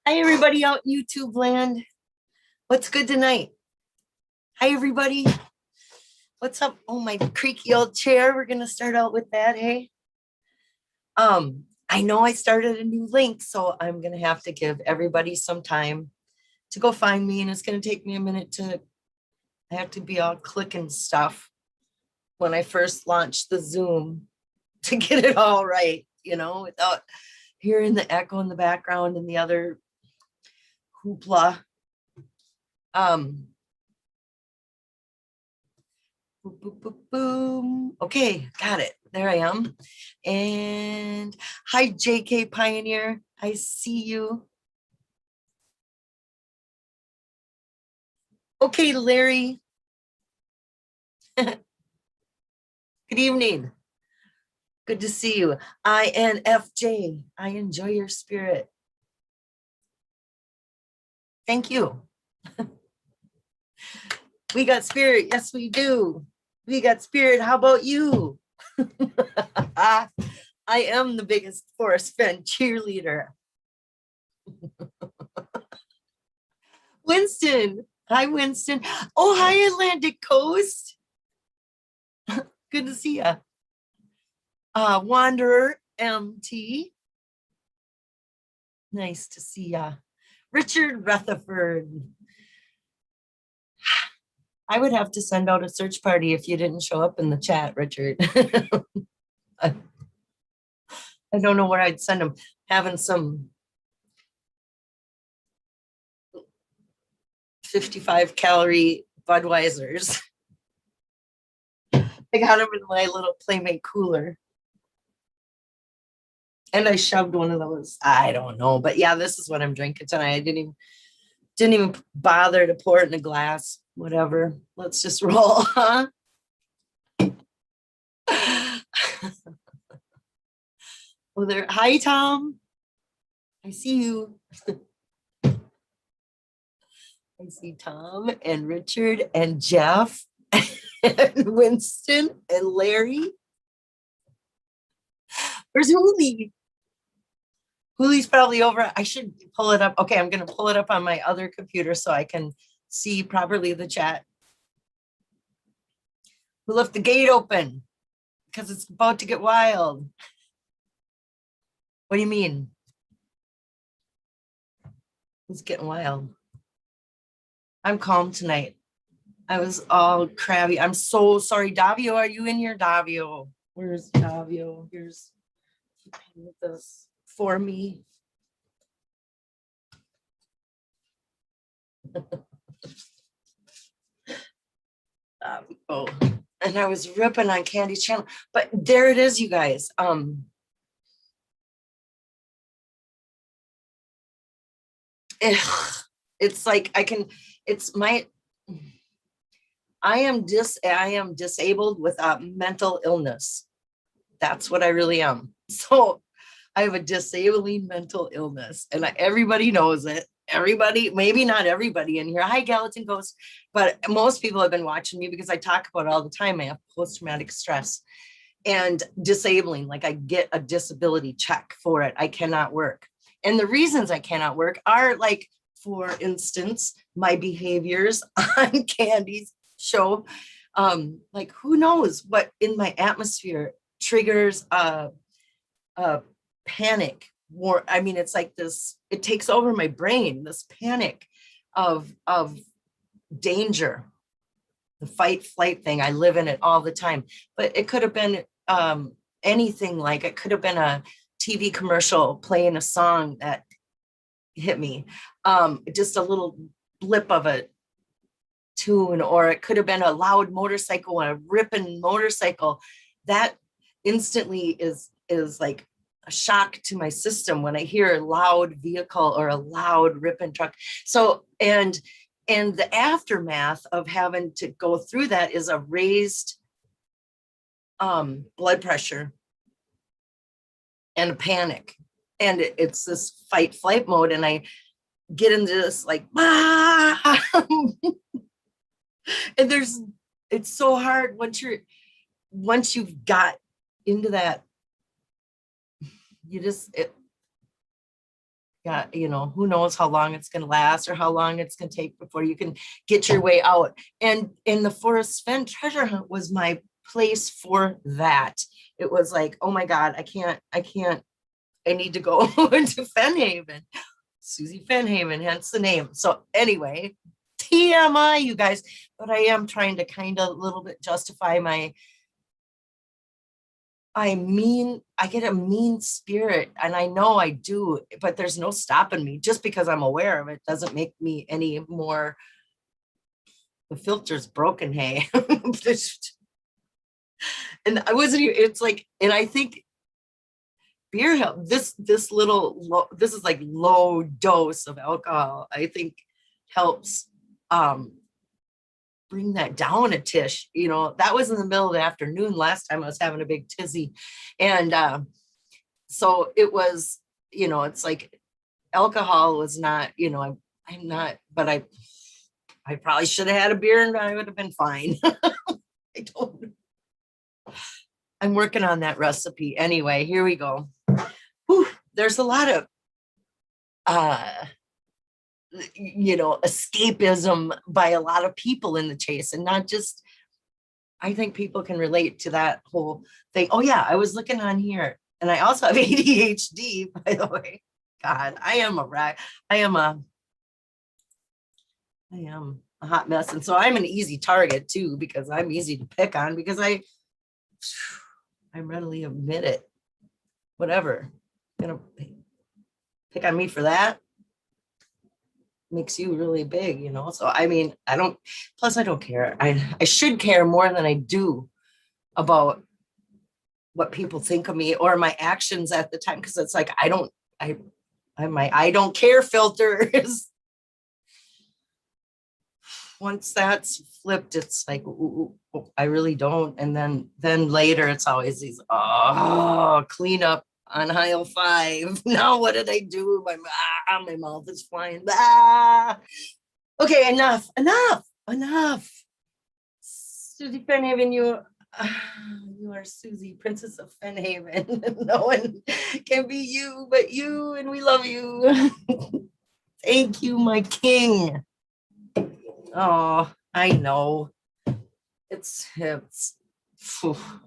Hi, everybody out in YouTube land. What's good tonight? Hi, everybody. What's up? Oh, my creaky old chair. We're going to start out with that, hey? I know I started a new link, so I'm going to have to give everybody some time to go find me, and it's going to take me a minute I have to be all clicking stuff when I first launched the Zoom to get it all right, without hearing the echo in the background and the other hoopla. Boom, boom, boom, boom. Okay, got it. There I am. And hi, JK Pioneer. I see you. Okay, Larry. Good evening. Good to see you. INFJ. I enjoy your spirit. Thank you. We got spirit. Yes, we do. We got spirit. How about you? I am the biggest Forest Fan cheerleader. Winston. Hi, Winston. Oh, hi, Atlantic Coast. Good to see you. Wanderer MT. Nice to see ya. Richard Rutherford. I would have to send out a search party if you didn't show up in the chat, Richard. I don't know where I'd send them. Having some 55 calorie Budweisers. I got them in my little Playmate cooler. And I shoved one of those. I don't know. But yeah, this is what I'm drinking tonight. I didn't even bother to pour it in a glass. Whatever. Let's just roll, huh? Oh, there. Hi, Tom. I see you. I see Tom and Richard and Jeff and Winston and Larry. Where's Hooli? Hooli's probably over. I should pull it up. Okay, I'm going to pull it up on my other computer so I can see properly the chat. Who left the gate open? Because it's about to get wild. What do you mean? It's getting wild. I'm calm tonight. I was all crabby. I'm so sorry. Davio, are you in here? Davio. Where's Davio? Here's this for me. Oh, and I was ripping on Candy's channel, but there it is, you guys. It's like I am disabled with mental illness. That's what I really am. So I have a disabling mental illness, and everybody knows it. Everybody, maybe not everybody in here. Hi, Gallatin Ghost, but most people have been watching me because I talk about it all the time. I have post-traumatic stress and disabling. Like I get a disability check for it. I cannot work, and the reasons I cannot work are like, for instance, my behaviors on Candy's show. Like who knows what in my atmosphere triggers a panic war. I mean, it's like this, it takes over my brain, this panic of danger, the fight flight thing. I live in it all the time. But it could have been anything. Like it could have been a TV commercial playing a song that hit me, just a little blip of a tune, or it could have been a loud motorcycle, a ripping motorcycle. That instantly is like a shock to my system when I hear a loud vehicle or a loud ripping truck. So, and the aftermath of having to go through that is a raised blood pressure and a panic. And it's this fight flight mode. And I get into this like, and it's so hard once you've got into that, you got, who knows how long it's going to last or how long it's going to take before you can get your way out. And in the Forest Fen treasure hunt was my place for that. It was like, oh my God, I can't, I need to go into Fennhaven. Susie Fennhaven, hence the name. So anyway, TMI, you guys, but I am trying to kind of a little bit justify I get a mean spirit, and I know I do, but there's no stopping me. Just because I'm aware of it doesn't make me any more. The filter's broken, hey. And I wasn't even, it's like, and I think beer help this this is like low dose of alcohol, I think helps bring that down a tish. That was in the middle of the afternoon last time I was having a big tizzy. And so it was, it's like alcohol was not, I'm not, but I probably should have had a beer and I would have been fine. I don't know. I'm working on that recipe. Anyway, here we go. Whew, there's a lot of, escapism by a lot of people in the chase, and not just, I think people can relate to that whole thing. Oh yeah, I was looking on here, and I also have ADHD, by the way. God, I am a hot mess. And so I'm an easy target too, because I'm easy to pick on, because I readily admit it. Whatever. Gonna pick on me for that makes you really big, So I mean, I don't care. I should care more than I do about what people think of me or my actions at the time, because it's like I don't care filter is, once that's flipped, it's like, ooh, I really don't. And then later it's always these, clean up on aisle 5. Now what did I do? My mouth is flying. Okay, enough. Susie Fennhaven, you are Susie, Princess of Fennhaven. No one can be you but you, and we love you. Thank you, my king. Oh, I know. It's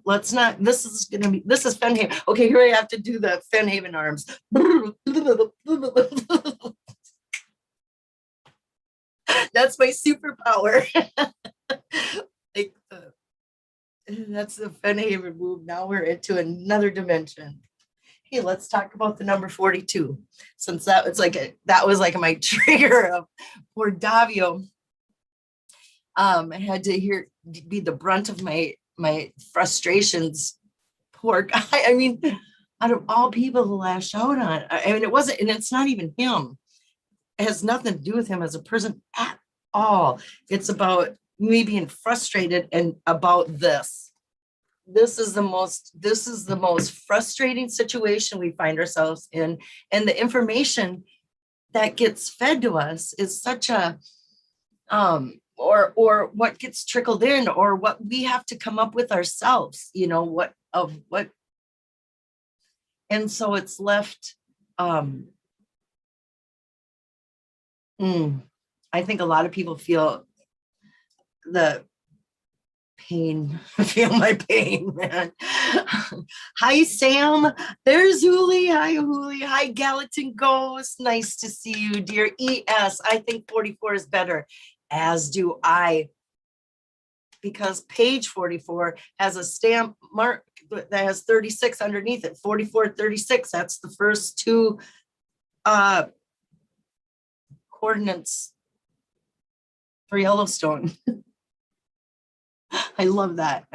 let's not, this is Fennhaven. Okay, here I have to do the Fennhaven arms. That's my superpower. Like that's the Fennhaven move. Now we're into another dimension. Hey, let's talk about the number 42, since that was like my trigger of poor Davio. I had to be the brunt of my frustrations. Poor guy. I mean, out of all people to lash out on, I mean, it wasn't, and it's not even him. It has nothing to do with him as a person at all. It's about me being frustrated and about this. This is the most frustrating situation we find ourselves in. And the information that gets fed to us is such a, or what gets trickled in, or what we have to come up with ourselves, what. And so it's left, I think a lot of people feel the pain, feel my pain, man. Hi, Sam. There's Huli. Hi, Huli. Hi, Gallatin Ghost. Nice to see you, dear. ES. I think 44 is better, as do I, because page 44 has a stamp mark that has 36 underneath it. 44, 36. That's the first two coordinates for Yellowstone. I love that.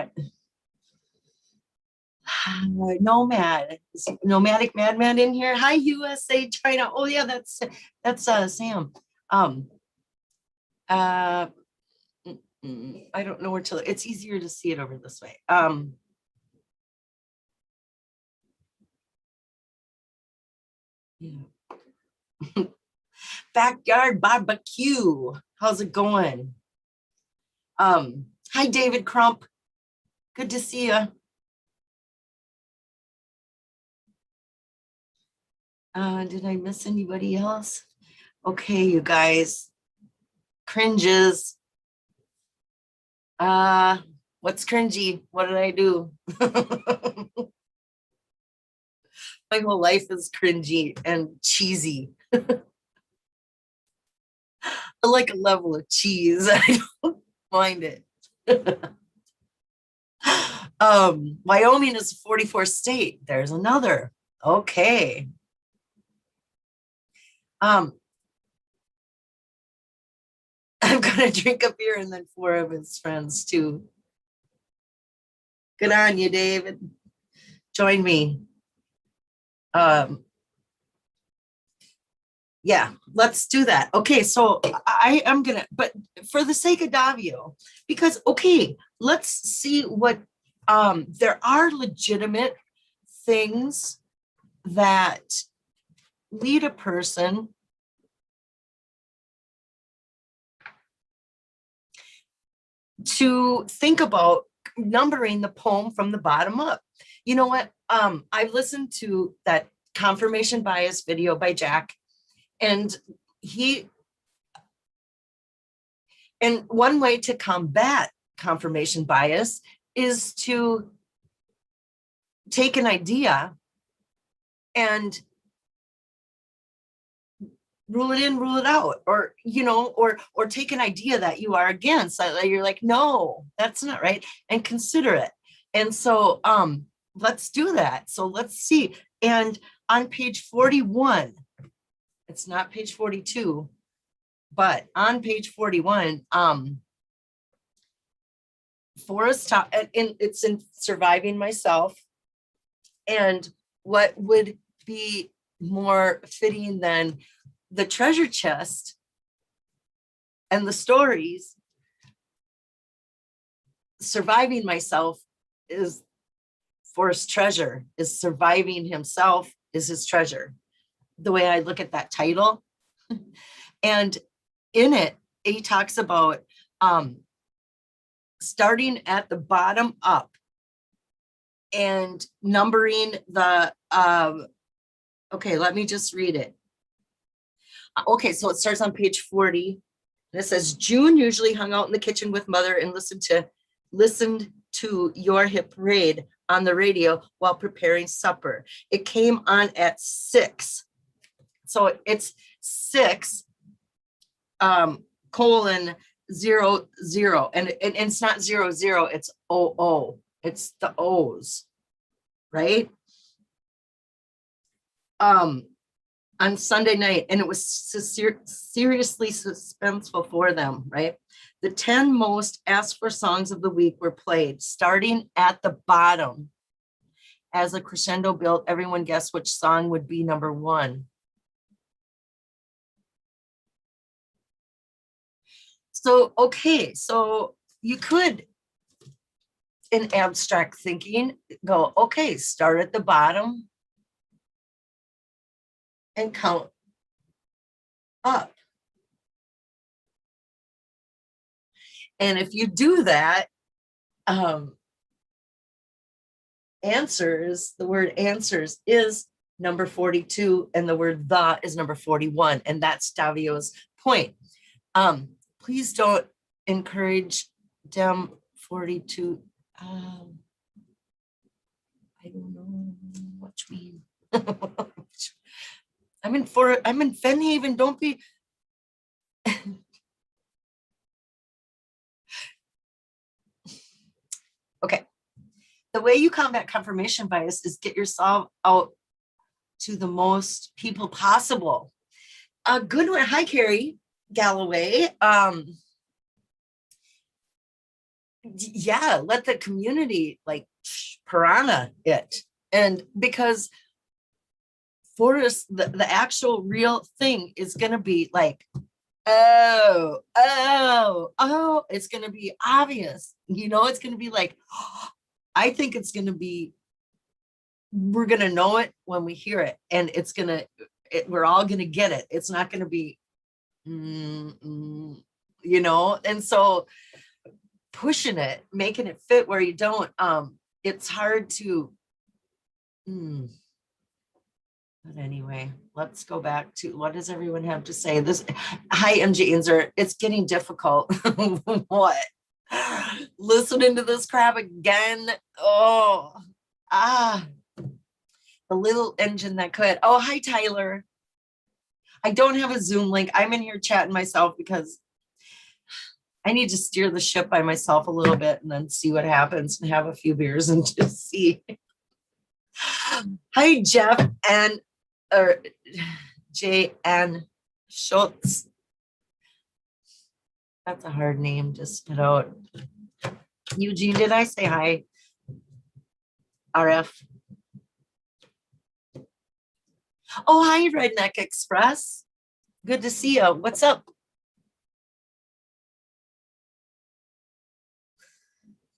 Nomadic madman in here. Hi, USA China. Oh yeah, that's Sam. I don't know where to look. It's easier to see it over this way. Yeah. Backyard barbecue. How's it going? Hi, David Crump. Good to see you. Did I miss anybody else? Okay, you guys. Cringes. What's cringy? What did I do? My whole life is cringy and cheesy. I like a level of cheese. I don't mind it. Wyoming is a 44th state. There's another. Okay. I'm gonna drink a beer and then 4 of his friends too. Good on you, David. Join me. Yeah, let's do that. Okay, so I am gonna, but for the sake of Davio, because okay, let's see what there are legitimate things that lead a person to think about numbering the poem from the bottom up. You know what? I've listened to that confirmation bias video by Jack, and one way to combat confirmation bias is to take an idea and rule it in, rule it out, or or take an idea that you are against, you're like, no, that's not right, and consider it. And so let's do that. So let's see. And on page 41, it's not page 42, but on page 41, Forrest top, and it's in Surviving Myself. And what would be more fitting than the treasure chest and the stories? Surviving myself is Forrest's treasure, is surviving himself is his treasure. The way I look at that title. And in it, he talks about starting at the bottom up and numbering the, okay, let me just read it. Okay, so it starts on page 40. And it says, June usually hung out in the kitchen with mother and listened to Your Hit Parade on the radio while preparing supper. It came on at 6. So it's 6 colon 0 0, and it's not 0 0, it's 0 0. It's the O's, right? On Sunday night, and it was seriously suspenseful for them, right? The 10 most asked for songs of the week were played, starting at the bottom. As a crescendo built, everyone guessed which song would be number 1. So, okay, so you could, in abstract thinking, go, okay, start at the bottom and count up. And if you do that, answers, the word answers is number 42, and the word the is number 41. And that's Davio's point. Please don't encourage them 42. I don't know what you mean. I'm in Fennhaven. Don't be. Okay. The way you combat confirmation bias is get yourself out to the most people possible. A good one. Hi, Carrie Galloway. Yeah, let the community like piranha it. And because Forrest, the actual real thing is going to be like, oh, it's going to be obvious. It's going to be like, I think it's going to be, we're going to know it when we hear it. And it's going to, we're all going to get it. It's not going to be, and so pushing it, making it fit where you don't, it's hard to, But anyway, let's go back to what does everyone have to say? This, hi, MG Inzer. It's getting difficult. What? Listening to this crap again. Oh, the little engine that could. Oh, hi, Tyler. I don't have a Zoom link. I'm in here chatting myself because I need to steer the ship by myself a little bit and then see what happens and have a few beers and just see. Hi, Jeff and or J.N. Schultz. That's a hard name to spit out. Eugene, did I say hi? RF. Oh, hi, Redneck Express. Good to see you. What's up?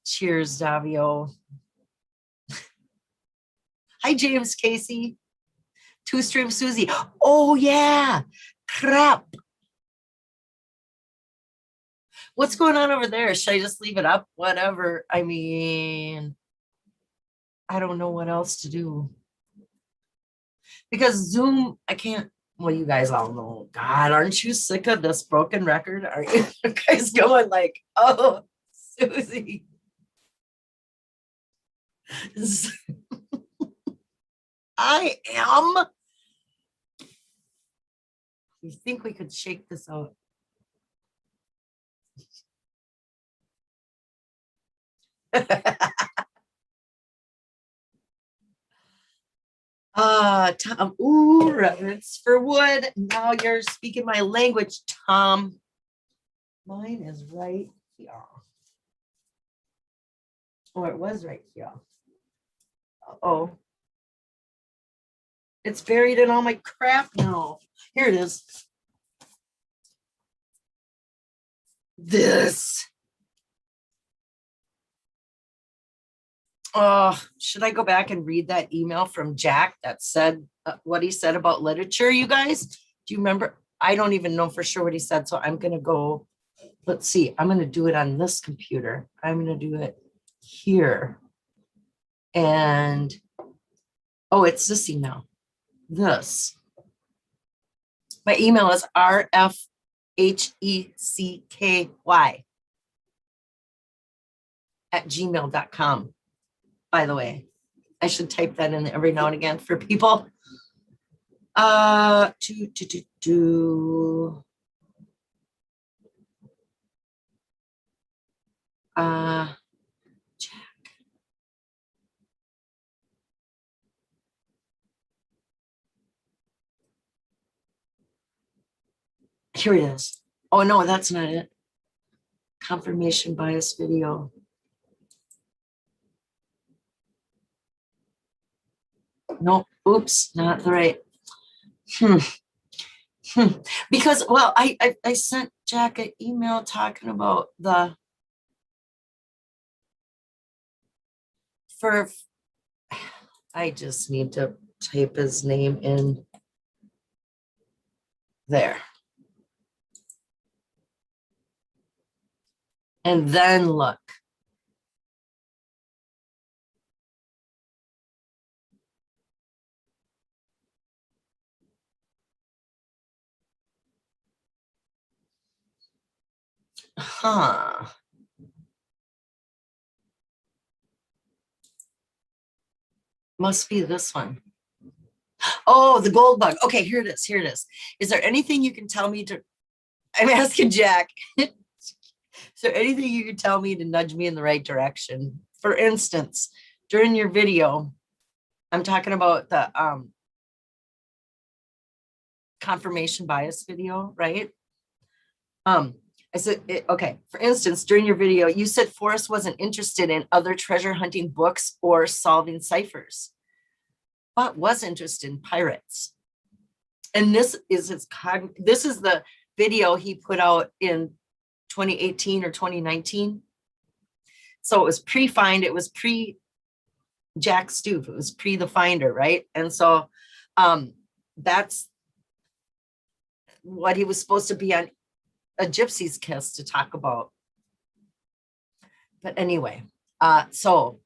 Cheers, Davio. Hi, James Casey. Two Stream Susie. Oh, yeah. Crap. What's going on over there? Should I just leave it up? Whatever. I mean, I don't know what else to do. Because Zoom, I can't, well, you guys all know. God, aren't you sick of this broken record? Are you guys going like, oh, Susie? I am. You think we could shake this out? Tom, ooh, reverence for wood. Now you're speaking my language, Tom. Mine is right here. Or it was right here. Oh, it's buried in all my crap now. Here it is. This. Oh, should I go back and read that email from Jack that said what he said about literature, you guys? Do you remember? I don't even know for sure what he said. So I'm going to go, let's see. I'm going to do it on this computer. I'm going to do it here. And, oh, it's this email. This. My email is rfhecky@gmail.com. By the way, I should type that in every now and again for people. Jack. Here it is. Oh no, that's not it. Confirmation bias video. No, oops, not the right. Because, well, I sent Jack an email talking about I just need to type his name in there. And then look. Huh. Must be this one. Oh, the gold bug. Okay, here it is. Here it is. Is there anything you can tell me to, I'm asking Jack. Is there anything you can tell me to nudge me in the right direction? For instance, during your video, I'm talking about the confirmation bias video, right? I said, okay, for instance, during your video, you said Forrest wasn't interested in other treasure hunting books or solving ciphers, but was interested in pirates. And this is this is the video he put out in 2018 or 2019. So it was pre-find, it was pre-Jack Stoof, it was pre the finder, right? And so that's what he was supposed to be on A Gypsy's Kiss to talk about. But anyway, so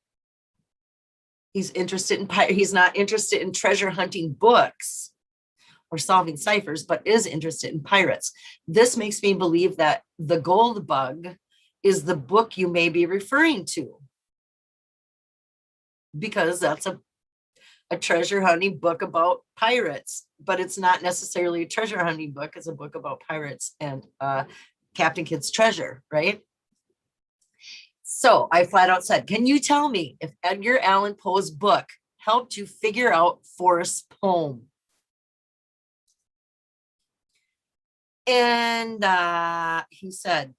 He's interested in he's not interested in treasure hunting books or solving ciphers, but is interested in pirates. This makes me believe that The Gold Bug is the book you may be referring to, because that's a treasure hunting book about pirates, but it's not necessarily a treasure hunting book. It's a book about pirates and Captain Kidd's treasure, right? So I flat out said, can you tell me if Edgar Allan Poe's book helped you figure out Forrest's poem? And he said,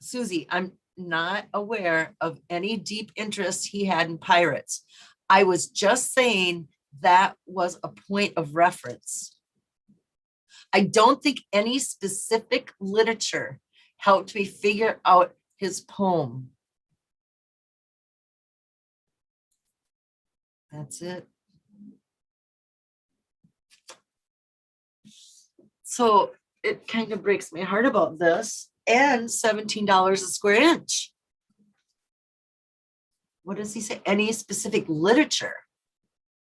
Susie, I'm not aware of any deep interest he had in pirates. I was just saying that was a point of reference. I don't think any specific literature helped me figure out his poem. That's it. So it kind of breaks my heart about this. And $17 a square inch. What does he say? Any specific literature?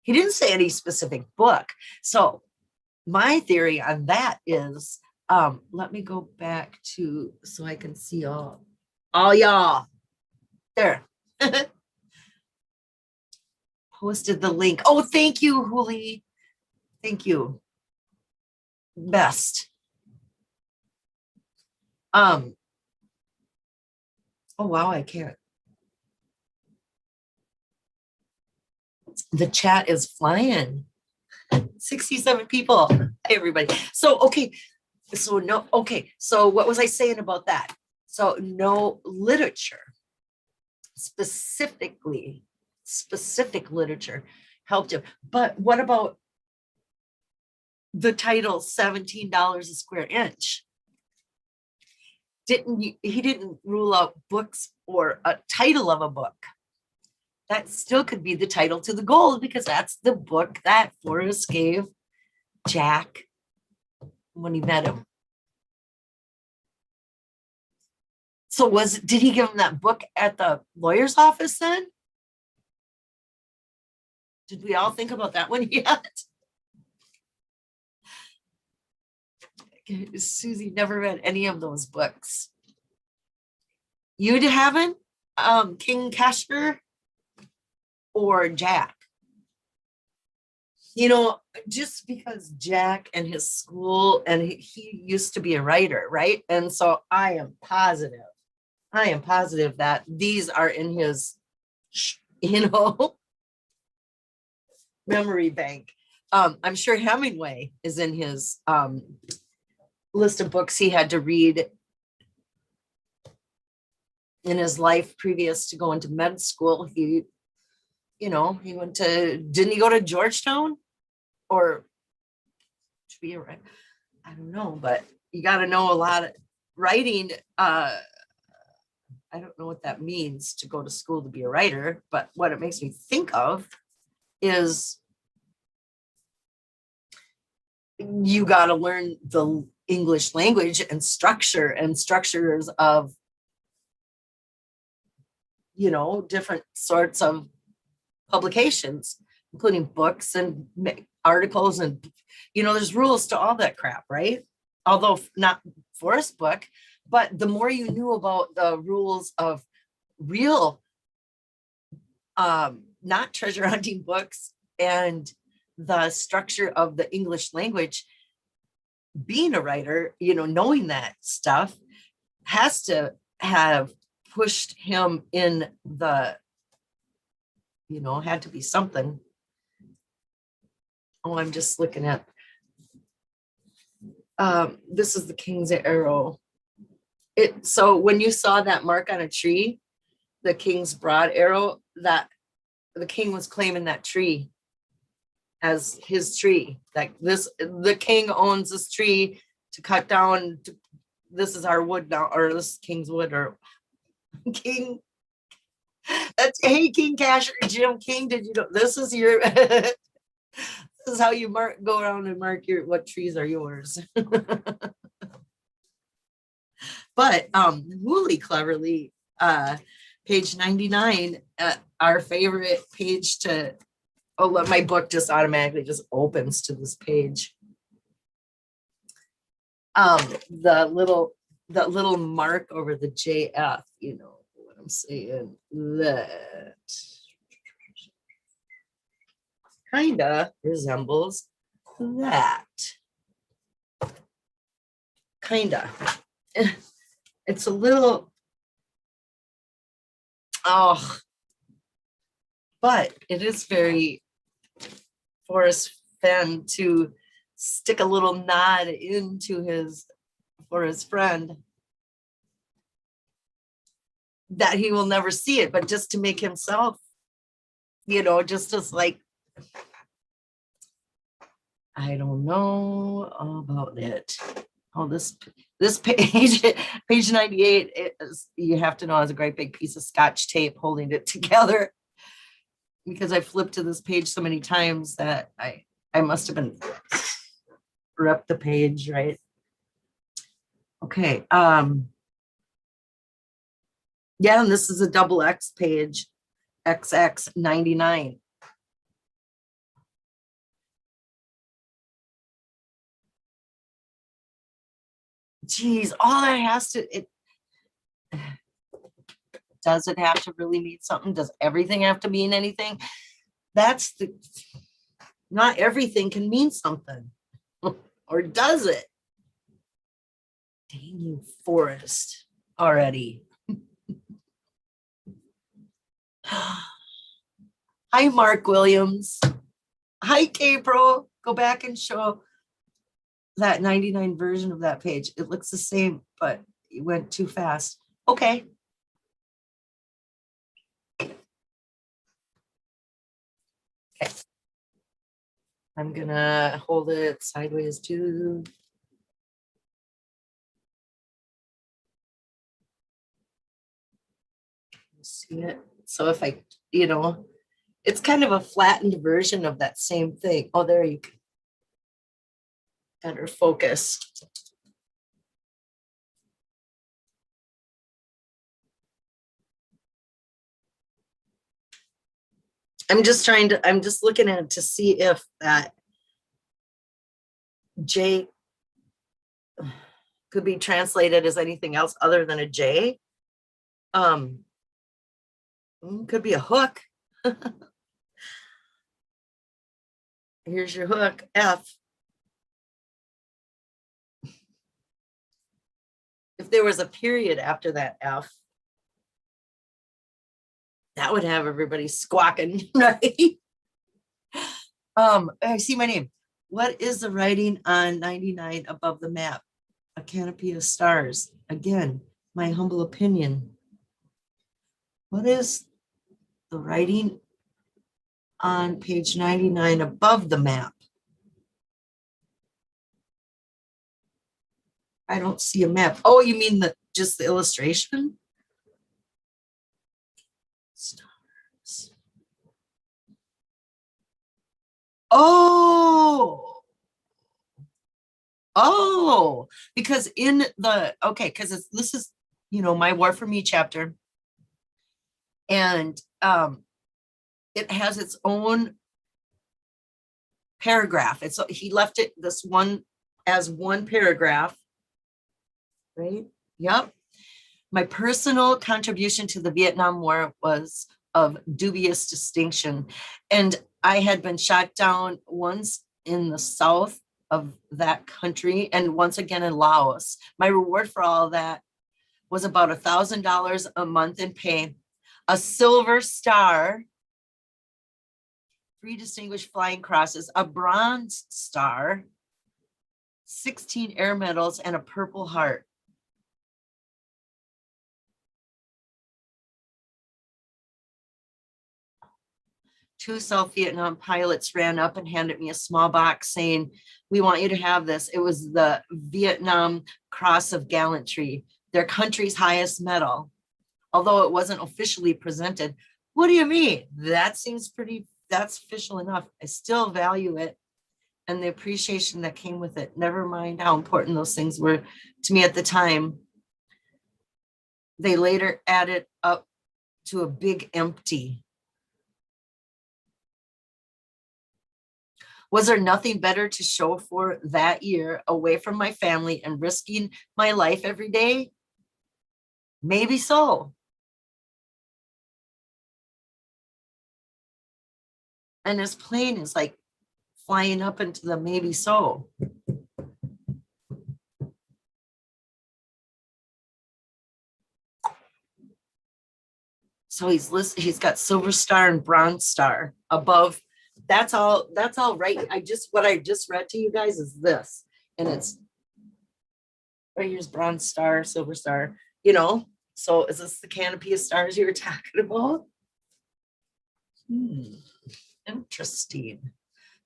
He didn't say any specific book. So my theory on that is, let me go back to, so I can see all y'all. There. Posted the link. Oh, thank you, Huli. Thank you. Best. Oh, wow, I can't. The chat is flying. 67 people. Hey, everybody. So, okay. So, no, okay. So, what was I saying about that? So, no literature, specific literature helped him. But what about the title $17 a square inch? He didn't rule out books or a title of a book. That still could be the title to the gold, because that's the book that Forrest gave Jack when he met him. So did he give him that book at the lawyer's office then? Did we all think about that one yet? Susie never read any of those books. You haven't? King Cashmere or Jack? You know, just because Jack and his school, and he used to be a writer, right? And so I am positive that these are in his, memory bank. I'm sure Hemingway is in his list of books he had to read in his life previous to going to med school. He went to, didn't he go to Georgetown or to be a writer? I don't know, but you got to know a lot of writing. I don't know what that means to go to school to be a writer, but what it makes me think of is you got to learn the English language and structures of, different sorts of publications, including books and articles. And, there's rules to all that crap, right? Although not Forrest's book, but the more you knew about the rules of real, not treasure hunting books and the structure of the English language, being a writer, knowing that stuff has to have pushed him in the, had to be something. Oh, I'm just looking at, this is the King's arrow. So when you saw that mark on a tree, the King's broad arrow, that the king was claiming that tree as his tree. Like the king owns this tree to cut down. This is our wood now, or this King's wood, or King. That's, hey, King Casher, Jim King. Did you know this is your? This is how you go around and mark what trees are yours. But Woolley cleverly Page 99, our favorite page to, oh, look, my book just automatically just opens to this page. The little mark over the JF, you know what I'm saying, that kinda resembles that. Kinda. It's a little, oh, but it is very Forrest Fenn to stick a little nod into his, for his friend, that he will never see it, but just to make himself, you know, just as like, I don't know about it. Oh, this page, page 98, is, you have to know, is a great big piece of Scotch tape holding it together, because I flipped to this page so many times that I must have been ripped the page, right? Okay. Yeah, and this is a double X page, XX 99. Geez, all that has to, it, does it have to really mean something? Does everything have to mean anything? That's the, not everything can mean something. Or does it? Dang you, Forrest, already. Hi, Mark Williams. Hi, April. Go back and show that 99 version of that page. It looks the same, but it went too fast. Okay. Okay. I'm gonna hold it sideways too. See it? So if I, you know, it's kind of a flattened version of that same thing. Oh, there you go. Better focus. I'm just trying to, I'm just looking at it to see if that J could be translated as anything else other than a J. Could be a hook. Here's your hook, F. If there was a period after that F, that would have everybody squawking, right? I see my name. What is the writing on 99 above the map? A canopy of stars. Again, my humble opinion. What is the writing on page 99 above the map? I don't see a map. Oh, you mean the just the illustration? Stars. Oh, because in the, okay, because this is, you know, my War for Me chapter, and it has its own paragraph. It's, he left it this one as one paragraph, right? Yep. My personal contribution to the Vietnam War was of dubious distinction, and I had been shot down once in the south of that country and once again in Laos. My reward for all that was about $1,000 a month in pay, a silver star, 3 distinguished flying crosses, a bronze star, 16 air medals, and a Purple Heart. Two South Vietnam pilots ran up and handed me a small box saying, "We want you to have this." It was the Vietnam Cross of Gallantry, their country's highest medal, although it wasn't officially presented. What do you mean? That seems pretty, that's official enough. I still value it and the appreciation that came with it. Never mind how important those things were to me at the time. They later added up to a big empty. Was there nothing better to show for that year away from my family and risking my life every day? Maybe so. And his plane is like flying up into the maybe so. So he's got silver star and bronze star above. That's all right. What I just read to you guys is this. And it's right here's bronze star, silver star, So is this the canopy of stars you were talking about? Interesting.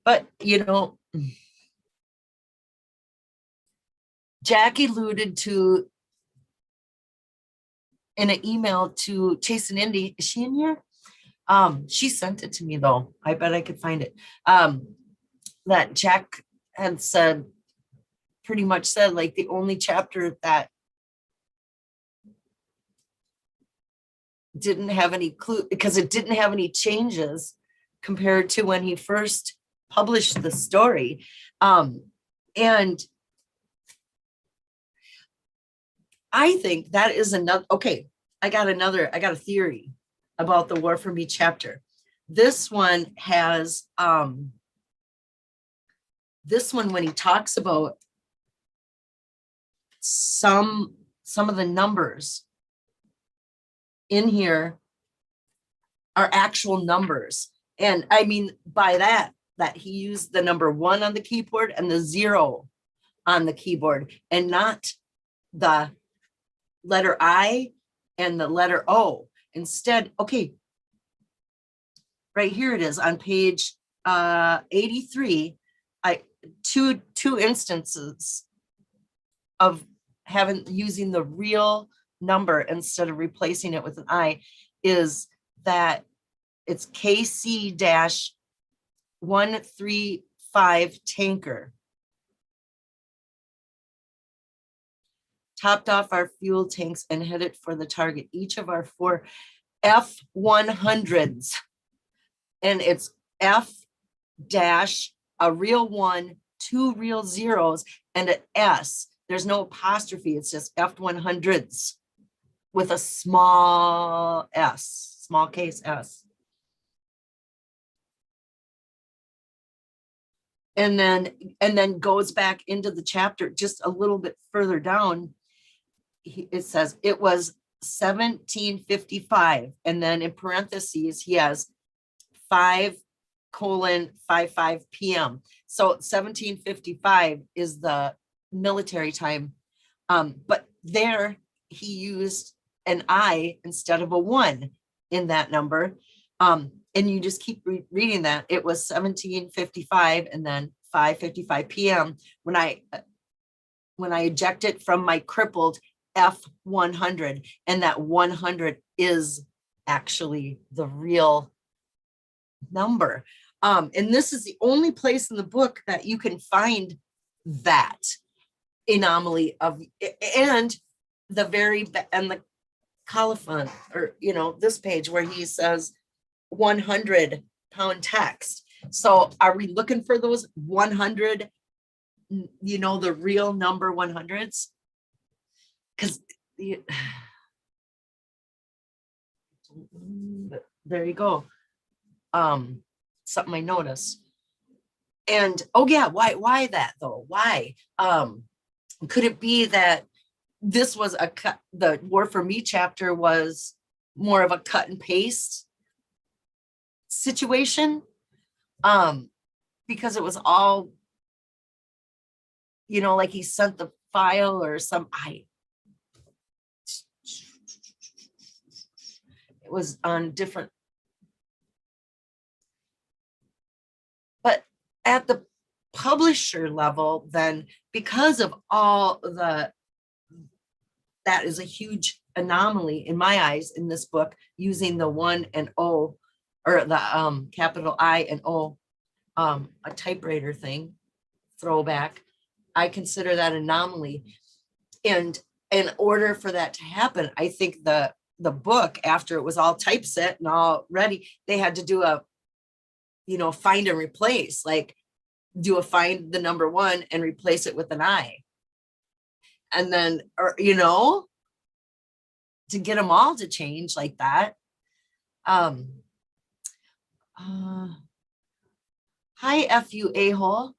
But Jack alluded to in an email to Chase and Indy. Is she in here? She sent it to me though. I bet I could find it. That Jack had pretty much said like the only chapter that didn't have any clue because it didn't have any changes compared to when he first published the story. And I think that is another, okay, I got a theory about the War for Me chapter. This one has, this one, when he talks about some of the numbers in here are actual numbers. And I mean, by that he used the number 1 on the keyboard and the 0 on the keyboard and not the letter I and the letter O. Instead, okay, right here it is on page 83. Two instances of using the real number instead of replacing it with an I is that it's KC-135 tanker. Topped off our fuel tanks and headed for the target. Each of our 4 F-100s. And it's F dash, a real 1, 2 real zeros, and an S. There's no apostrophe. It's just F-100s with a small s, small case S. And then goes back into the chapter just a little bit further down. It says it was 1755. And then in parentheses, he has 5:55 p.m. So 1755 is the military time. But there he used an I instead of a 1 in that number. And you just keep reading that. It was 1755 and then 5:55 p.m. when I ejected from my crippled F-100, and that 100 is actually the real number. And this is the only place in the book that you can find that anomaly of, and the colophon, or this page where he says 100-pound text. So are we looking for those 100, the real number 100s? Because there you go. Something I noticed. And oh yeah, why that though? Why? Could it be that this was the War for Me chapter was more of a cut and paste situation? Because it was all, like he sent the file or it was on different, but at the publisher level, then because of all that is a huge anomaly in my eyes in this book, using the 1 and O, or the capital I and O, a typewriter thing, throwback. I consider that anomaly. And in order for that to happen, I think the the book after it was all typeset and all ready. They had to do a, find and replace, like do a find the number one and replace it with an I. And then, or, to get them all to change like that. Hi, F-U a-hole.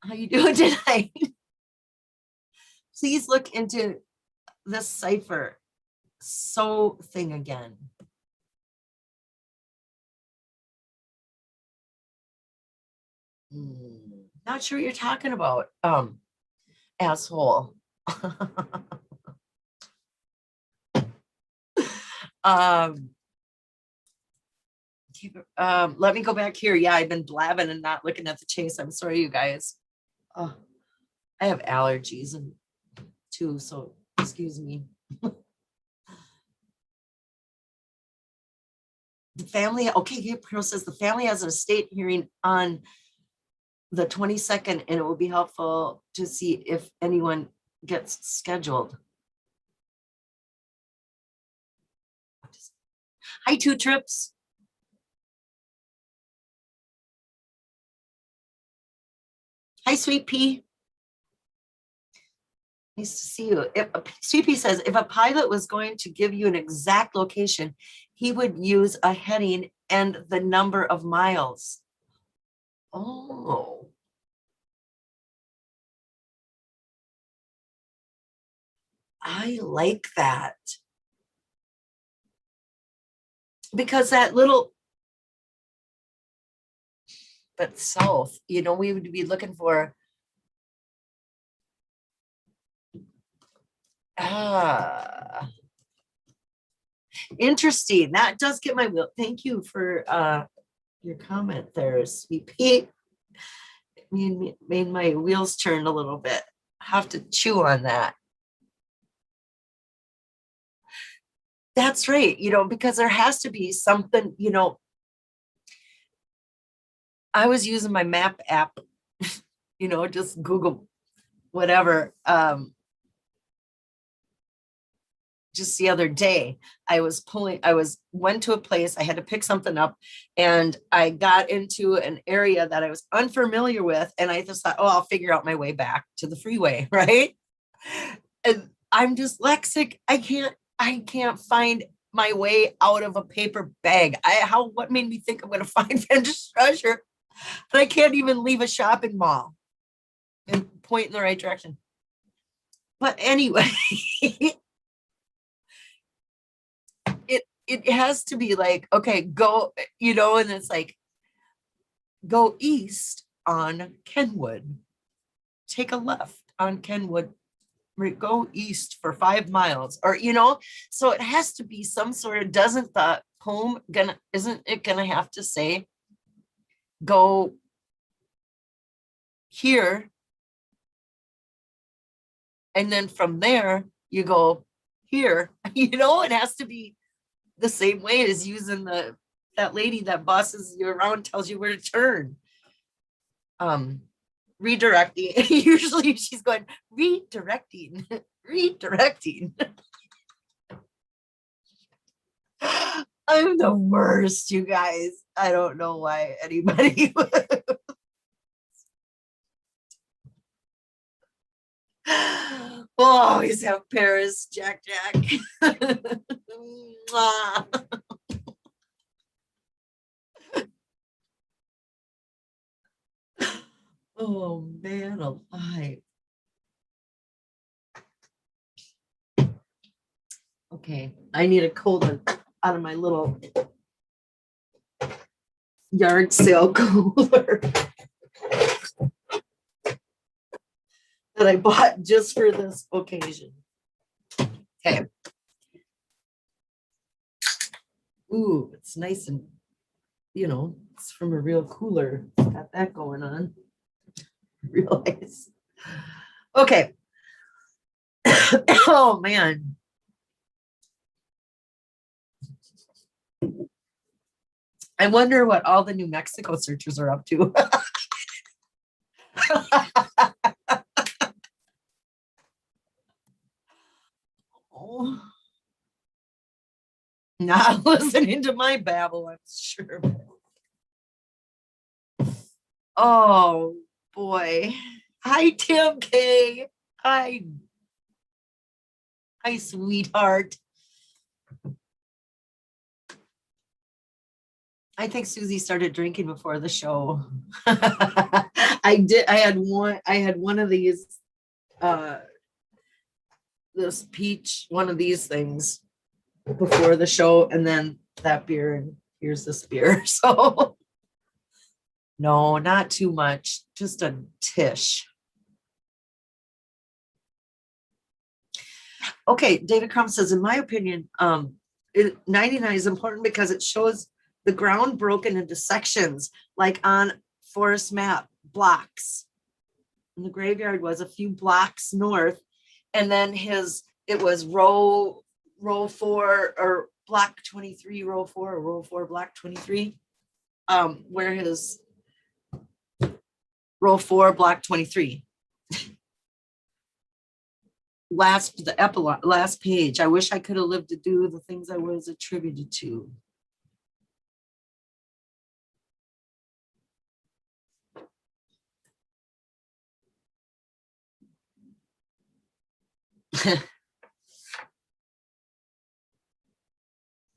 How you doing tonight? Please look into this cipher thing again. Not sure what you're talking about, asshole. Let me go back here. Yeah, I've been blabbing and not looking at the chase. I'm sorry, you guys. I have allergies and too, so excuse me. The family, okay, Gabriel says the family has an estate hearing on the 22nd, and it will be helpful to see if anyone gets scheduled. Hi, Two Trips. Hi, Sweet Pea. Nice to see you. Sweet Pea says, if a pilot was going to give you an exact location, he would use a heading and the number of miles. Oh. I like that. Because that little, but south, we would be looking for interesting. That does get my wheel. Thank you for your comment there, Sweet Pea. Made my wheels turn a little bit. Have to chew on that. That's right, because there has to be something, I was using my map app, just Google whatever. Just the other day, went to a place, I had to pick something up, and I got into an area that I was unfamiliar with, and I just thought, I'll figure out my way back to the freeway, right? And I'm dyslexic. I can't find my way out of a paper bag. What made me think I'm going to find Finch's treasure? But I can't even leave a shopping mall and point in the right direction. But anyway, it has to be like, okay, go, and it's like, go east on Kenwood, take a left on Kenwood, go east for 5 miles, or so it has to be some sort of, isn't it gonna have to say go here, and then from there you go here? It has to be the same way as using that lady that bosses you around, tells you where to turn. Redirecting. Usually she's going redirecting. I'm the worst, you guys. I don't know why anybody would. We'll always have Paris, Jack. Oh man alive. Okay, I need a cold one out of my little yard sale cooler that I bought just for this occasion. Okay. Ooh, it's nice and, it's from a real cooler. It's got that going on. Realize. Okay. Oh man. I wonder what all the New Mexico searchers are up to. Oh. Not listening to my babble, I'm sure. Oh boy. Hi, Tim K. Hi, hi, sweetheart. I think Susie started drinking before the show. I did. I had one of these, uh, this peach, one of these things before the show, and then that beer, and here's this beer. So no, not too much, just a tish. Okay, David Crum says, in my opinion, 99 is important because it shows the ground broken into sections, like on forest map blocks. And the graveyard was a few blocks north, and then it was row 4 or block 23, row 4 or row 4 block 23, where his row 4 block 23. The epilogue, last page. I wish I could have lived to do the things I was attributed to.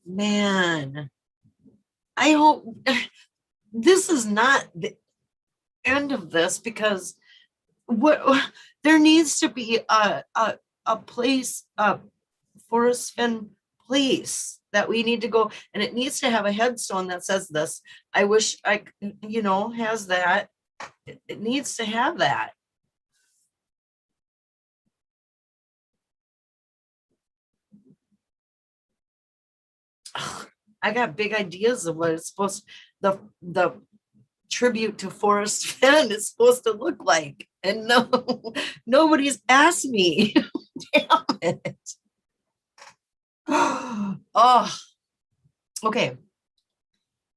Man, I hope this is not the end of this, because what there needs to be a place, a Forest Finn place that we need to go, and it needs to have a headstone that says this. I wish I, has that. It needs to have that. I got big ideas of what it's supposed, the tribute to Forest Finn is supposed to look like, and no, nobody's asked me. Damn it. Oh, okay.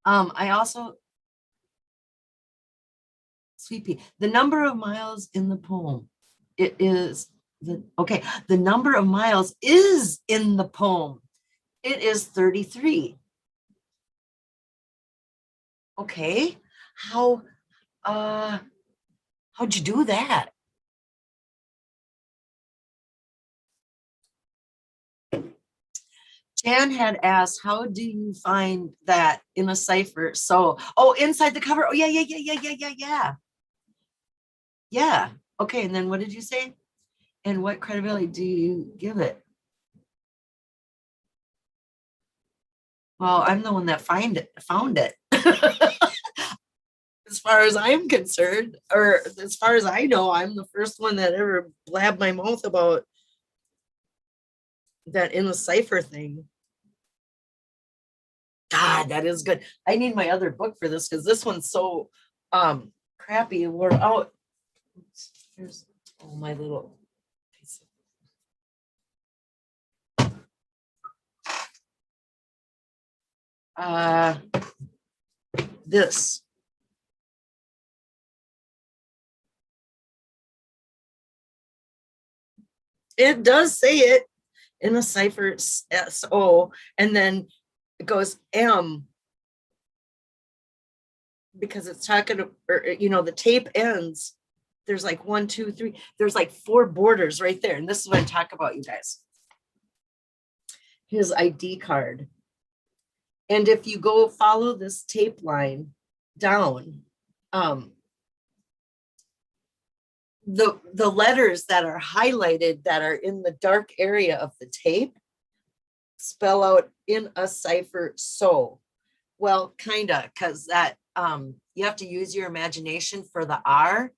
I also, Sweet Pea, the number of miles in the poem, it is the number of miles is in the poem. It is 33. Okay. How how'd you do that? Jan had asked, how do you find that in a cipher? So, oh, inside the cover. Oh, yeah, yeah, yeah, yeah, yeah, yeah, yeah. Yeah. Okay. And then what did you say? And what credibility do you give it? Well, I'm the one that found it. As far as I'm concerned, or as far as I know, I'm the first one that ever blabbed my mouth about that in the cipher thing. God, that is good. I need my other book for this, because this one's so crappy. We're out. Here's my little piece of this. It does say it in the cipher SO, and then it goes M, because it's talking, or the tape ends. There's like 1, 2, 3. There's like 4 borders right there, and this is what I talk about, you guys. His ID card. And if you go follow this tape line down, the letters that are highlighted that are in the dark area of the tape spell out in a cipher so. Well, kinda, because that you have to use your imagination for the R,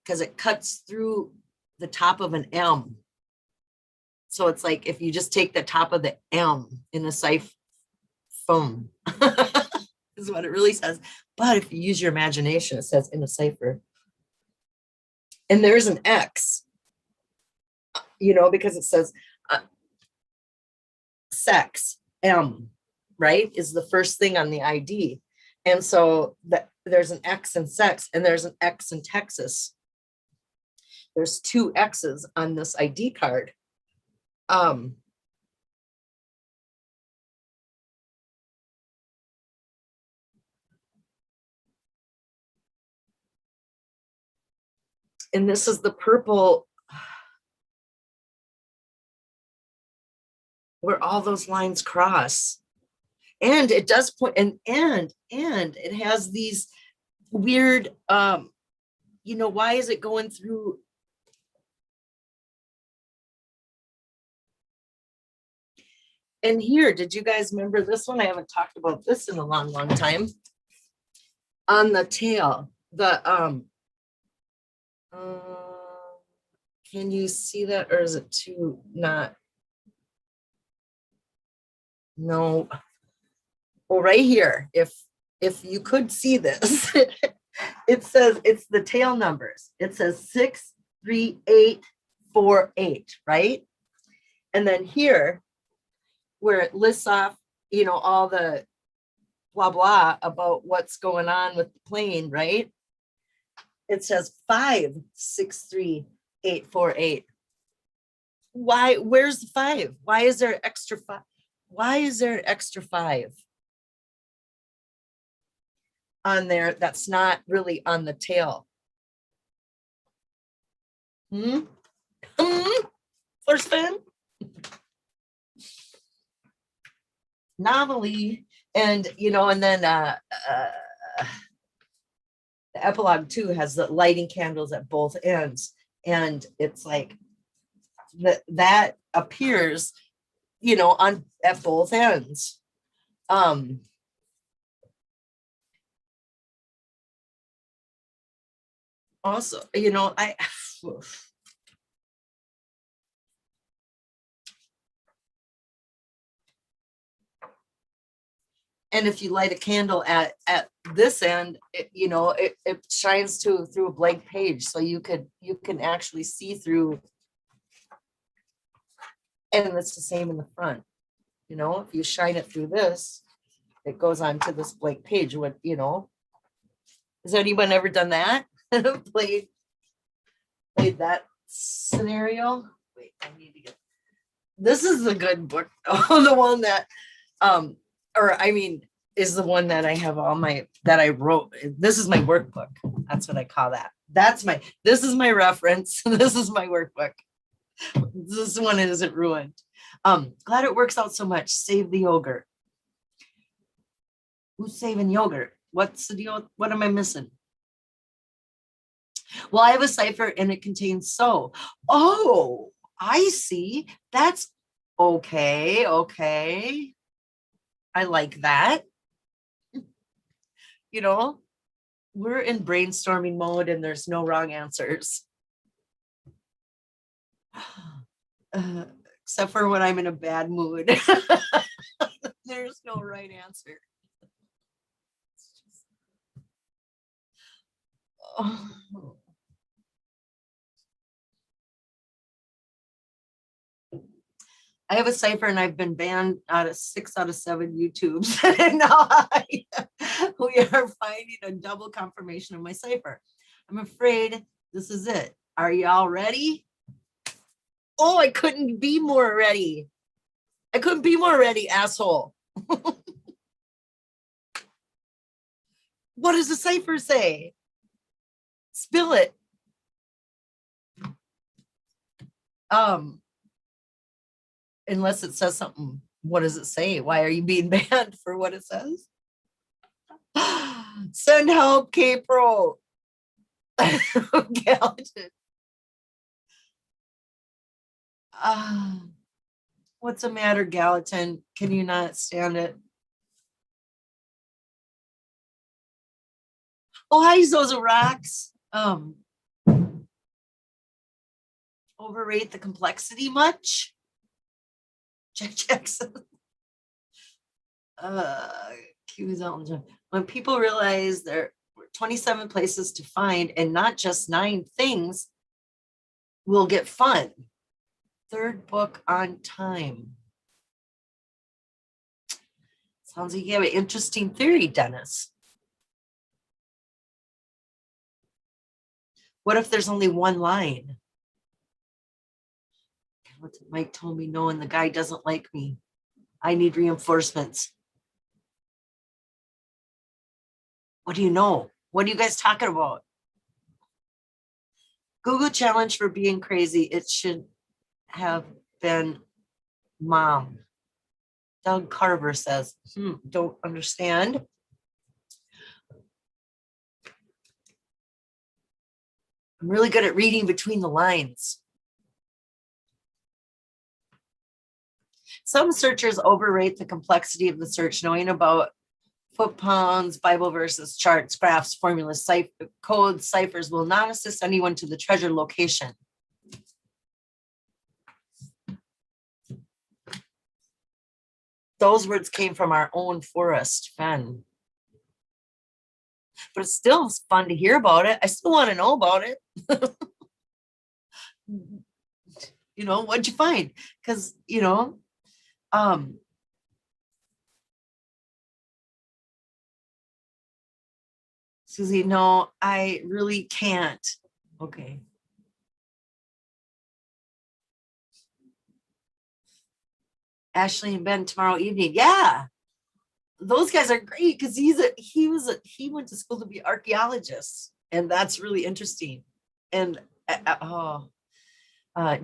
because it cuts through the top of an M. So it's like if you just take the top of the M in a cipher phone, is what it really says. But if you use your imagination, it says in a cipher. And there's an X, because it says sex, M, right, is the first thing on the ID. And so there's an X in sex, and there's an X in Texas. There's 2 X's on this ID card. And this is the purple where all those lines cross. And it does point, and it has these weird, you know, why is it going through? And here, did you guys remember this one? I haven't talked about this in a long, long time. On the tail, can you see that, or is it too not? No. Well, right here, if you could see this, it says it's the tail numbers. It says 63848, right? And then here, where it lists off, you know, all the blah blah about what's going on with the plane, right? It says 563848. Why? Where's the 5? Why is there extra 5? Why is there an extra 5 on there that's not really on the tail? First fan? Nominally, and you know, and then the epilogue 2 has the lighting candles at both ends, and it's like that appears, you know, on at both ends. Also, you know, and if you light a candle at this end, you know, it shines through a blank page, so you can actually see through. And it's the same in the front, you know, if you shine it through this, it goes on to this blank page. What, you know, has anyone ever done that? played that scenario? Wait, I need to get, this is a good book. Oh, the one that or I mean, is the one that I have all my, that I wrote. This is my workbook. That's what I call that. This is my reference. This is my workbook. This one isn't ruined. Glad it works out so much. Save the yogurt. Who's saving yogurt? What's the deal? What am I missing? Well, I have a cipher and it contains so. Oh, I see. That's okay. Okay. I like that. You know, we're in brainstorming mode and there's no wrong answers. Except for when I'm in a bad mood. There's no right answer. Oh. I have a cipher and I've been banned out of 6 out of 7 YouTubes. And now we are finding a double confirmation of my cipher. I'm afraid this is it. Are y'all ready? Oh, I couldn't be more ready. I couldn't be more ready, asshole. What does the cipher say? Spill it. Unless it says something. What does it say? Why are you being banned for what it says? Send help, K-Pro. Gallatin. What's the matter, Gallatin? Can you not stand it? Oh, hi, those rocks. Overrate the complexity much? Check Jackson. When people realize there were 27 places to find and not just 9 things, we'll get fun. 3rd book on time. Sounds like you have an interesting theory, Dennis. What if there's only one line? Mike told me no, and the guy doesn't like me. I need reinforcements. What do you know? What are you guys talking about? Google challenge for being crazy. It should have been mom. Doug Carver says, don't understand. I'm really good at reading between the lines. Some searchers overrate the complexity of the search, knowing about foot-pounds, Bible verses, charts, graphs, formulas, codes, ciphers will not assist anyone to the treasure location. Those words came from our own Forrest Fenn. But it's still fun to hear about it. I still want to know about it. You know, what'd you find? Because, you know, Susie, no, I really can't. Okay. Ashley and Ben tomorrow evening. Yeah. Those guys are great because he went to school to be archaeologists, and that's really interesting. And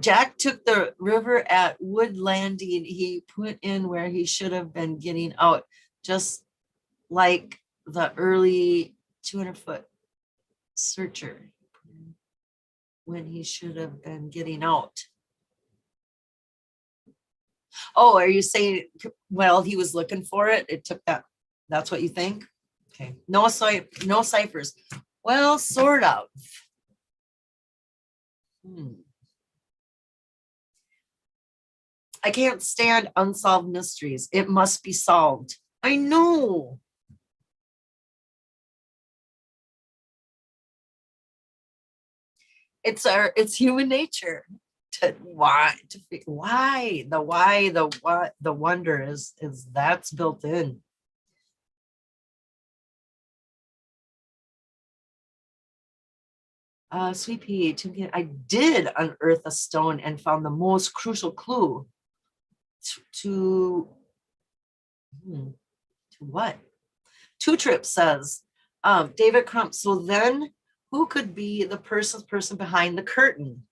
Jack took the river at Wood Landing. He put in where he should have been getting out, just like the early 200-foot searcher when he should have been getting out. Oh, are you saying, well, he was looking for it? It took that. That's what you think? Okay. No ciphers. Well, sort of. I can't stand unsolved mysteries. It must be solved. I know. It's human nature to the wonder is that's built in. Sweet pea, I did unearth a stone and found the most crucial clue to what? Two Trip says, David Crump. So then who could be the person behind the curtain?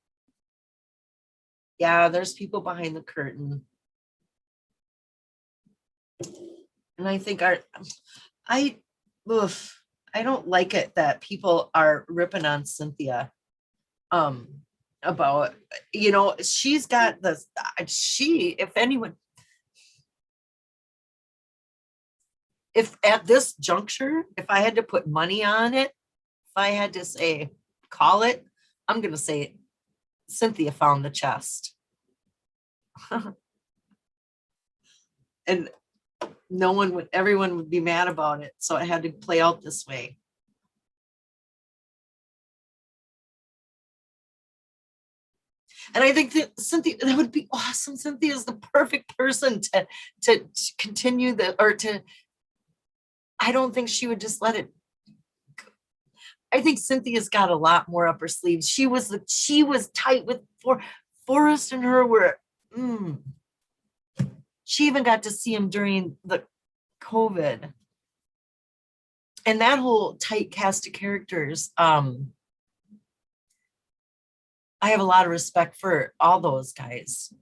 Yeah, there's people behind the curtain. And I think I don't like it that people are ripping on Cynthia about, you know, she's got this, if anyone, if at this juncture, if I had to put money on it, if I had to say, call it, I'm going to say Cynthia found the chest. And everyone would be mad about it. So it had to play out this way. And I think that Cynthia, that would be awesome. Cynthia is the perfect person to continue I don't think she would just let it. I think Cynthia's got a lot more up her sleeves. She was tight with Forrest, and her were, she even got to see him during the COVID. And that whole tight cast of characters, I have a lot of respect for all those guys,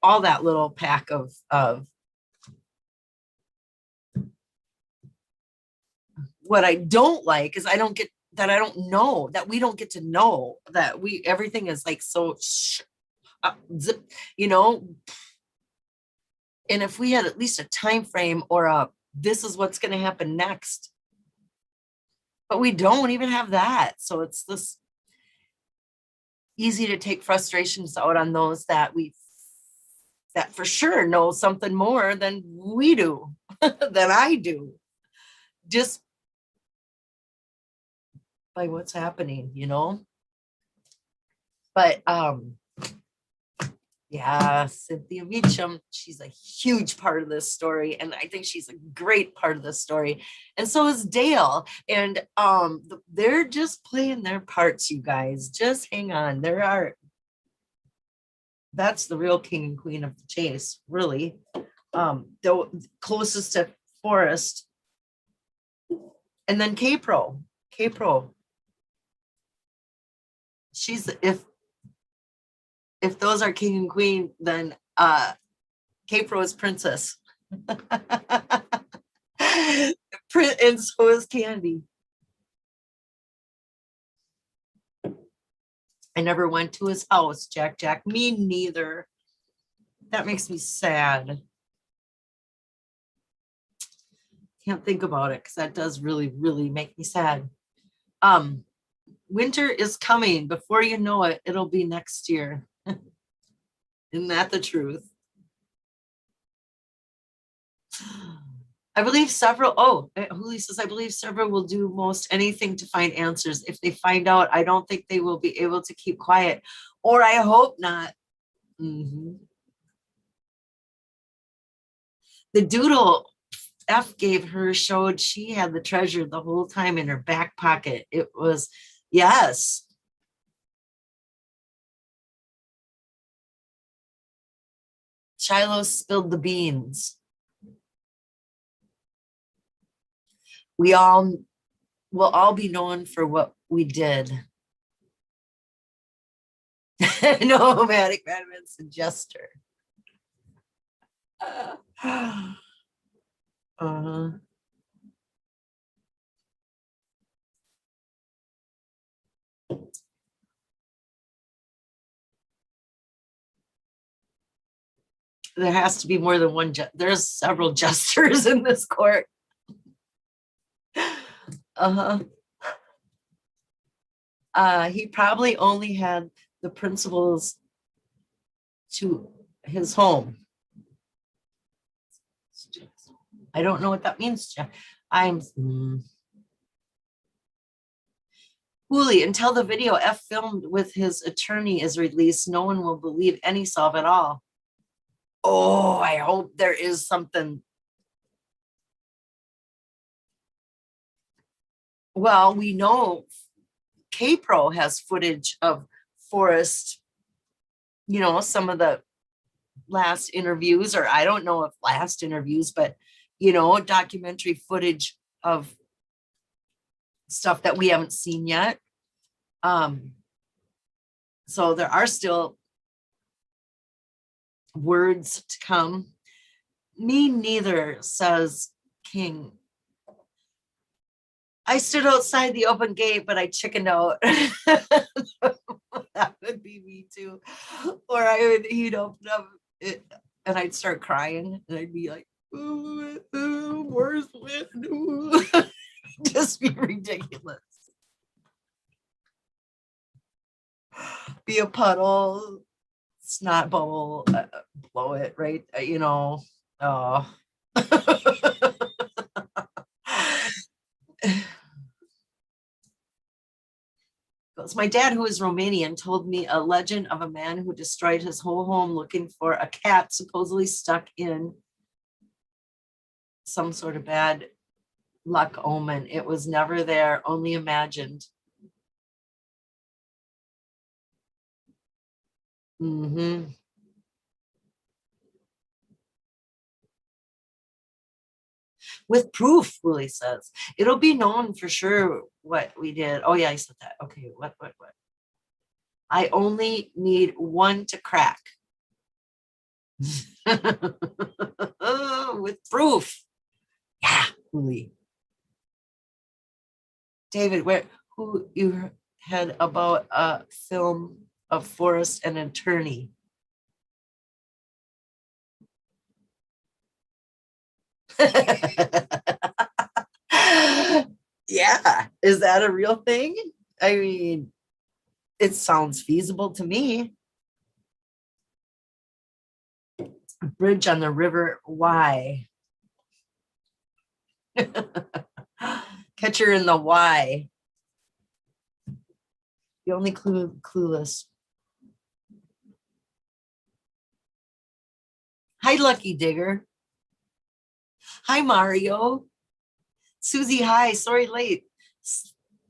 all that little pack of what I don't like is I don't know that we don't get to know that everything is like so zip, you know. And if we had at least a time frame or this is what's going to happen next, but we don't even have that. So it's this easy to take frustrations out on those that for sure know something more than we do, than I do, just by what's happening, you know. But yeah, Cynthia Meacham, she's a huge part of this story, and I think she's a great part of this story, and so is Dale. And they're just playing their parts, you guys. Just hang on. That's the real king and queen of the chase, really. The closest to Forrest, and then K-Pro. She's if those are king and queen, then Capro is princess. And so is Candy. I never went to his house, Jack Jack. Me neither. That makes me sad. Can't think about it because that does really, really make me sad. Winter is coming. Before you know it, it'll be next year. Isn't that the truth? I believe several, Huli says, I believe several will do most anything to find answers. If they find out, I don't think they will be able to keep quiet, or I hope not. Mm-hmm. The doodle F gave her showed she had the treasure the whole time in her back pocket. It was, yes. Shiloh spilled the beans. We all will all be known for what we did. Nomadic Madman Suggester. There has to be more than one. There's several jesters in this court. He probably only had the principals to his home. I don't know what that means. Huli, until the video F filmed with his attorney is released, no one will believe any solve at all. Oh, I hope there is something. Well, we know K-Pro has footage of Forrest, you know, some of the last interviews, or I don't know if last interviews, but, you know, documentary footage of stuff that we haven't seen yet. So there are still words to come. Me neither, says King. I stood outside the open gate, but I chickened out. That would be me too. Or he'd open up it, and I'd start crying, and I'd be like, where's wind? Just be ridiculous. Be a puddle, snot bubble, blow it, right? You know, oh. My dad, who is Romanian, told me a legend of a man who destroyed his whole home looking for a cat supposedly stuck in some sort of bad luck omen. It was never there, only imagined. Mm-hmm. With proof, Willie says. It'll be known for sure what we did. Oh, yeah, I said that. Okay, what? I only need one to crack. With proof. Yeah, Willie. David, who you had about a film of Forrest and an attorney? Yeah, is that a real thing? I mean, it sounds feasible to me. A bridge on the river Wye. Catcher in the Wye. The only clueless. Hi, Lucky Digger. Hi, Mario. Susie, hi. Sorry, late.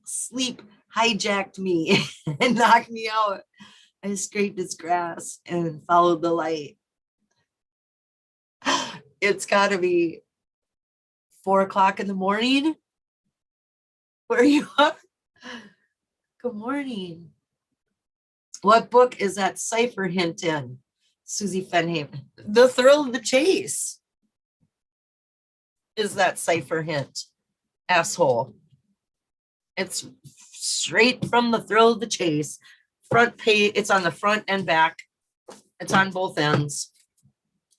Sleep hijacked me and knocked me out. I scraped its grass and followed the light. It's got to be 4:00 in the morning. Where you are? Good morning. What book is that cipher hint in? Susie Fennhaven. The Thrill of the Chase is that cipher hint, asshole. It's straight from The Thrill of the Chase. Front page, it's on the front and back. It's on both ends.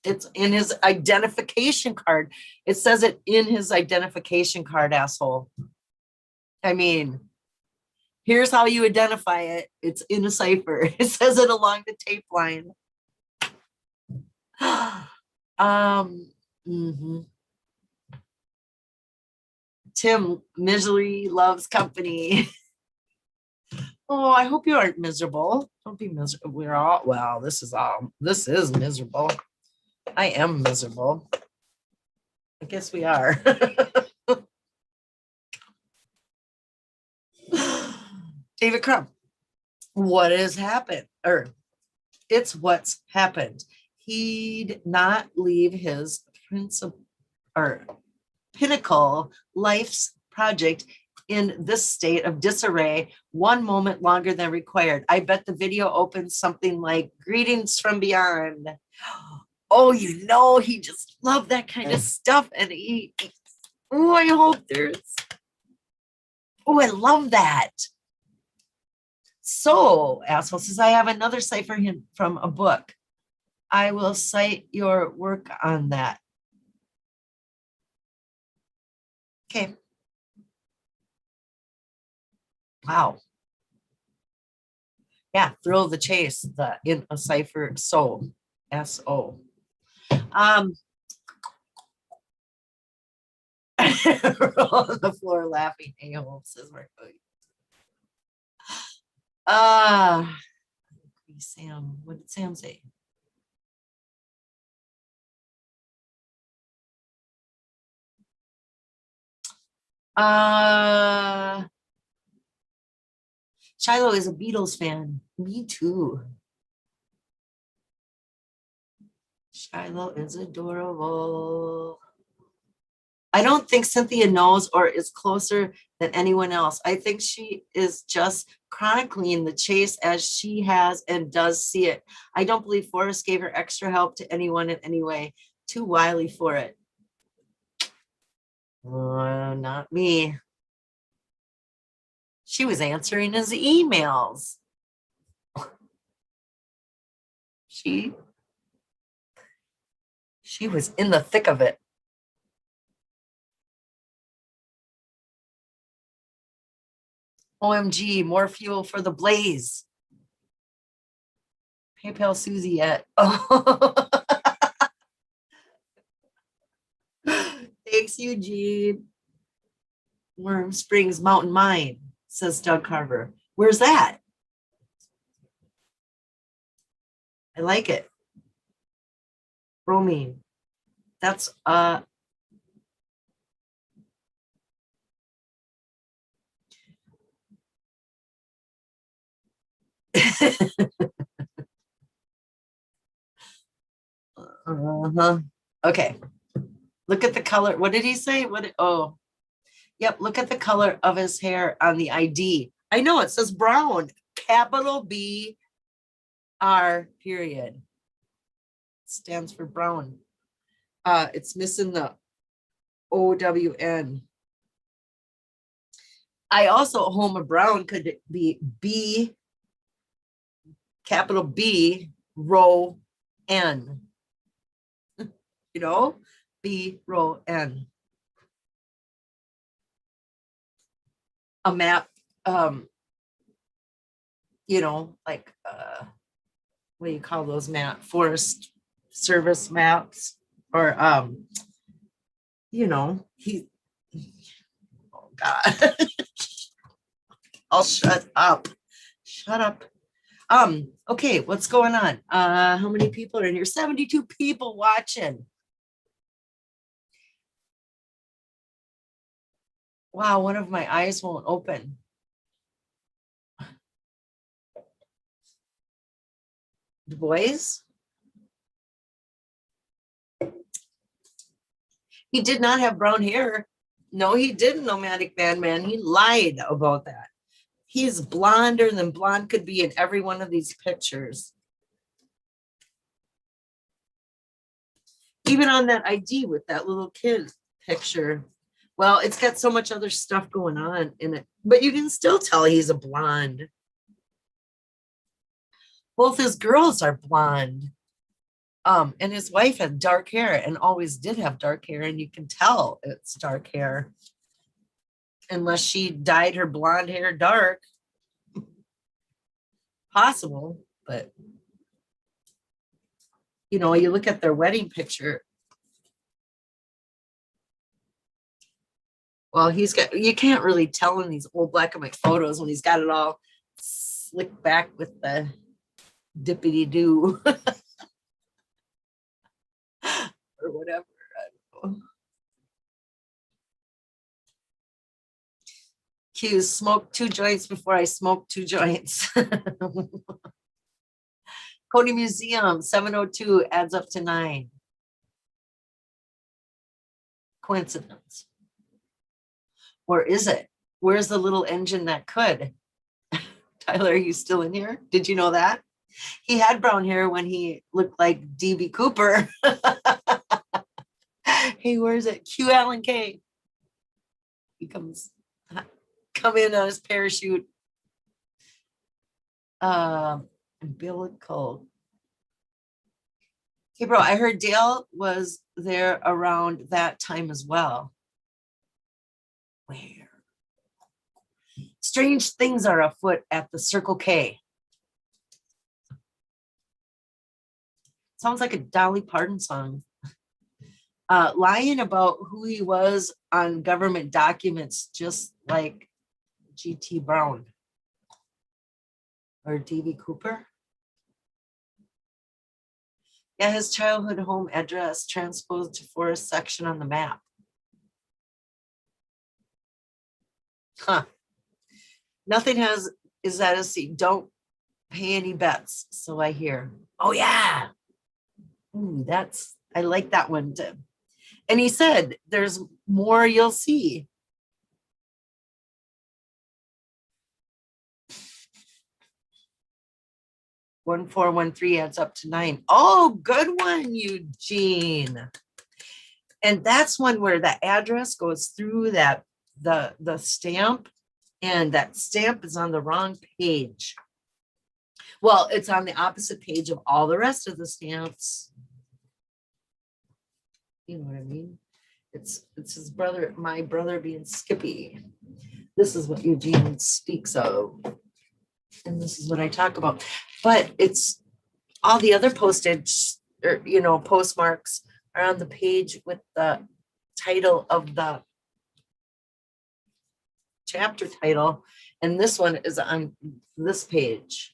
It's in his identification card. It says it in his identification card, asshole. I mean, here's how you identify it. It's in a cipher. It says it along the tape line. Tim, misery loves company. Oh, I hope you aren't miserable. Don't be miserable. We're all, well, this is miserable. I am miserable. I guess we are. David Crumb, what has happened? Or it's what's happened. He'd not leave his principal or pinnacle life's project in this state of disarray one moment longer than required. I bet the video opens something like greetings from beyond. Oh, you know, he just loved that kind of stuff. And oh, I hope oh, I love that. So, asshole says, I have another cipher hint from a book. I will cite your work on that. Okay. Wow. Yeah, Thrill of the Chase, the in a cipher, so S-O. On the floor laughing, a-hole, says Mark. Sam, what did Sam say? Shiloh is a Beatles fan. Me too. Shiloh is adorable. I don't think Cynthia knows or is closer than anyone else. I think she is just chronicling the chase as she has and does see it. I don't believe Forrest gave her extra help to anyone in any way. Too wily for it. Not me. She was answering his emails. She was in the thick of it. OMG, more fuel for the blaze. PayPal Susie yet. Oh. Thanks, Eugene. Worm Springs Mountain Mine, says Doug Carver. Where's that? I like it. Bromine. That's okay. Look at the color. What did he say? Oh, yep. Look at the color of his hair on the ID. I know it says brown, capital B R period. Stands for brown. It's missing the OWN. I also, Homer Brown could be B, capital B, row N. You know, B, row N. A map, you know, like, what do you call those maps? Forest Service maps, or, you know, oh God. I'll shut up. Shut up. Okay, what's going on? How many people are in here? 72 people watching. Wow, one of my eyes won't open. Du Bois? He did not have brown hair. No, he didn't, Nomadic Man. He lied about that. He's blonder than blonde could be in every one of these pictures. Even on that ID with that little kid picture. Well, it's got so much other stuff going on in it, but you can still tell he's a blonde. Both his girls are blonde. And his wife had dark hair and always did have dark hair, and you can tell it's dark hair. Unless she dyed her blonde hair dark. Possible, but you know, you look at their wedding picture. Well, he's got, you can't really tell in these old black and white photos when he's got it all slicked back with the dippity doo or whatever. I don't know. Cues, smoke 2 joints before I smoke 2 joints. Cody Museum, 702 adds up to 9. Coincidence. Or is it? Where's the little engine that could? Tyler, are you still in here? Did you know that? He had brown hair when he looked like DB Cooper. Hey, where is it? Q Allen K. He come in on his parachute. Umbilical. Hey, bro, I heard Dale was there around that time as well. Where? Strange things are afoot at the Circle K. Sounds like a Dolly Parton song. Lying about who he was on government documents, just like G.T. Brown or D.B. Cooper. Yeah, his childhood home address transposed to forest section on the map. Huh. Nothing is at a seat. Don't pay any bets. So I hear. Oh yeah. Ooh, I like that one too. And he said, there's more you'll see. One, 4, 1, 3 adds up to 9. Oh, good one, Eugene. And that's one where the address goes through that the stamp, and that stamp is on the wrong page. Well, it's on the opposite page of all the rest of the stamps. You know what I mean? It's his brother, my brother being Skippy. This is what Eugene speaks of. And this is what I talk about. But it's all the other postage, or, you know, postmarks are on the page with the title of the chapter title. And this one is on this page.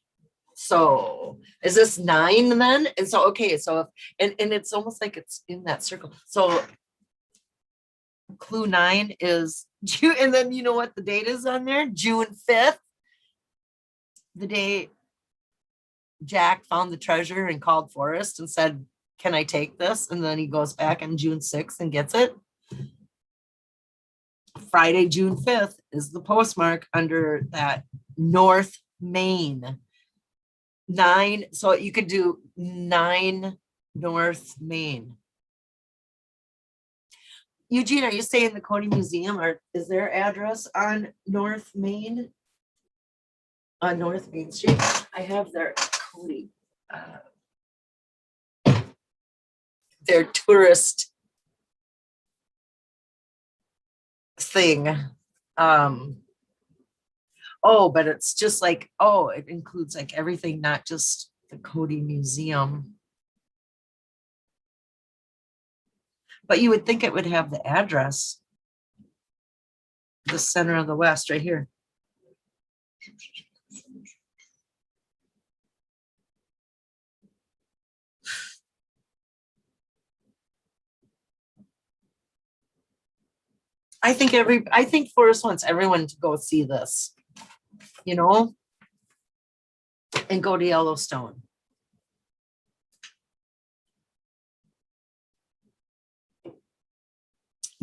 So is this 9 then? And so, okay, so, and it's almost like it's in that circle. So clue 9 is June, and then you know what the date is on there? June 5th, the day Jack found the treasure and called Forrest and said, can I take this? And then he goes back on June 6th and gets it. Friday, June 5th is the postmark under that North Main. 9, so you could do 9 North Main. Eugene, are you saying the Cody Museum, or is their address on North Main? On North Main Street? I have their Cody, their tourist thing. Oh, but it's just like, oh, it includes like everything, not just the Cody Museum. But you would think it would have the address. The center of the West right here. I think Forrest wants everyone to go see this, you know, and go to Yellowstone.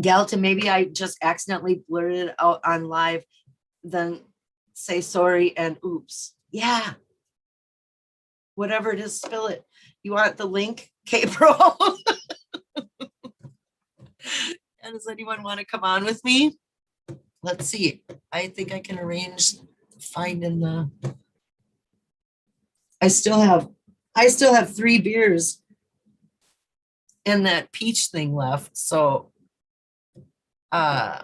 Gallatin, maybe I just accidentally blurted it out on live. Then say sorry and oops. Yeah. Whatever it is, spill it. You want the link, K-Pro? And does anyone want to come on with me? Let's see. I think I can arrange finding the. I still have 3 beers and that peach thing left. So might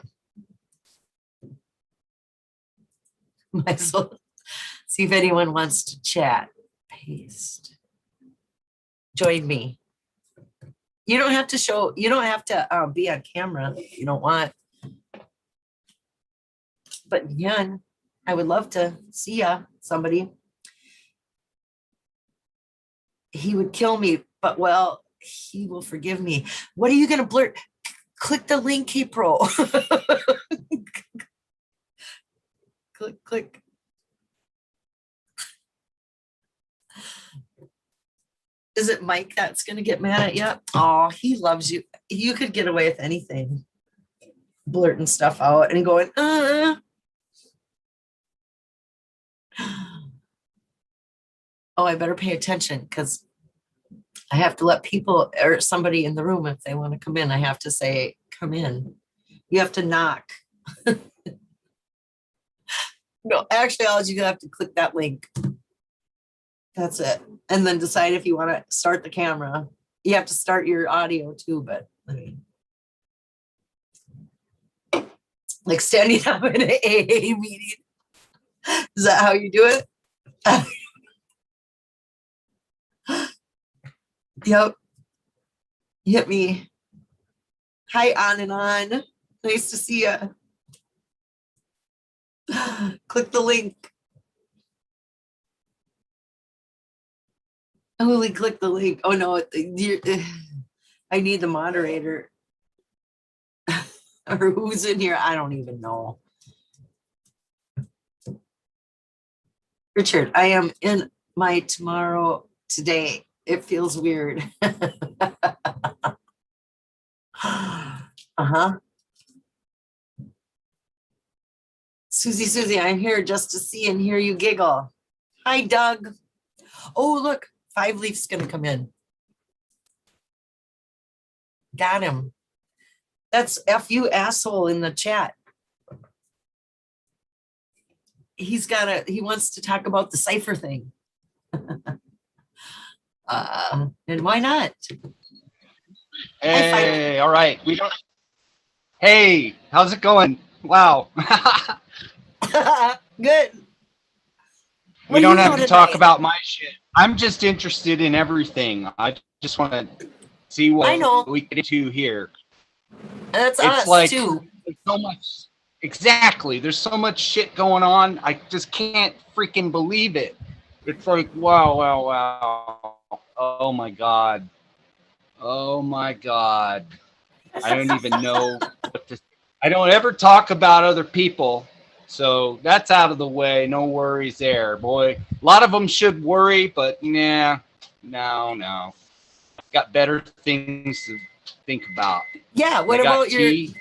as well see if anyone wants to chat. Paste. Join me. You don't have to be on camera if you don't want. But again, I would love to see somebody. He would kill me, but well, he will forgive me. What are you going to blurt? Click the link, K-Pro. Click. Is it Mike that's going to get mad at you? Oh, he loves you. You could get away with anything. Blurting stuff out and going, Oh, I better pay attention because I have to let people or somebody in the room, if they want to come in, I have to say, come in. You have to knock. No, actually, all you have to click that link. That's it. And then decide if you want to start the camera. You have to start your audio too, but I mean, like standing up in an AA meeting. Is that how you do it? Yep. Hit me. Hi, on and on. Nice to see you. Click the link. Holy, click the link. Oh no, I need the moderator. Or who's in here? I don't even know. Richard, I am in my tomorrow today. It feels weird. Susie, I'm here just to see and hear you giggle. Hi, Doug. Oh, look, 5 Leaf's gonna come in. Got him. That's F you asshole in the chat. He wants to talk about the cipher thing. And why not? Hey, all right. Hey, how's it going? Wow. Good. We don't have to talk about my shit. I'm just interested in everything. I just want to see what we get into here. That's us too. There's so much. Exactly. There's so much shit going on. I just can't freaking believe it. It's like, wow. Oh my God. Oh my God. I don't even know what to say. I don't ever talk about other people. So that's out of the way. No worries there, boy. A lot of them should worry, but nah, no. Got better things to think about. Yeah, what about your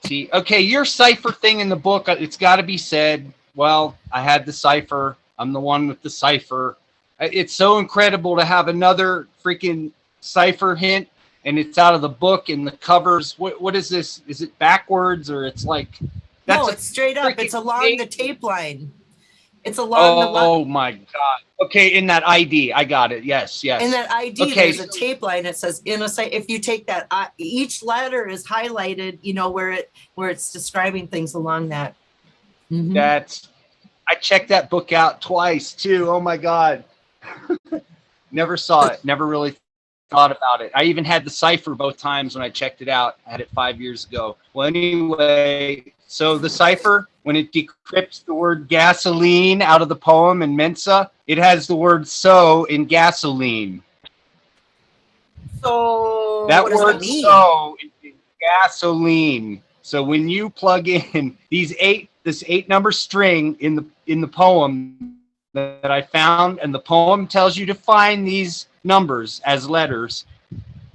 T? Okay, your cipher thing in the book, it's got to be said. Well, I had the cipher. I'm the one with the cipher. It's so incredible to have another freaking cipher hint, and it's out of the book in the covers. What is this? Is it backwards or it's like? No, it's straight up. It's along the tape line. It's along the line. Oh my God. Okay, in that ID, I got it. Yes. In that ID, there's a tape line. It says if you take that, each letter is highlighted. You know where it's describing things along that. Mm-hmm. I checked that book out twice too. Oh my God. Never saw it. Never really thought about it. I even had the cipher both times when I checked it out. I had it 5 years ago. Well, anyway, so the cipher, when it decrypts the word gasoline out of the poem in Mensa, it has the word so in gasoline. So that word so is gasoline. So when you plug in this 8-number string in the poem that I found, and the poem tells you to find these numbers as letters,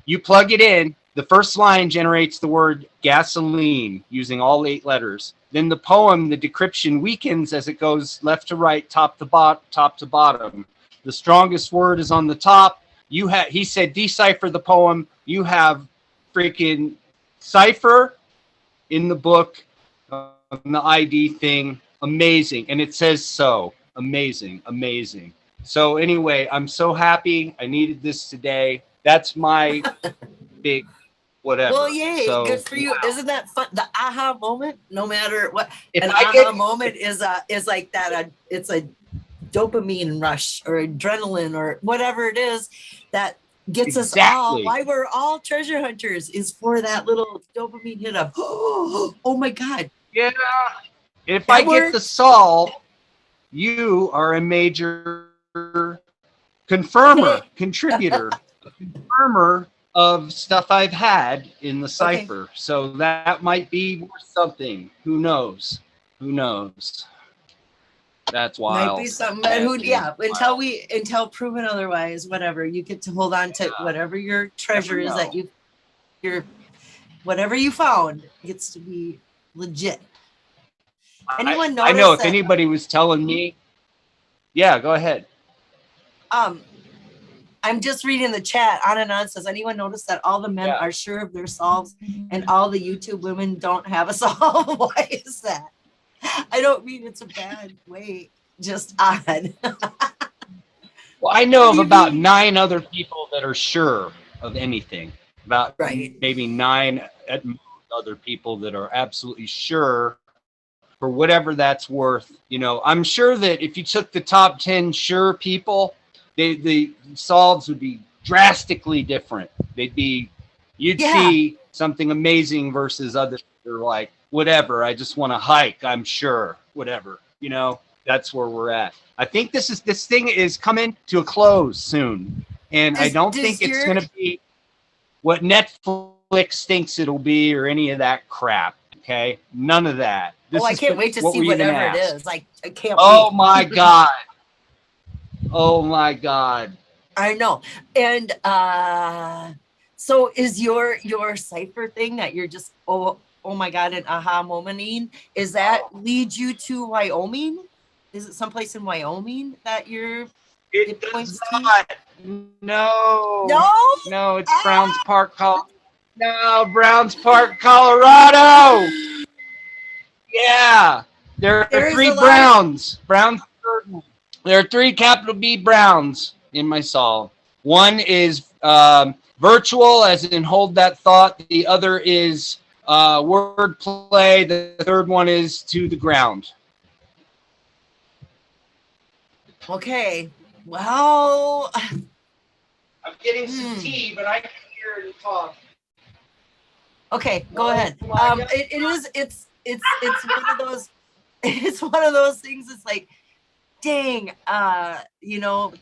you plug it in, The first line generates the word gasoline using all 8 letters. Then the poem, the decryption weakens as it goes left to right, top to bottom. The strongest word is on the top. He said, decipher the poem. You have freaking cipher in the book, the ID thing. Amazing. And it says so. Amazing. Amazing. So anyway, I'm so happy. I needed this today. That's my big whatever. Well, yay, So, good for you. wow. Isn't that fun? The aha moment, no matter what, If an I aha get- moment is like that. It's a dopamine rush or adrenaline or whatever it is that gets us all. Exactly. Why we're all treasure hunters is for that little dopamine hit of, oh my God. Yeah. If That I get the works. solve, you are a major confirmer, contributor, confirmer of stuff I've had in the cipher. So that might be worth something. Who knows? Who knows? That's wild. Might be something, but until proven otherwise, whatever, you get to hold on to whatever your treasure is that whatever you found gets to be legit. Anyone notice I know if that, anybody was telling me, yeah, go ahead. I'm just reading the chat on and on. Says anyone notice that all the men are sure of their solves and all the YouTube women don't have a solve? Why is that? I don't mean it's a bad way, just odd. Well, I know of about 9 other people that are sure of anything. About maybe 9 at most other people that are absolutely sure for whatever that's worth. You know, I'm sure that if you took the top 10 sure people, the solves would be drastically different. You'd see something amazing versus others that are like, whatever, I just want to hike, I'm sure, whatever. You know, that's where we're at. I think this thing is coming to a close soon. And I don't think it's going to be what Netflix thinks it'll be or any of that crap. Okay? None of that. I can't wait to see whatever it is. I can't wait. Oh my God. Oh my God. I know. And so is your cipher thing that you're just oh my God, an aha momenting, is that lead you to Wyoming? Is it someplace in Wyoming that it does not. No. No, it's Browns Park, Colorado. Yeah. There are 3 Browns. Browns. There are 3 capital B Browns in my solve. One is virtual, as in hold that thought. The other is word play. The third one is to the ground. Okay. Well, I'm getting some tea, but I can hear it talk. Okay, go ahead. It's one of those. It's one of those things. It's like, dang, you know,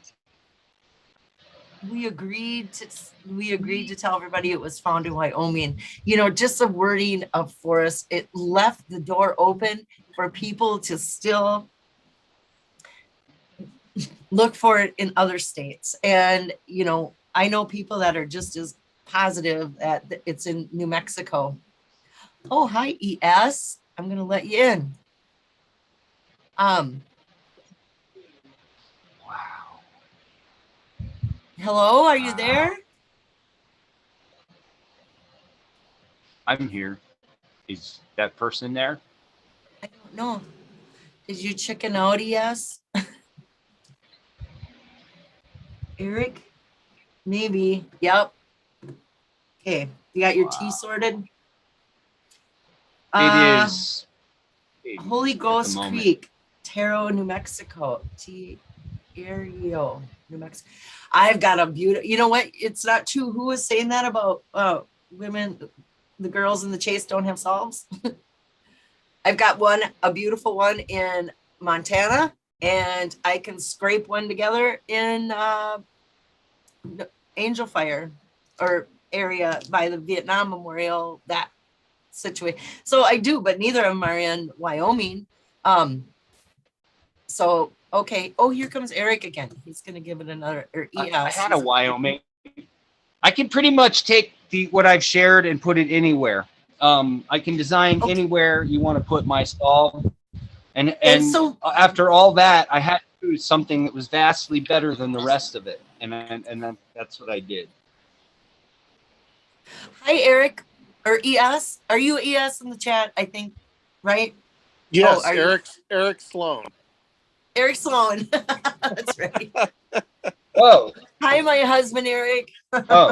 we agreed to tell everybody it was found in Wyoming. You know, just the wording of forest, it left the door open for people to still look for it in other states. And, you know, I know people that are just as positive that it's in New Mexico. Oh, hi, ES. I'm going to let you in. Wow. Hello, are you there? I'm here. Is that person there? I don't know. Did you chicken out, ES? Eric? Maybe. Yep. Okay. You got your tea sorted? It is Holy Ghost Creek, Taro, New Mexico. Rio, New Mexico. I've got a beautiful, you know what? It's not true. Who was saying that about women, the girls in the chase don't have solves? I've got a beautiful one in Montana, and I can scrape one together in Angel Fire or area by the Vietnam Memorial, that situation. So I do, but neither of them are in Wyoming. So, okay. Oh, here comes Eric again. He's going to give it another, or ES. I had a Wyoming. I can pretty much take what I've shared and put it anywhere. I can design Okay. anywhere you want to put my stall. And so after all that, I had to do something that was vastly better than the rest of it, and that's what I did. hi, Eric, or ES. Are you ES in the chat? I think, right? Yes, are you Eric Sloan. Eric Sloan? That's right. Whoa! Hi, my husband, Eric. Oh,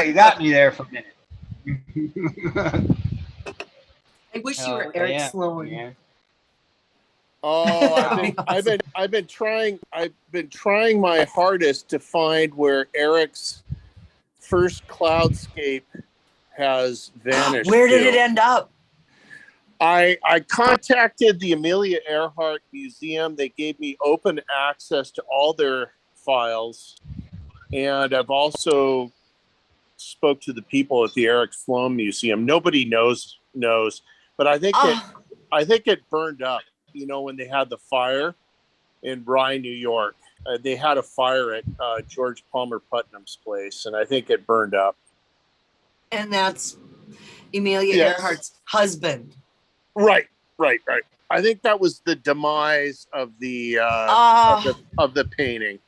you got me there for a minute. I wish you Hell were Eric yeah, Sloan. man. Oh, That'd be awesome. I've been trying my hardest to find where Eric's first cloudscape has vanished. Where did it to. end up? I contacted the Amelia Earhart Museum. They gave me open access to all their files, and I've also spoke to the people at the Eric Sloan Museum. Nobody knows, but I think it burned up. You know, when they had the fire in Rye, New York, they had a fire at George Palmer Putnam's place, and I think it burned up. And that's Amelia Yes. Earhart's husband. Right. I think that was the demise of the painting.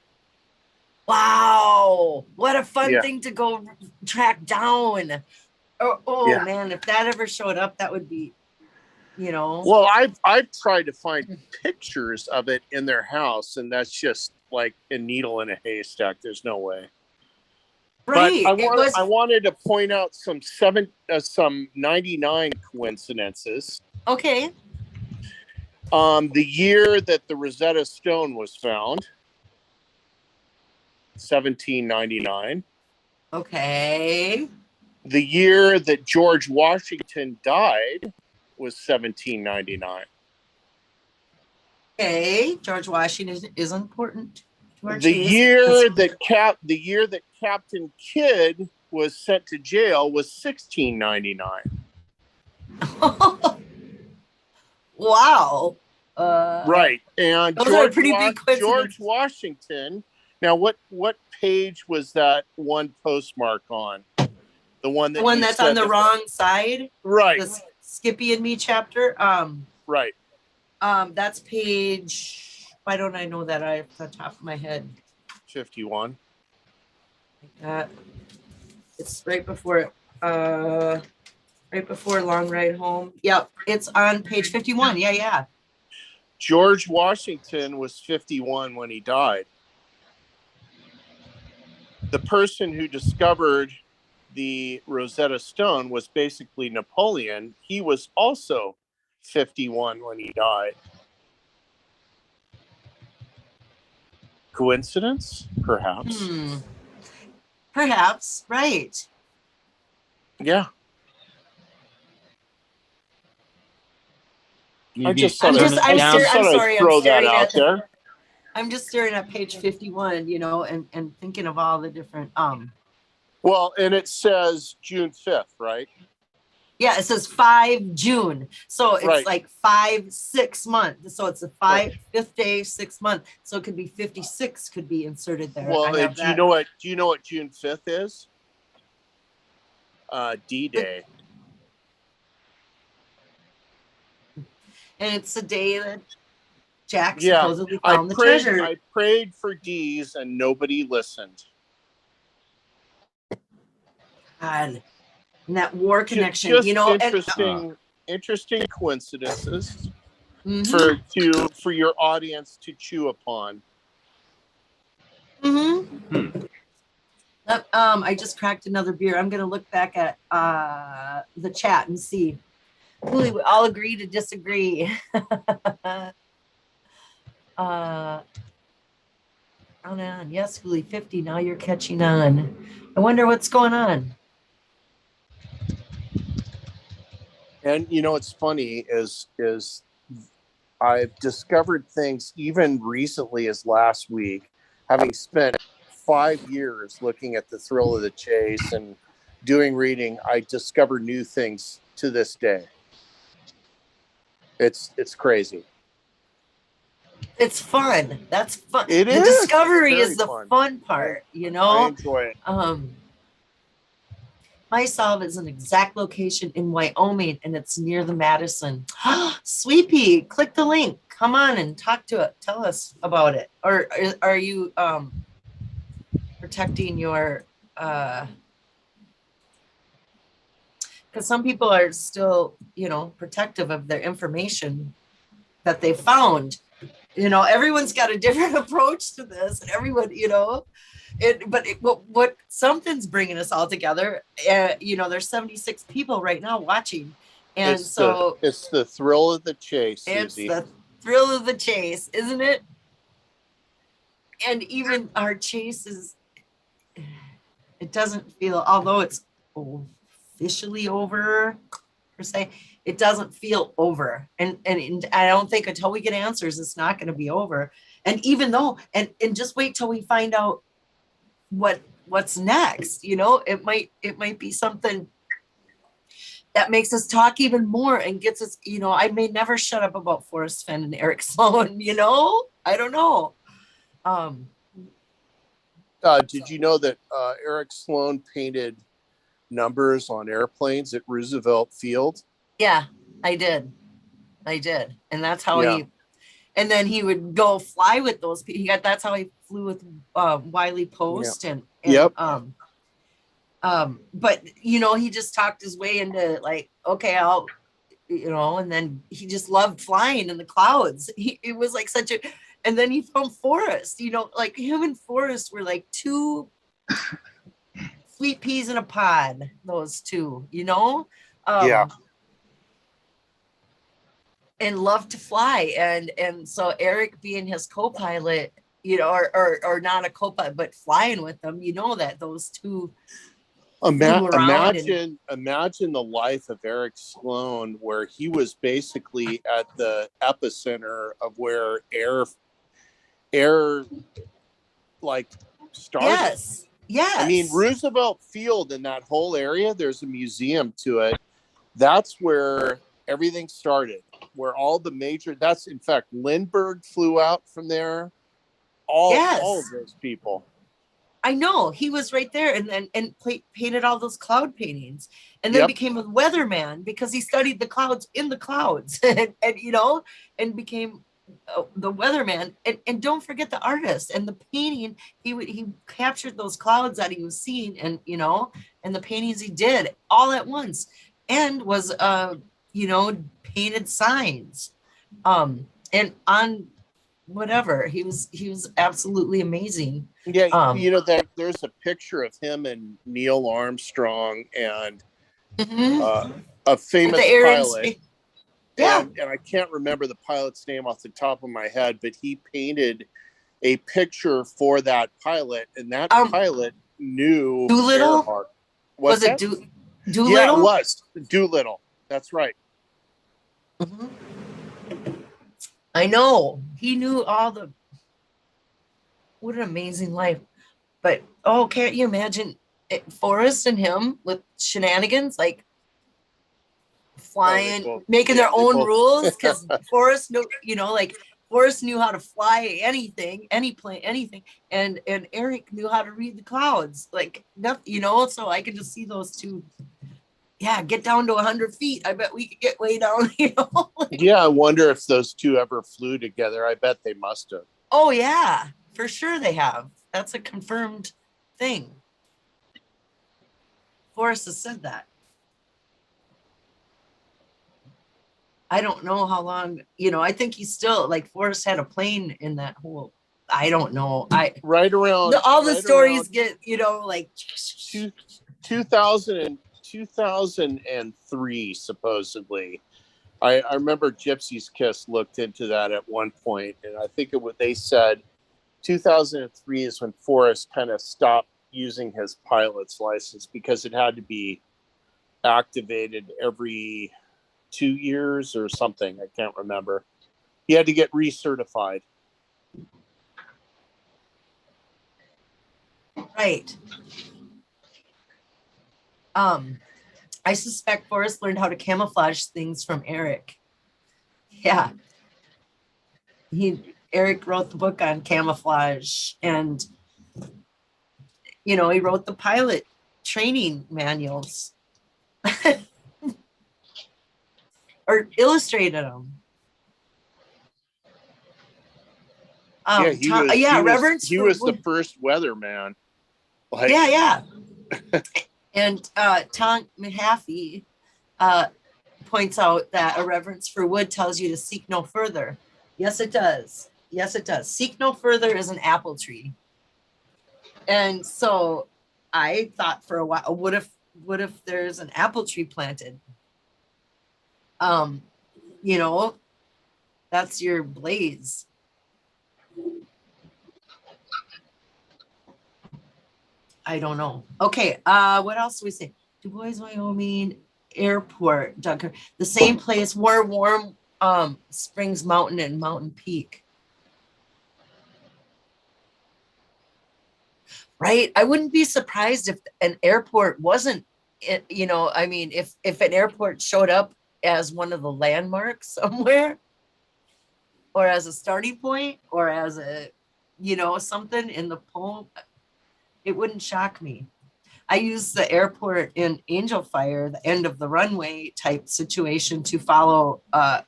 Wow, what a fun Yeah. thing to go track down. Yeah. Man, if that ever showed up, that would be, Well, I've tried to find pictures of it in their house, and that's just like a needle in a haystack. There's no way. right. But I wanted to point out some 99 coincidences. Okay. The year that the Rosetta Stone was found, 1799. Okay. The year that George Washington died was 1799. Okay. George Washington is important. The year that Captain Kidd was sent to jail was 1699. Wow. Right. And those are pretty big coincidences. George Washington. Now, what page was that one postmark on? The one that's on the wrong side. Right. The Skippy and Me chapter. Right. That's page. Why don't I know that off the top of my head? 51. Like that. It's right before Long Ride Home. Yep, it's on page 51. Yeah. George Washington was 51 when he died. The person who discovered the Rosetta Stone was basically Napoleon. He was also 51 when he died. Coincidence? Perhaps. Perhaps, right. Yeah. I'm sorry. I'm throw that staring out there. I'm just staring at page 51, and thinking of all the different Well, and it says June 5th, right? Yeah, it says 5 June. So it's Right. like 5-6 months. So it's a fifth day, 6th month. So it could be 56 could be inserted there. Well, do you know what June 5th is? D-Day. And it's the day that Jack supposedly found the prayed, treasure. I prayed for D's and nobody listened. God. And that war connection, Just interesting coincidences for your audience to chew upon. I just cracked another beer. I'm gonna look back at the chat and see. We all agree to disagree. On. Yes, Huli 50. Now you're catching on. I wonder what's going on. And what's funny is I've discovered things even recently as last week, having spent 5 years looking at the thrill of the chase and doing reading. I discover new things to this day. It's crazy. It's fun. That's fun. It the is. discovery is the fun part, I enjoy it. My solve is an exact location in Wyoming, and it's near the Madison. Sweepy, click the link. Come on and talk to it. Tell us about it. Or are you protecting your? Because some people are still, protective of their information that they found. Everyone's got a different approach to this, and everyone, what something's bringing us all together. There's 76 people right now watching, and it's the thrill of the chase, Susie. It's the thrill of the chase, isn't it? And even our chase it doesn't feel, although it's officially over per se, it doesn't feel over. And I don't think until we get answers, it's not going to be over. And even though, and just wait till we find out what's next, it might be something that makes us talk even more and gets us, I may never shut up about Forrest Fenn and Eric Sloan, I don't know. Did you know that Eric Sloan painted numbers on airplanes at Roosevelt Field? Yeah, I did. And that's how and then he would go fly with those people. That's how he flew with Wiley Post and but he just talked his way into like, okay, I'll, and then he just loved flying in the clouds. It was like and then he found Forrest, like him and Forrest were like two sweet peas in a pod, those two, and loved to fly. And so Eric being his co-pilot, or not a co-pilot, but flying with them, that those two imagine the life of Eric Sloan, where he was basically at the epicenter of where air like started. Yes. I mean, Roosevelt Field and that whole area, there's a museum to it. That's where everything started, where all the major, that's in fact, Lindbergh flew out from there. All of those people. I know, he was right there, and painted all those cloud paintings, and then became a weatherman because he studied the clouds in the clouds, and became the weatherman. And don't forget the artist and the painting. He captured those clouds that he was seeing, and and the paintings he did all at once, and was painted signs, and on whatever. He was absolutely amazing. Yeah, there's a picture of him and Neil Armstrong and a famous pilot. And I can't remember the pilot's name off the top of my head, but he painted a picture for that pilot, and that pilot knew Doolittle. Earhart. Was it Doolittle? Yeah, it was Doolittle. That's right. Mm-hmm. I know, he knew what an amazing life. But can't you imagine Forrest and him with shenanigans, like flying, making their own rules? Because Forrest knew, Forrest knew how to fly anything, any plane, anything, and Eric knew how to read the clouds, like nothing, So I could just see those two. Yeah, get down to 100 feet. I bet we could get way down. Yeah, I wonder if those two ever flew together. I bet they must have. Oh yeah, for sure they have. That's a confirmed thing. Forrest has said that. I don't know how long, I think he's still, like, Forrest had a plane in that whole, I don't know. Right around all the stories get, like 2003, supposedly. I remember Gypsy's Kiss looked into that at one point, and I think they said 2003 is when Forrest kind of stopped using his pilot's license because it had to be activated every 2 years or something. I can't remember. He had to get recertified. Right. I suspect Forrest learned how to camouflage things from Eric. Yeah. Eric wrote the book on camouflage, and he wrote the pilot training manuals or illustrated them. Yeah, Reverence he for was the Wood. first weatherman. Like, Yeah. And Tom Mahaffey points out that a reverence for wood tells you to seek no further. Yes, it does. Yes, it does. Seek no further is an apple tree. And so I thought for a while, what if there's an apple tree planted? You know, that's your blaze. I don't know. Okay, what else do we say? Du Bois, Wyoming Airport, Dunker, the same place, warm Springs Mountain and Mountain Peak. Right? I wouldn't be surprised if an airport wasn't, you know, I mean, if an airport showed up as one of the landmarks somewhere, or as a starting point, or as a, you know, something in the poem, it wouldn't shock me. I use the airport in Angel Fire, the end of the runway type situation, to follow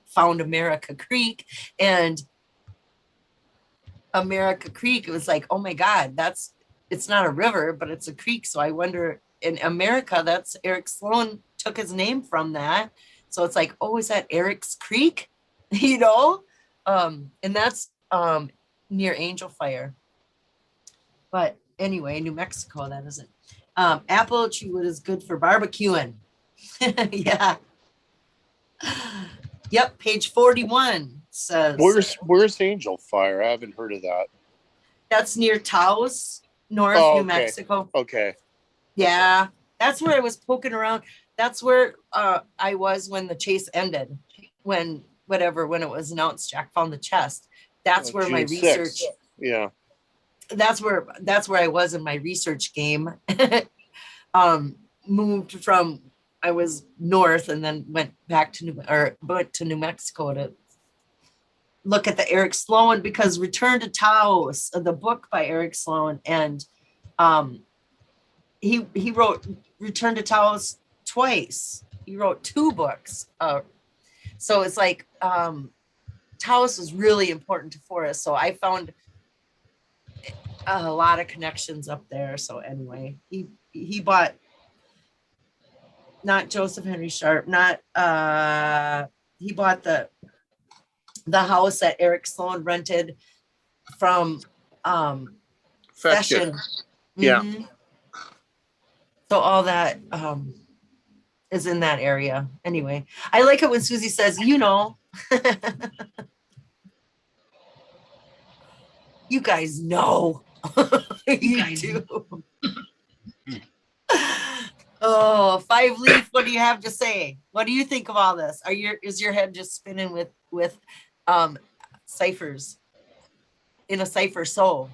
Found America Creek. And America Creek, it was like, oh my God, it's not a river, but it's a creek. So I wonder, in America, that's Eric Sloan took his name from that. So it's like, oh, is that Eric's Creek? You know? And that's near Angel Fire. But anyway, New Mexico, that isn't. Apple tree wood is good for barbecuing. Yeah. Yep, page 41 says. Where's Angel Fire? I haven't heard of that. That's near Taos, North New Mexico. Okay. Yeah, that's where I was poking around. That's where I was when the chase ended. When it was announced Jack found the chest. That's where my research. 6th. Yeah. That's where I was in my research game. Moved from, I was north and then went to New Mexico to look at the Eric Sloan, because Return to Taos, the book by Eric Sloan, and he wrote Return to Taos twice. He wrote 2 books. So it's like Taos was really important to Forrest. So I found a lot of connections up there. So anyway, he bought, not Joseph Henry Sharp, not he bought the house that Eric Sloan rented from Fession. Yeah. Mm-hmm. So all that is in that area. Anyway, I like it when Susie says, you know. You guys know. You do. Oh, 5 Leaf, what do you have to say? What do you think of all this? Is your head just spinning with ciphers in a cipher soul?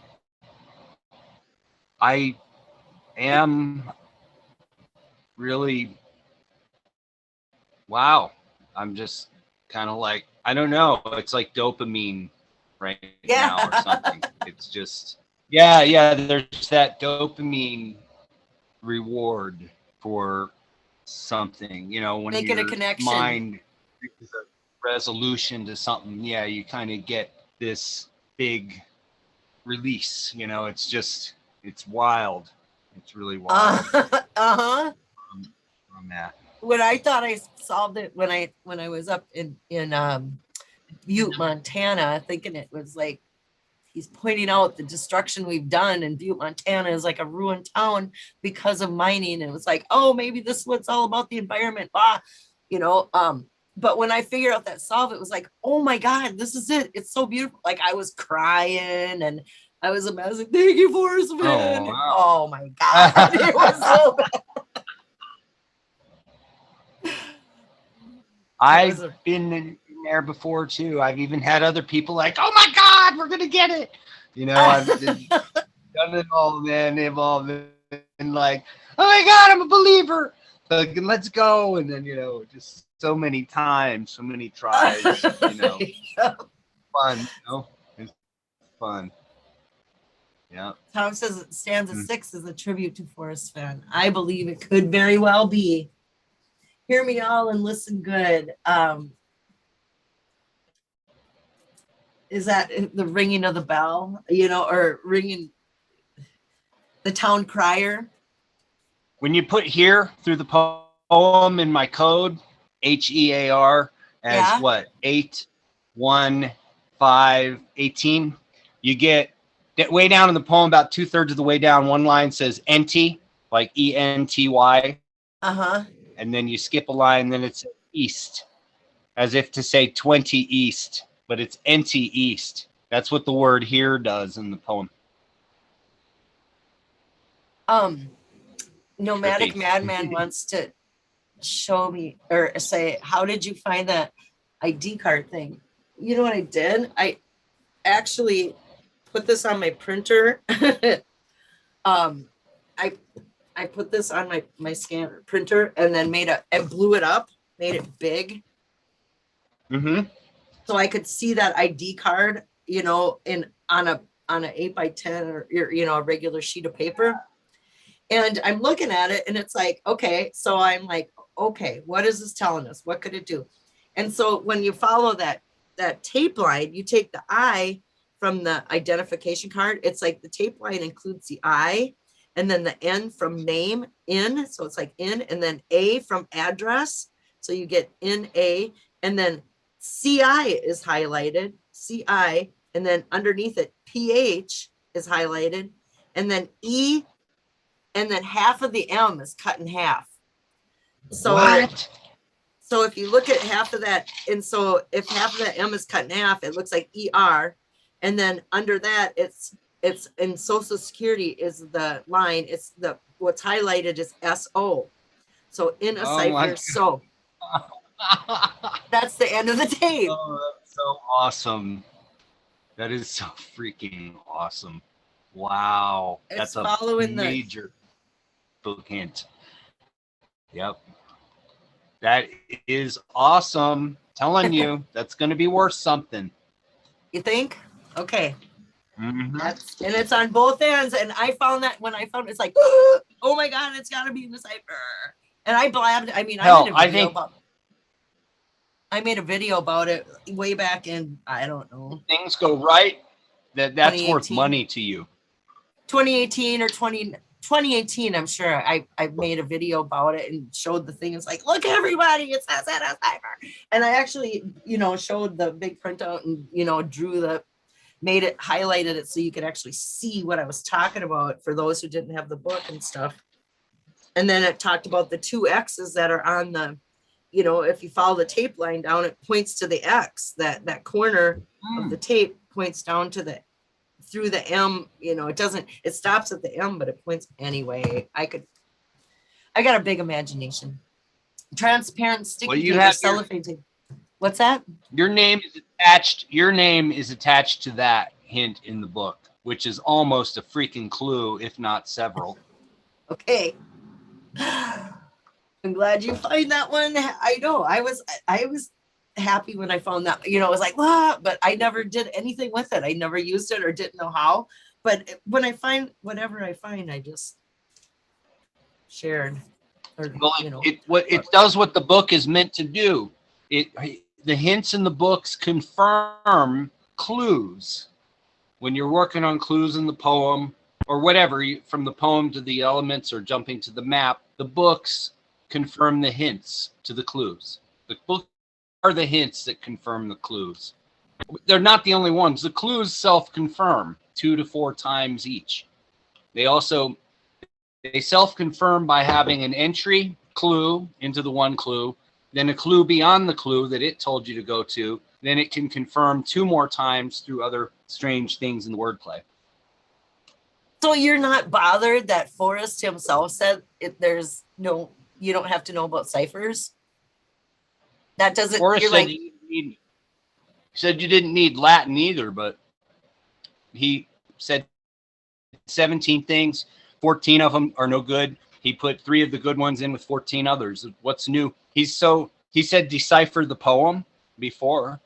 I am really, wow. I'm just kind of like, I don't know. It's like dopamine right now or something. It's just, yeah. There's that dopamine reward for something, you know, when Making your a connection. mind is a resolution to something. Yeah, you kind of get this big release, you know. It's just, it's wild. It's really wild. Uh-huh. On that. When I thought I solved it, when I was up in Butte, Montana, thinking it was like, he's pointing out the destruction we've done, and Butte, Montana is like a ruined town because of mining. And it was like, oh, maybe this is what's all about, the environment, you know. But when I figured out that solve, it was like, oh my God, this is it. It's so beautiful. Like I was crying and I was amazing. Thank you, Forrest, man. Oh, wow. Oh my God. It was so bad. I've been in there before too. I've even had other people like, oh my God, we're going to get it. You know, I've done it all, man. They've all been like, oh my God, I'm a believer. Like, let's go. And then, you know, just so many times, so many tries, you know. Yeah. Fun, you know. It's fun. Yeah. Tom says it stands at 6 as a tribute to Forrest Fenn. I believe it could very well be. Hear me all and listen good. Is that the ringing of the bell, or ringing the town crier? When you put here through the poem in my code, HEAR, as Yeah. what, 8, 1, 5, 18, you get that way down in the poem, about 2/3 of the way down, one line says enty, like ENTY, Uh-huh. and then you skip a line, then it's east, as if to say 20 east, but it's enty east. That's what the word here does in the poem. Nomadic Trippy. Madman wants to show me or say, how did you find that ID card thing? You know what I did? I actually put this on my printer. I put this on my scanner printer and then I blew it up, made it big. Mm-hmm. So I could see that ID card, on an 8x10 or, a regular sheet of paper. And I'm looking at it and it's like, okay. So I'm like, okay, what is this telling us? What could it do? And so when you follow that tape line, you take the I from the identification card. It's like the tape line includes the I and then the N from name in. So it's like in, and then A from address. So you get in A, and then CI is highlighted, CI, and then underneath it, PH is highlighted, and then E, and then half of the M is cut in half. So, What? So if you look at half of that, and so if half of that M is cut in half, it looks like ER. And then under that, it's in Social Security is the line. It's what's highlighted is SO. So in a cipher, so that's the end of the tape. Oh, that's so awesome. That is so freaking awesome. Wow. It's That's a following major book hint. Yep. That is awesome. Telling you, that's going to be worth something. You think? Okay. Mm-hmm. And it's on both ends. And I found that when I found it's like, oh my God, it's got to be in the cipher. And I blabbed. I mean, I made a video about it way back in, I don't know. Things go right. That's worth money to you. 2018 or 2018, I'm sure I made a video about it and showed the thing. It's like, look, everybody, it says that as cipher. And I actually, showed the big printout and, made it, highlighted it so you could actually see what I was talking about for those who didn't have the book and stuff. And then it talked about the 2 X's that are on the, if you follow the tape line down, it points to the X, that corner of the tape points down to through the M, it stops at the M, but it points anyway. I got a big imagination. Transparent sticky paper, cellophane tape. What's that? Your name is attached to that hint in the book, which is almost a freaking clue, if not several. Okay. I'm glad you find that one. I know. I was happy when I found that, it was like, what? But I never did anything with it. I never used it or didn't know how. But when I find whatever I find, I just shared. It does what the book is meant to do. The hints in the books confirm clues. When you're working on clues in the poem or whatever, from the poem to the elements or jumping to the map, the books confirm the hints to the clues. The books are the hints that confirm the clues. They're not the only ones. The clues self-confirm 2 to 4 times each. They self-confirm by having an entry clue into the one clue, then a clue beyond the clue that it told you to go to. Then it can confirm 2 more times through other strange things in the wordplay. So you're not bothered that Forrest himself said you don't have to know about ciphers? That doesn't. Forrest said he said you didn't need Latin either, but he said 17 things, 14 of them are no good. He put 3 of the good ones in with 14 others. What's new? He said decipher the poem before.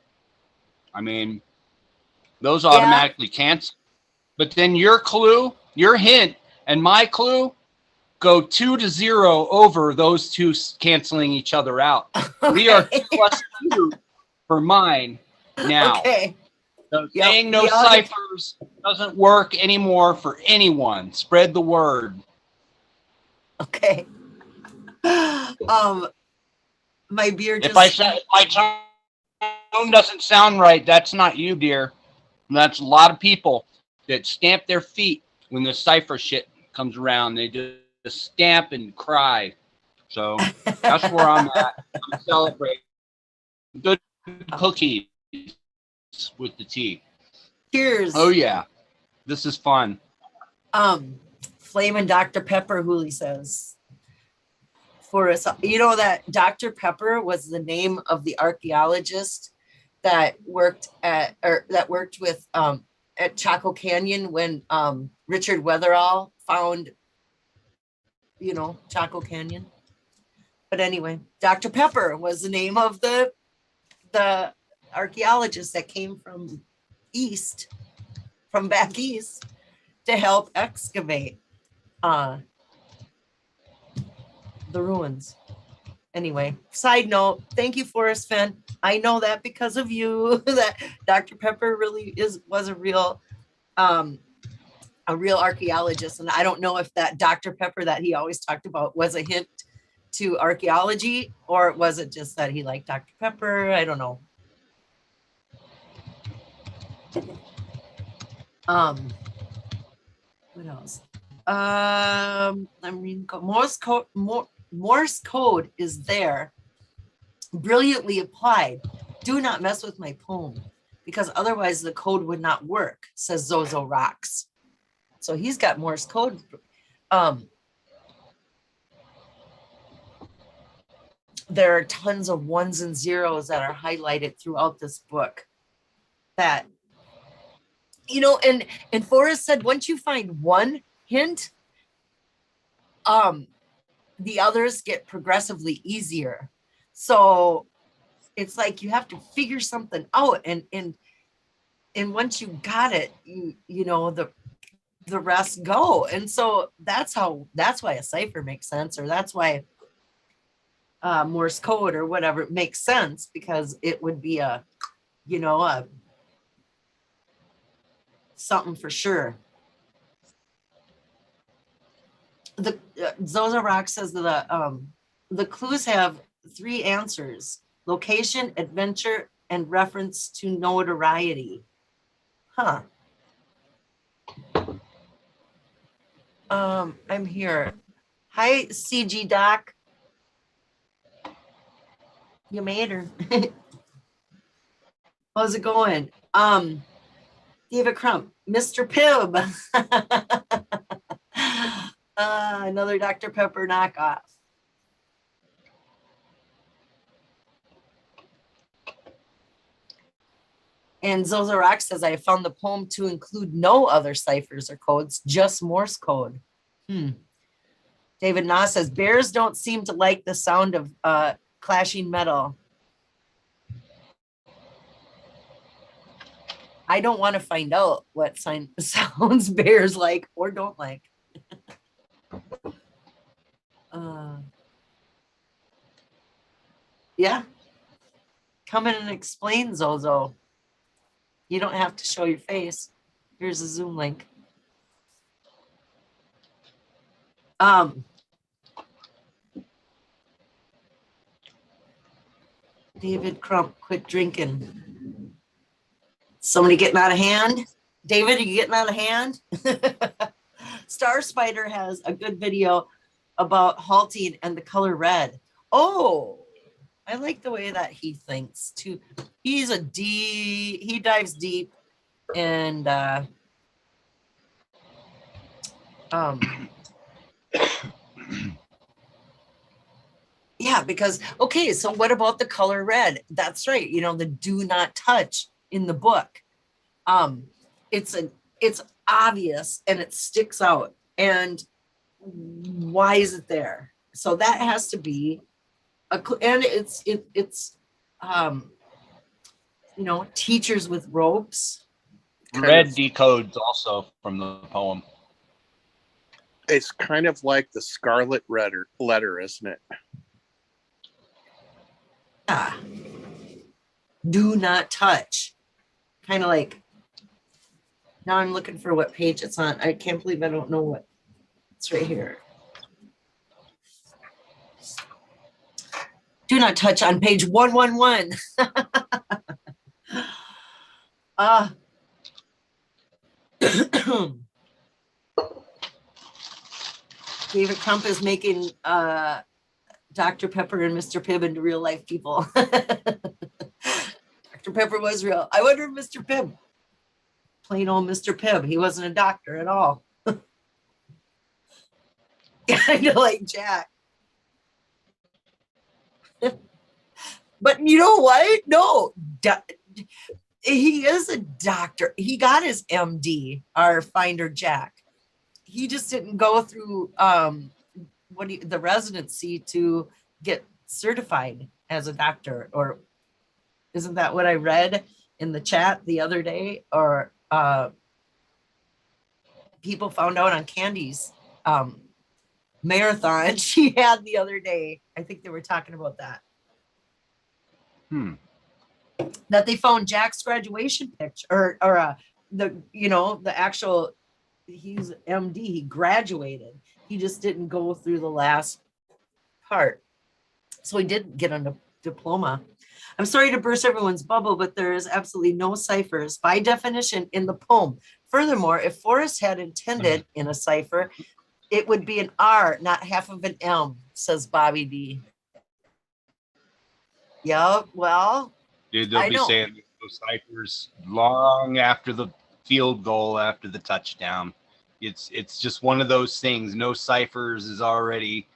I mean, those automatically cancel. But then your clue, your hint, and my clue go 2-0 over those two canceling each other out. We are Okay. +2 for mine now. Okay. So Yep, saying no we all get- ciphers doesn't work anymore for anyone. Spread the word. Okay. My beer If just my tone doesn't sound right, that's not you, dear. That's a lot of people that stamp their feet when the cipher shit comes around. They just stamp and cry. So that's where I'm at. I'm celebrating good cookies with the tea. cheers. Oh yeah, this is fun. Flamin' Dr. Pepper, Hooley says. For us, you know that Dr. Pepper was the name of the archaeologist that worked with at Chaco Canyon when Richard Weatherall found, Chaco Canyon. But anyway, Dr. Pepper was the name of the archaeologist that came from back east to help excavate the ruins. Anyway, side note, thank you, Forrest Fenn. I know that because of you, that Dr. Pepper really was a real archaeologist. And I don't know if that Dr. Pepper that he always talked about was a hint to archaeology, or was it just that he liked Dr. Pepper? I don't know. What else? I'm reading Morse code is there, brilliantly applied. Do not mess with my poem, because otherwise the code would not work, says Zozo Rocks. So he's got Morse code. There are tons of ones and zeros that are highlighted throughout this book that, and Forrest said, once you find one hint, the others get progressively easier. So it's like you have to figure something out, and once you got it, the rest go. And so that's why a cipher makes sense, or that's why Morse code or whatever makes sense, because it would be a something for sure. The Zozo Rock says that the clues have 3 answers: location, adventure, and reference to notoriety. Huh. I'm here. Hi, CG Doc. You made her. How's it going? David Crump, Mr. Pibb. Another Dr. Pepper knockoff. And Zozo Rock says, I found the poem to include no other ciphers or codes, just Morse code. David Na says, bears don't seem to like the sound of clashing metal. I don't want to find out what sounds bears like or don't like. Yeah. Come in and explain, Zozo. You don't have to show your face. Here's a Zoom link. David Crump, quit drinking. Somebody getting out of hand? David, are you getting out of hand? Star Spider has a good video about halting and the color red. Oh, I like the way that he thinks too. He dives deep, and yeah, because okay, so what about the color red? That's right, the do not touch in the book. It's obvious and it sticks out. And why is it there? So that has to be and it's teachers with ropes. Red decodes also from the poem. It's kind of like the scarlet letter, isn't it? Yeah. Do not touch. Kind of like, now I'm looking for what page it's on. I can't believe I don't know what. It's right here. Do not touch on page 111. David Crump is making Dr. Pepper and Mr. Pibb into real life people. Dr. Pepper was real. I wonder if Mr. Pibb, plain old Mr. Pibb, he wasn't a doctor at all. Kind of like Jack. But you know what? No, he is a doctor. He got his MD, our finder Jack. He just didn't go through the residency to get certified as a doctor, or isn't that what I read in the chat the other day? Or people found out on Candy's marathon she had the other day. I think they were talking about that. That they found Jack's graduation picture, or the actual, he's MD, he graduated. He just didn't go through the last part. So he didn't get a diploma. I'm sorry to burst everyone's bubble, but there is absolutely no ciphers by definition in the poem. Furthermore, if Forrest had intended in a cipher, it would be an R, not half of an M, says Bobby D. Yeah, well, dude, they'll be saying those ciphers long after the field goal, after the touchdown. It's just one of those things. No ciphers is already.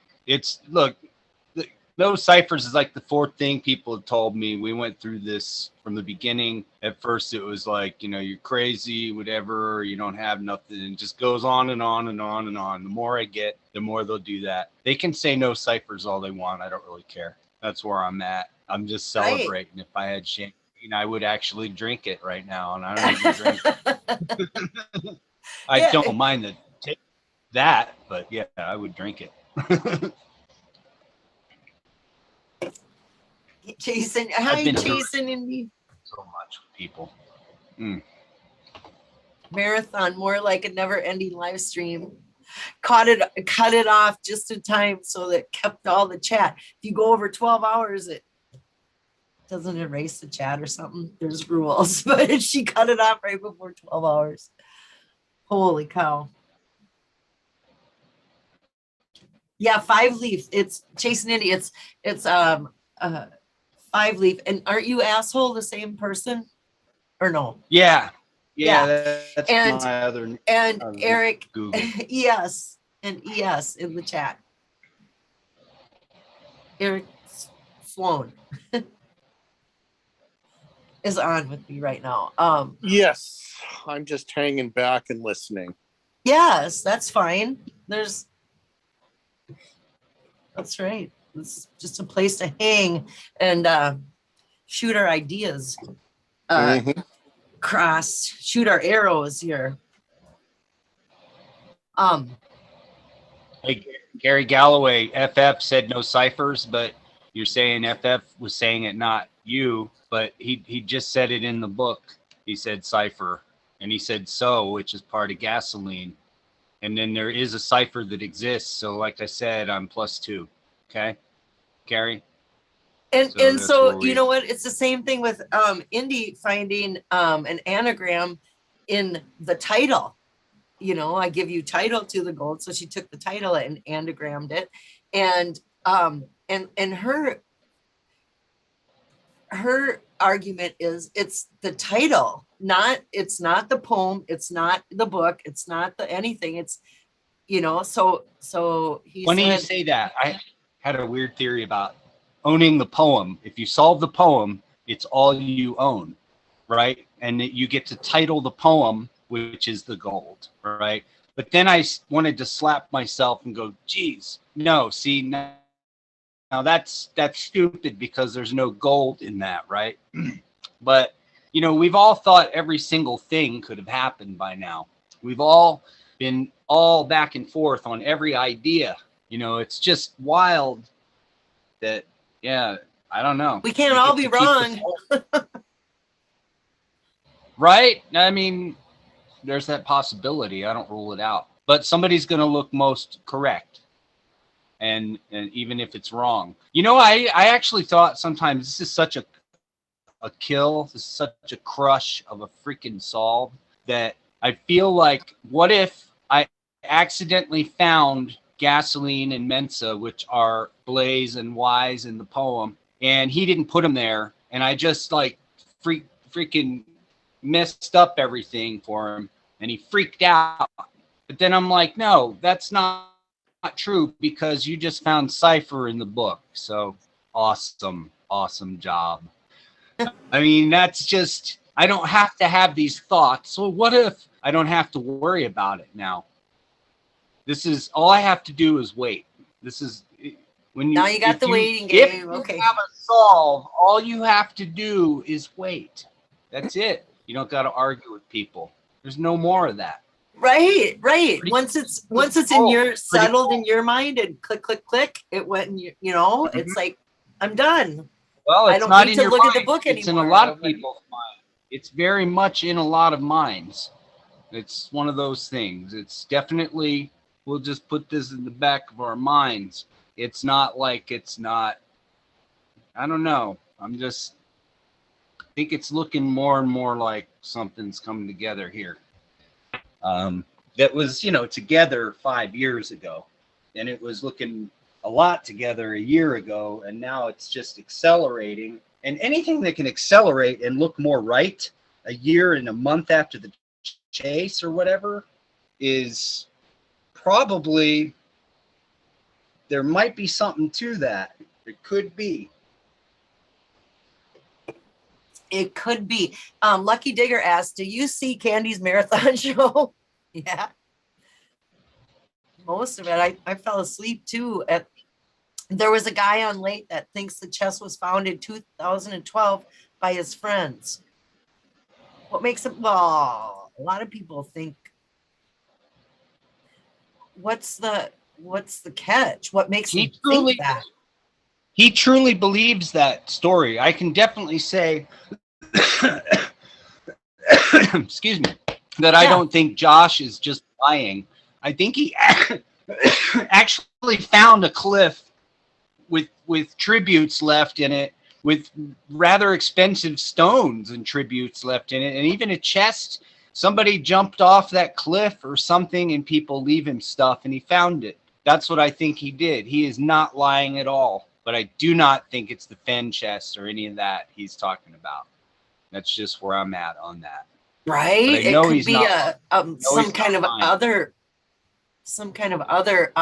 No ciphers is like the fourth thing people have told me. We went through this from the beginning. At first, it was like, you're crazy, whatever. You don't have nothing. And it just goes on and on and on and on. The more I get, the more they'll do that. They can say no ciphers all they want. I don't really care. That's where I'm at. I'm just celebrating. Right. If I had champagne, I would actually drink it right now, and I don't even drink it. I don't mind that, but yeah, I would drink it. Jason, hi, Jason, Indy. So much with people. Marathon, more like a never-ending live stream. Cut it off just in time so that kept all the chat. If you go over 12 hours, it doesn't erase the chat or something. There's rules, but she cut it off right before 12 hours. Holy cow. Yeah, 5-leaf. It's Chasing Indy. It's 5-leaf. And aren't you asshole the same person? Or no? Yeah. That's my other. And Eric, Google. yes, and ES in the chat. Eric Sloan is on with me right now. Yes, I'm just hanging back and listening. Yes, that's fine. That's right. It's just a place to hang and shoot our ideas. Shoot our arrows here. Hey, Gary Galloway, FF said no ciphers, but you're saying FF was saying it, not you, but he just said it in the book. He said cipher, and he said which is part of gasoline. And then there is a cipher that exists. So like I said, I'm +2. Okay, Gary? And so you know what? It's the same thing with Indy finding an anagram in the title. I give you title to the gold. So she took the title and anagrammed it. And her argument is it's the title, it's not the poem, it's not the book, it's not the anything. It's so he when you say that, I had a weird theory about owning the poem. If you solve the poem, it's all you own, right? And you get to title the poem, which is the gold, right? But then I wanted to slap myself and go, geez, no, see, now that's stupid because there's no gold in that, right? But you know, we've all thought every single thing could have happened by now. We've all been all back and forth on every idea. You know, it's just wild that, yeah, I don't know. We can't We all get be to keep wrong. the right? I mean, there's that possibility. I don't rule it out. But somebody's going to look most correct. And even if it's wrong. You know, I actually thought sometimes this is such a kill, this is such a crush of a freaking solve that I feel like, what if I accidentally found Gasoline and Mensa, which are Blaze and Wise in the poem, and he didn't put them there, and I just like freaking messed up everything for him, and he freaked out. But then I'm like, no, that's not true, because you just found Cypher in the book. So awesome job. I mean, that's just, I don't have to have these thoughts. So what if I don't have to worry about it now? This is all I have to do is wait. This is when you, Now you got the waiting if game. you Okay. have a solve, all you have to do is wait. That's it. You don't got to argue with people. There's no more of that. Right. Pretty Once it's in your settled in your mind and click, it went in your, you know, it's like, I'm done. Well, I it's don't not need in to your look at the mind. book It's in a anymore. lot of people's mind. It's very much in a lot of minds. It's one of those things. It's definitely, we'll just put this in the back of our minds. It's not like it's not, I don't know. I think it's looking more and more like something's coming together here. That was, you know, together 5 years ago, and it was looking a lot together a year ago, and now it's just accelerating. And anything that can accelerate and look more right a year and a month after the chase or whatever is probably, there might be something to that. It could be. It could be. Lucky Digger asked, do you see Candy's marathon show? Yeah. Most of it. I fell asleep too. There was a guy on late that thinks the chest was found in 2012 by his friends. What makes it, well, a lot of people think, what's the catch? What makes him think that? He truly believes that story. I can definitely say, excuse me, that I don't think Josh is just lying. I think he actually found a cliff with tributes left in it, with rather expensive stones and tributes left in it, and even a chest. Somebody jumped off that cliff or something, and people leave him stuff, and he found it. That's what I think he did. He is not lying at all. But I do not think it's the Fen chest or any of that he's talking about. That's just where I'm at on that. Right? But I know it could be some kind of other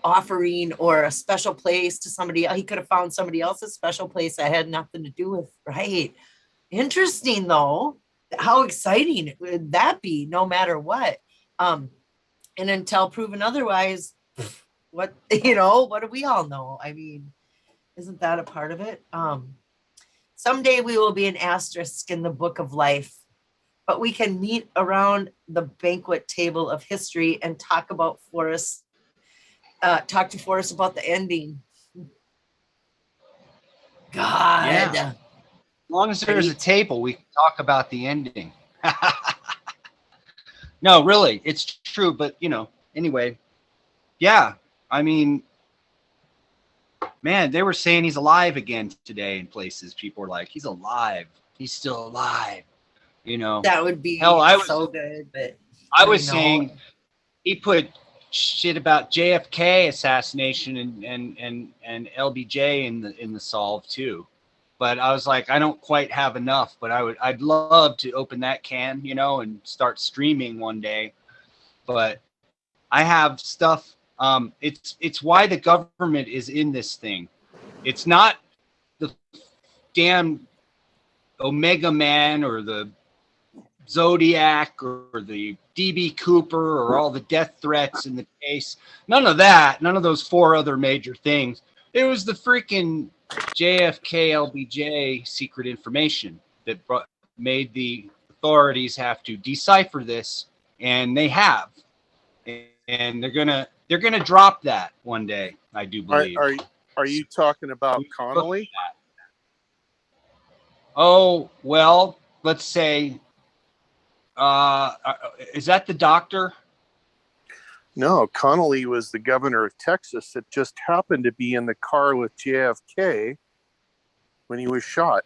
offering or a special place to somebody. He could have found somebody else's special place that had nothing to do with, right? Interesting though. How exciting would that be, no matter what? And until proven otherwise, what do we all know? I mean, isn't that a part of it? Someday we will be an asterisk in the book of life, but we can meet around the banquet table of history and talk to Forrest about the ending. God. Yeah. As long as there's a table, we can talk about the ending. No, really, it's true. But, anyway, yeah. I mean, man, they were saying he's alive again today in places. People were like, he's alive. He's still alive. That would be so good. But I was saying he put shit about JFK assassination and LBJ in the solve too. But I was like, I don't quite have enough, but I'd love to open that can, and start streaming one day. But I have stuff. It's why the government is in this thing. It's not the damn Omega Man or the Zodiac or the DB Cooper or all the death threats in the case. None of that. None of those 4 other major things. It was the freaking JFK LBJ secret information that made the authorities have to decipher this, and they have, and they're gonna drop that one day. I do believe. Are you talking about Connolly? Oh well, let's say. Is that the doctor? No, Connolly was the governor of Texas that just happened to be in the car with JFK when he was shot.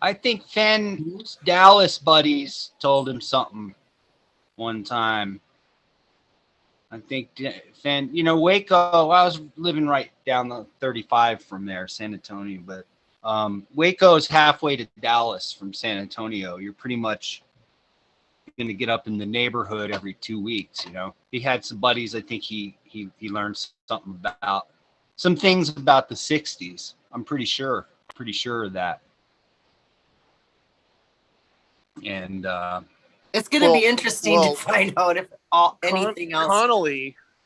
I think Fenn's Dallas buddies told him something one time. I think Fenn, Waco, I was living right down the 35 from there, San Antonio, but Waco is halfway to Dallas from San Antonio. You're pretty much going to get up in the neighborhood every 2 weeks. He had some buddies. I think he learned something about some things about the 60s. I'm pretty sure of that. And it's going to be interesting to find out if anything else.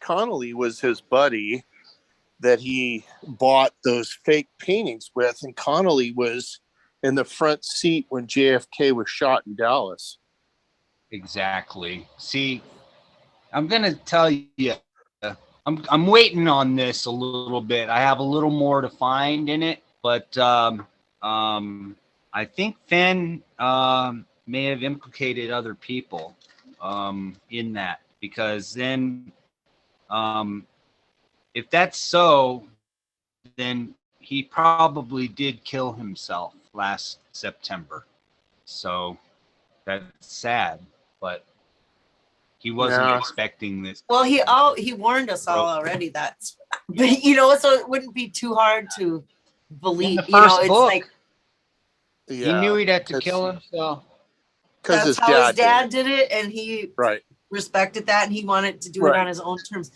Connolly was his buddy that he bought those fake paintings with, and Connolly was in the front seat when JFK was shot in Dallas. Exactly. See, I'm gonna tell you, I'm waiting on this a little bit. I have a little more to find in it, but I think Fenn may have implicated other people in that, because then if that's so, then he probably did kill himself last September. So that's sad, but he wasn't expecting this. Well, he warned us all already. But so it wouldn't be too hard to believe. In the first book, like he knew he'd have to kill himself. Because his dad did it, and he respected that, and he wanted to do it on his own terms.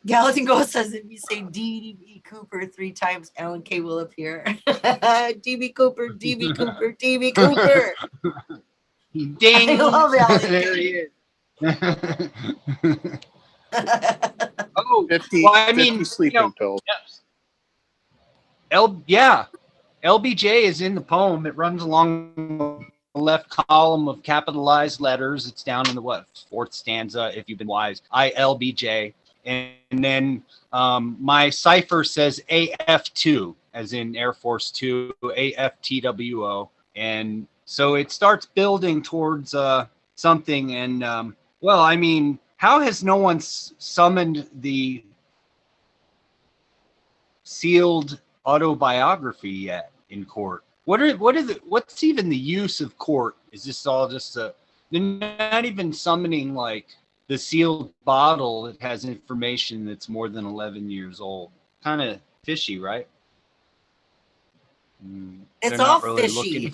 Gallatin Ghost says, if you say D.B. Cooper 3 times, Alan K will appear. D.B. Cooper, D.B. Cooper, D.B. Cooper. Ding! I love Alan. There he is. 50 sleeping pills. LBJ is in the poem. It runs along the left column of capitalized letters. It's down in the fourth stanza, if you've been wise. ILBJ. And then my cipher says AF2, as in Air Force 2, AFTWO. And so it starts building towards something. And, how has no one summoned the sealed autobiography yet in court? What's even the use of court? Is this all just they're not even summoning like the sealed bottle that has information that's more than 11 years old? Kind of fishy, right? It's all fishy.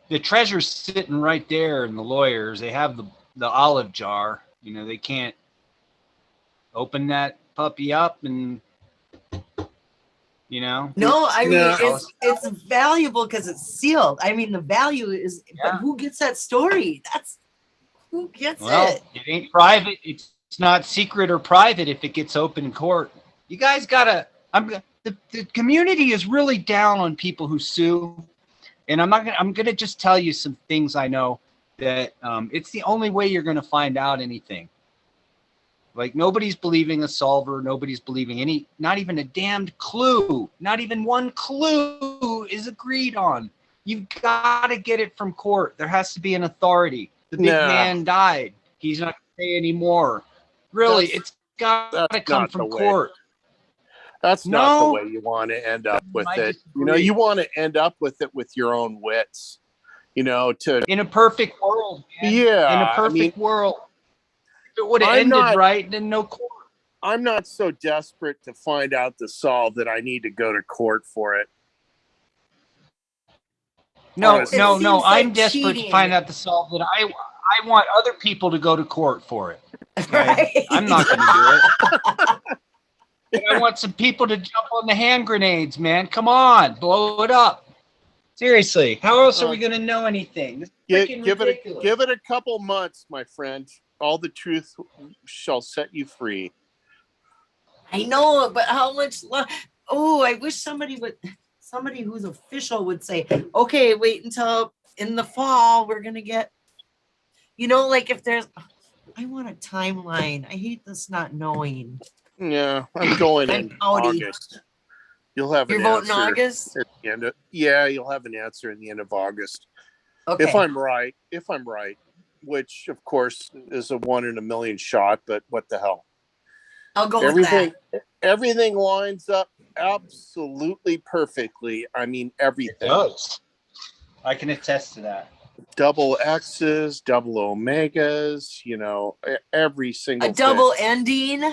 The treasure's sitting right there, and the lawyers, they have the olive jar. They can't open that puppy up and No, it's valuable because it's sealed. The value is, but who gets that story? Who gets it? It ain't private. It's not secret or private if it gets open in court. You guys gotta. The community is really down on people who sue, and I'm gonna just tell you some things I know that it's the only way you're gonna find out anything. Like, nobody's believing a solver. Nobody's believing not even a damned clue. Not even one clue is agreed on. You've got to get it from court. There has to be an authority. The big man died. He's not going to say anymore. Really, it's got to come from court. That's not the way you want to end up with it. You want to end up with it with your own wits. In a perfect world. Man. Yeah. In a perfect world. If it would have ended right, then no court. I'm not so desperate to find out the solve that I need to go to court for it. No. I'm desperate to find out the solve that I want other people to go to court for it. Right? I'm not going to do it. But I want some people to jump on the hand grenades, man. Come on, blow it up. Seriously, how else are we going to know anything? This is give it a couple months, my friend. All the truth shall set you free. I know, but how much oh, I wish somebody who's official would say, okay, wait until in the fall, we're gonna get, like if there's, I want a timeline. I hate this not knowing. Yeah, I'm going I'm in outie. August. You'll have You're an voting answer August? at the end of, yeah, you'll have an answer in the end of August. Okay. If I'm right, which of course is a 1 in a million shot, but what the hell? I'll go with that. Everything lines up absolutely perfectly. I mean, everything. It does. I can attest to that. Double X's, double Omegas, every single A double thing. ending.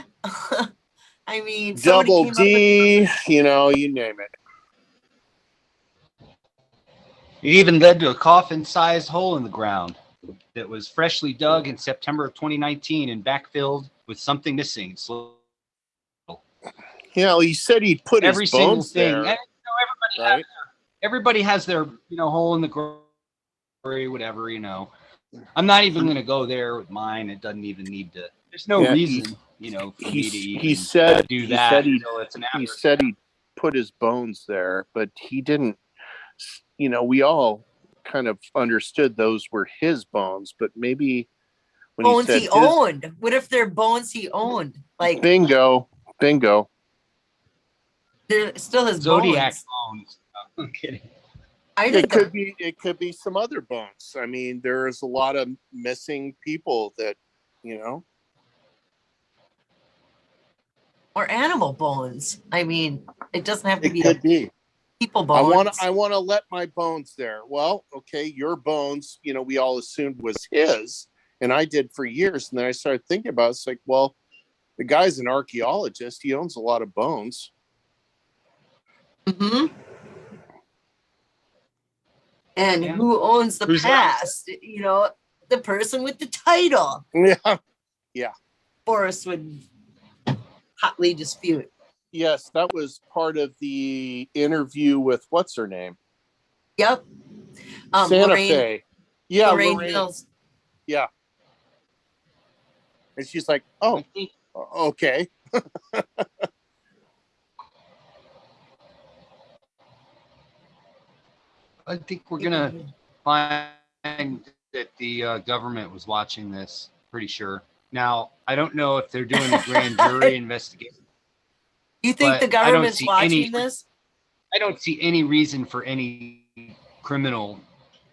I mean, Double came D, you name it. It even led to a coffin-sized hole in the ground that was freshly dug in September of 2019 and backfilled with something missing. So He said he'd put every his single bones thing. there, And, right? everybody has their hole in the grave, whatever. I'm not even going to go there with mine. It doesn't even need to. There's no reason, for me to even do that until it's an he said he'd put his bones there, but he didn't. We all kind of understood those were his bones, but maybe when bones he said he owned. What if they're bones he owned? Like bingo. they're still his Zodiac bones. bones. I'm kidding. It could be some other bones. I mean, there's a lot of missing people that, or animal bones. I mean, it doesn't have to be. It could be people bones. I want to let my bones there. Well, okay, your bones, we all assumed was his, and I did for years. And then I started thinking about it. It's like, well, the guy's an archaeologist. He owns a lot of bones. Mm-hmm. And who owns the past? The person with the title. Yeah. Forrest would hotly dispute. Yes, that was part of the interview with what's her name? Yep. Santa Fe. Yeah, Lorraine Mills. Yeah. And she's like, oh, okay. I think we're going to find that the government was watching this, pretty sure. Now, I don't know if they're doing a grand jury investigation. You think the government's watching this? I don't see any reason for any criminal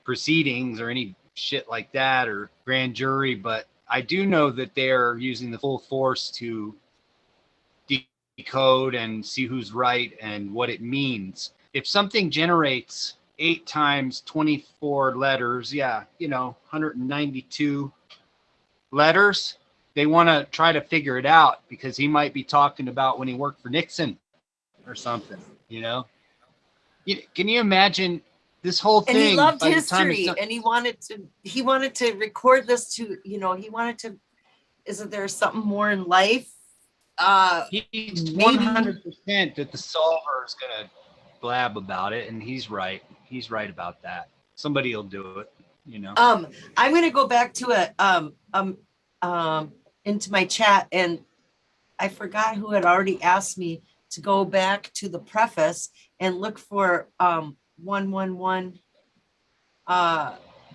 proceedings or any shit like that or grand jury, but I do know that they're using the full force to decode and see who's right and what it means. If something generates 8 times 24 letters, 192 letters, they want to try to figure it out because he might be talking about when he worked for Nixon or something, Can you imagine this whole thing? And he loved history and he wanted to record this to, isn't there something more in life? He's 100% that the solver is going to blab about it, and he's right. He's right about that. Somebody will do it, I'm going to go back to into my chat, and I forgot who had already asked me to go back to the preface and look for 111.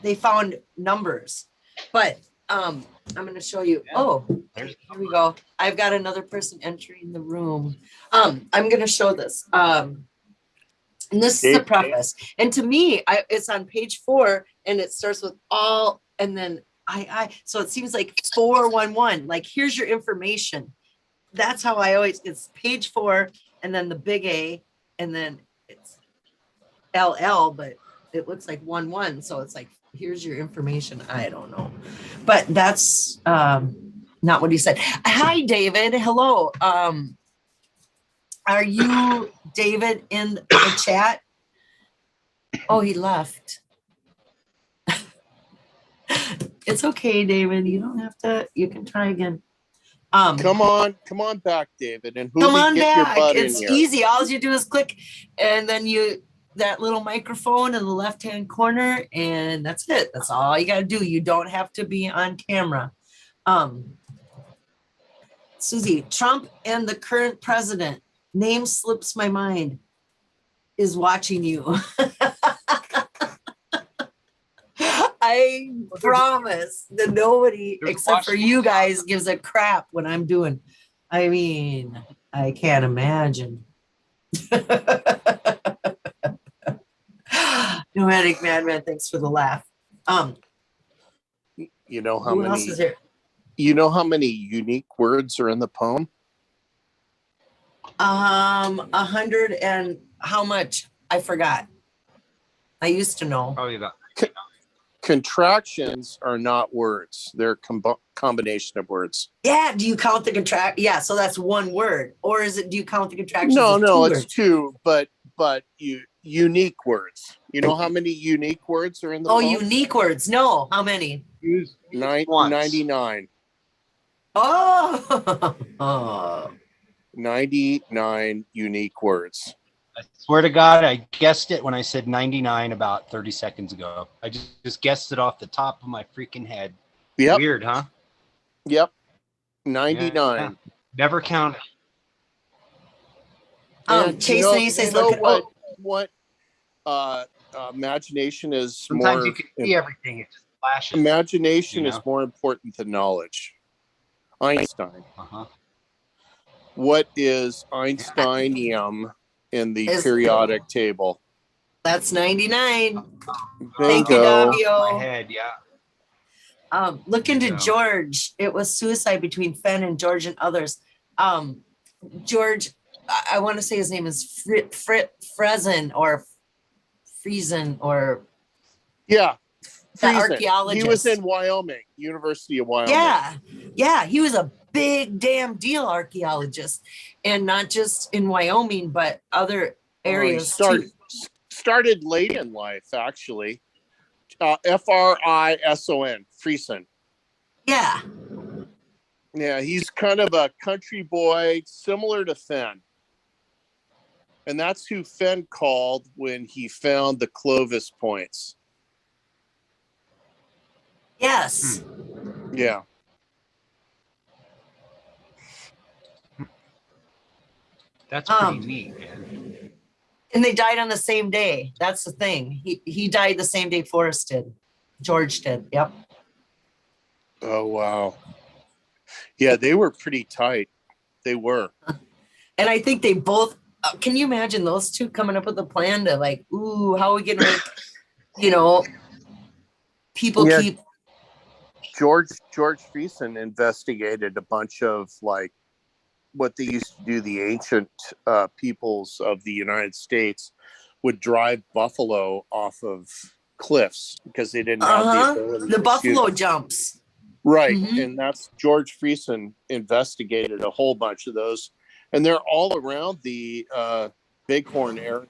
They found numbers, but I'm going to show you. Oh, here we go. I've got another person entering the room. I'm going to show this. And this is the preface. And to me, it's on page 4, and it starts with all, and then so it seems like 411. Like, here's your information. That's how it's page 4, and then the big A, and then it's LL, but it looks like 11. So it's like, here's your information. I don't know, but that's not what he said. Hi, David. Hello. Are you David in the chat? Oh, he left. It's okay, David. You don't have to. You can try again. Come on back, David. And come on back. Your butt it's in here. Easy. All you do is click, and then that little microphone in the left-hand corner, and that's it. That's all you got to do. You don't have to be on camera. Susie, Trump and the current president, name slips my mind, is watching you. I promise that nobody There's except for Washington. you guys gives a crap when I'm doing. I mean, I can't imagine. Nomadic Madman, thanks for the laugh. You know how Who many? else is here? You know how many unique words are in the poem? 100 and how much? I forgot. I used to know. Probably about. Contractions are not words; they're combination of words. Yeah. Do you count the contract? Yeah. So that's one word, or is it? Do you count the contractions? No, as no, two it's words? two, but unique words. You know how many unique words are in the Oh, poem? unique words. No. How many? Use once. 99. Oh. 99 unique words. I swear to God, I guessed it when I said 99 about 30 seconds ago. I just guessed it off the top of my freaking head. Yep. Weird, huh? Yep. 99. Yeah. Never counted. And Chase and Ace says, look, what imagination is Sometimes more you can see everything. It just flashes. imagination you is know? more important than knowledge. Einstein. Uh-huh. What is Einsteinium in the Is- periodic table? that's 99. Bingo. Thank you, Davio. My head, yeah. Look into Bingo. George. It was suicide between Fenn and George and others. George, I want to say his name is Friesen or Friesen or Yeah. the Friesen. archaeologist. He was in Wyoming, University of Wyoming. Yeah, he was a big damn deal archaeologist, and not just in Wyoming, but other areas too. Started late in life, actually. Frison. Friesen. Yeah. Yeah, he's kind of a country boy, similar to Fenn. And that's who Fenn called when he found the Clovis points. Yes. Yeah. That's pretty neat, man. And they died on the same day. That's the thing. He died the same day Forrest did. George did. Yep. Oh, wow. Yeah, they were pretty tight. They were. And I think they both, can you imagine those two coming up with a plan to like, ooh, how are we going to make, people keep. George Friesen investigated a bunch of like what they used to do. The ancient peoples of the United States would drive buffalo off of cliffs because they didn't have the ability the to buffalo shoot. jumps. Right. Mhm. And that's George Friesen investigated a whole bunch of those. And they're all around the Bighorn area.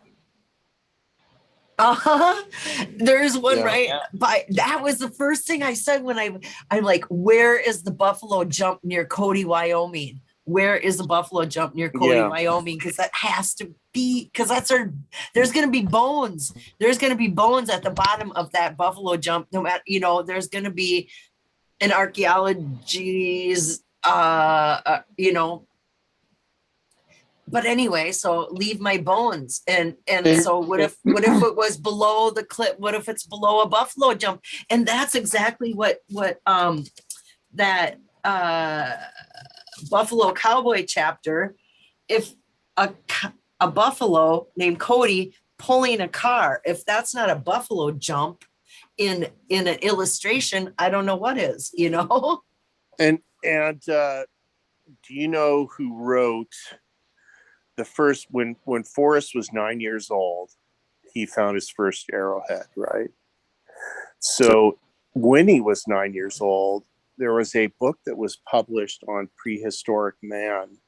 There's one right Yeah. by that was the first thing I said when I'm like, where is the buffalo jump near Cody, Wyoming? Where is the buffalo jump near Cody, Wyoming? Because that has to be, because there's gonna be bones. There's gonna be bones at the bottom of that buffalo jump. No matter, there's gonna be an archaeology's but anyway, so leave my bones. And so what if it was below the cliff? What if it's below a buffalo jump? And that's exactly what that Buffalo Cowboy chapter, if a buffalo named Cody pulling a car, if that's not a buffalo jump in an illustration, I don't know what is, And do you know who wrote the first, when Forrest was 9 years old, he found his first arrowhead, right? So when he was 9 years old, there was a book that was published on prehistoric man.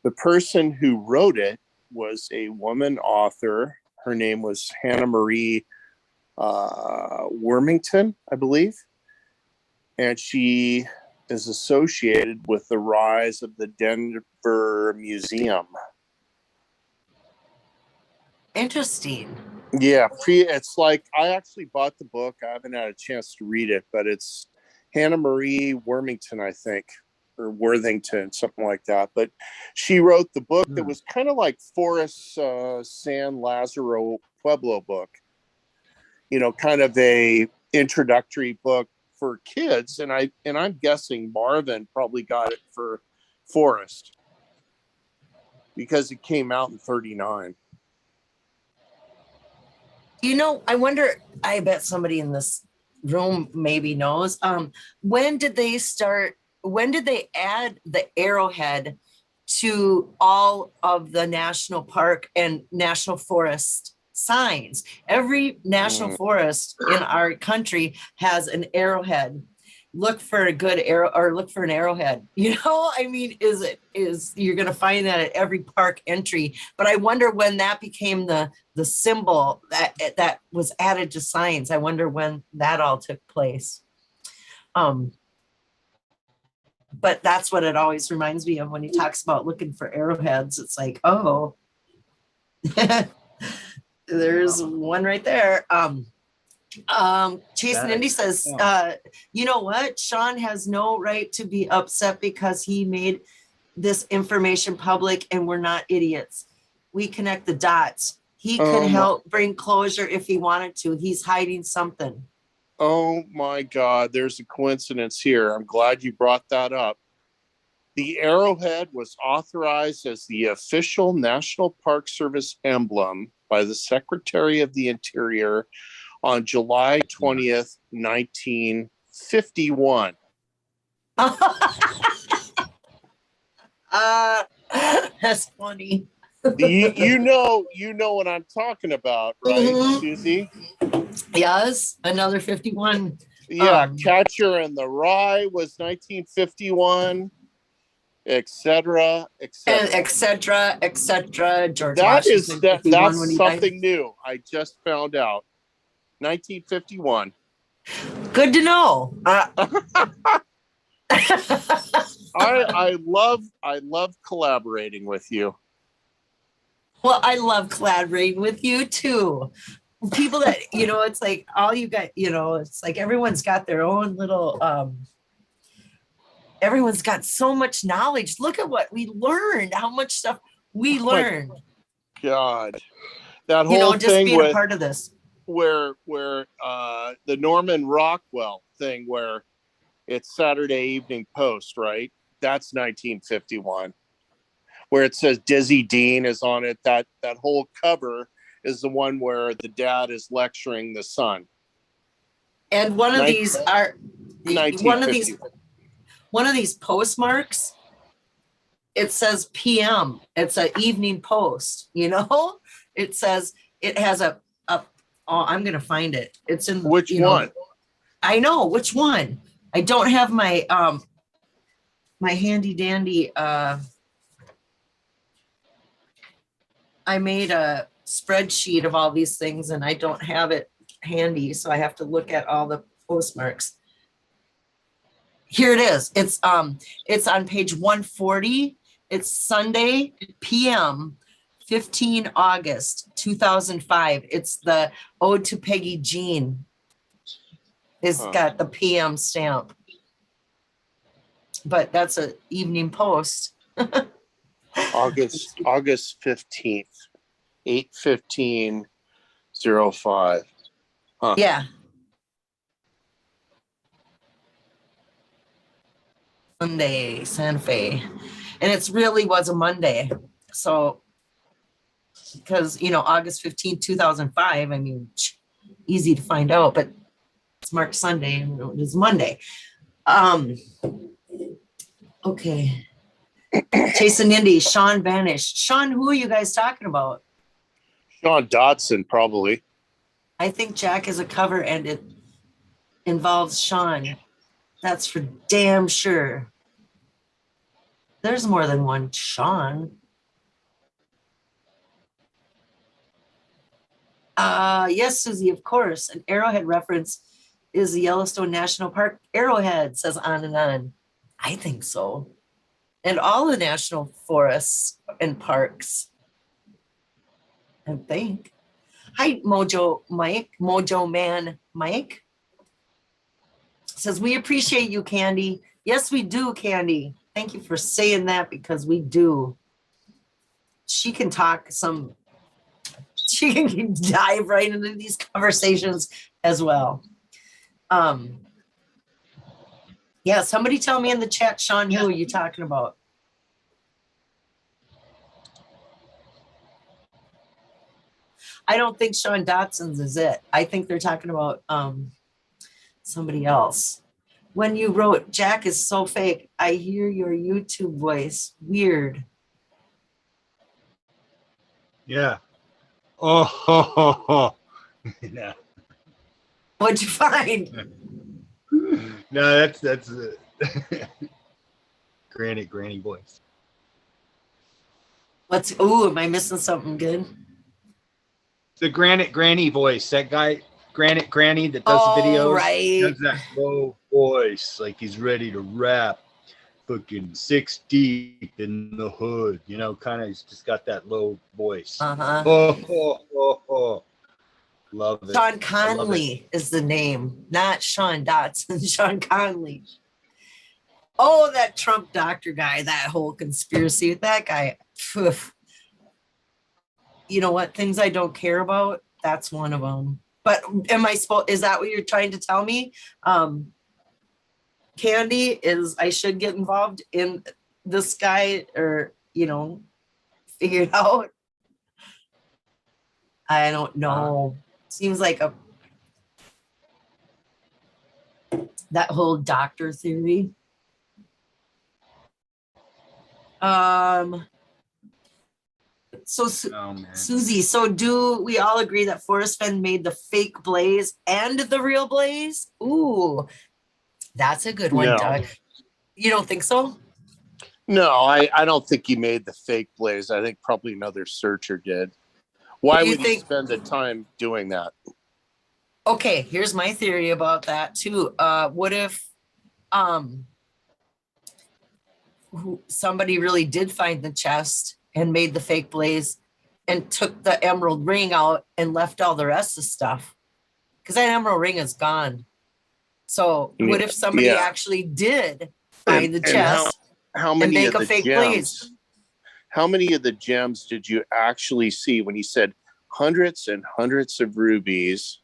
The person who wrote it was a woman author. Her name was Hannah Marie Wormington, I believe. And she is associated with the rise of the Denver Museum. Interesting. Yeah, it's like, I actually bought the book. I haven't had a chance to read it, but it's Hannah Marie Wormington, I think. or Worthington, something like that. But she wrote the book that was kind of like Forrest San Lazaro Pueblo book, kind of a introductory book for kids. And I'm guessing Marvin probably got it for Forrest because it came out in 39. I wonder, I bet somebody in this room maybe knows. When did they add the arrowhead to all of the national park and national forest signs? Every national forest in our country has an arrowhead. Look for a good arrow, or look for an arrowhead. I mean, you're going to find that at every park entry. But I wonder when that became the symbol that was added to signs. I wonder when that all took place. But that's what it always reminds me of when he talks about looking for arrowheads. It's like, oh, there's one right there. Chase and Indy says, you know what? Sean has no right to be upset because he made this information public and we're not idiots. We connect the dots. He could help bring closure if he wanted to. He's hiding something. Oh my God, there's a coincidence here. I'm glad you brought that up. The arrowhead was authorized as the official National Park Service emblem by the Secretary of the Interior on July 20th, 1951. That's funny. You know what I'm talking about, right, Susie? Yes, another 51. Yeah, Catcher in the Rye was 1951, etc., etc., etc. George Washington. That's something new. I just found out. 1951. Good to know. I love collaborating with you. Well, I love collaborating with you too. People that, it's like all you got, it's like everyone's got their own little, everyone's got so much knowledge. Look at what we learned, how much stuff we learned. God, that whole just thing being with a part of this. Where the Norman Rockwell thing, where it's Saturday Evening Post, right? That's 1951. Where it says Dizzy Dean is on it. That whole cover is the one where the dad is lecturing the son. And one of these postmarks, it says PM. It's an Evening Post, It says it has I'm gonna find it. It's in which one? I know which one. I don't have my my handy dandy I made a spreadsheet of all these things and I don't have it handy, so I have to look at all the postmarks. Here it is. It's on page 140. It's Sunday PM, 15 August 2005. It's the Ode to Peggy Jean. It's got the PM stamp. But that's an Evening Post. August 15th, 8/15/05. Yeah. Sunday, Santa Fe. And it really was a Monday. So, because, August 15th, 2005, I mean, easy to find out, but it's marked Sunday and it is Monday. Okay. Chase and Indy, Sean vanished. Sean, who are you guys talking about? Sean Dodson, probably. I think Jack is a cover and it involves Sean. That's for damn sure. There's more than one Sean. Yes, Susie, of course. An arrowhead reference is the Yellowstone National Park arrowhead, says on and on. I think so. And all the national forests and parks. I think. Hi, Mojo Man Mike. Says, we appreciate you, Candy. Yes, we do, Candy. Thank you for saying that, because we do. She can talk some, she can dive right into these conversations as well. Yeah, somebody tell me in the chat, Sean, who are you talking about? I don't think Sean Dotson's is it. I think they're talking about somebody else. When you wrote, Jack is so fake, I hear your YouTube voice. Weird. Yeah. Oh, ho, ho, ho. Yeah. What'd you find? No, that's granny voice. Am I missing something good? The granny voice. That guy, Granny, that does the videos. Right. Does that low voice, like he's ready to rap. Fucking 6 deep in the hood, you know, kind of. He's just got that low voice. Oh. Love it. Sean Conley is the name, not Sean Dotson. Sean Conley. Oh, that Trump doctor guy, that whole conspiracy with that guy. Phew. You know what? Things I don't care about, that's one of them. But is that what you're trying to tell me? Candy, is I should get involved in this guy, or, figure it out? I don't know. Seems like that whole doctor theory. Susie, so do we all agree that Forrest Fenn made the fake Blaze and the real Blaze? Ooh, that's a good one, No. Doug. You don't think so? No, I don't think he made the fake Blaze. I think probably another searcher did. Why would he spend the time doing that? Okay, here's my theory about that too. What if somebody really did find the chest and made the fake Blaze and took the emerald ring out and left all the rest of the stuff? Because that emerald ring is gone. So what if somebody actually did find the chest how many and make of a the fake gems, Blaze? How many of the gems did you actually see when he said hundreds and hundreds of rubies?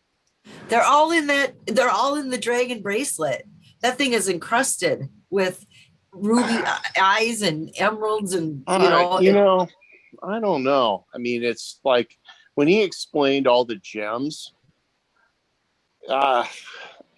They're all in the dragon bracelet. That thing is encrusted with ruby eyes and emeralds, and I don't know. I mean, it's like when he explained all the gems,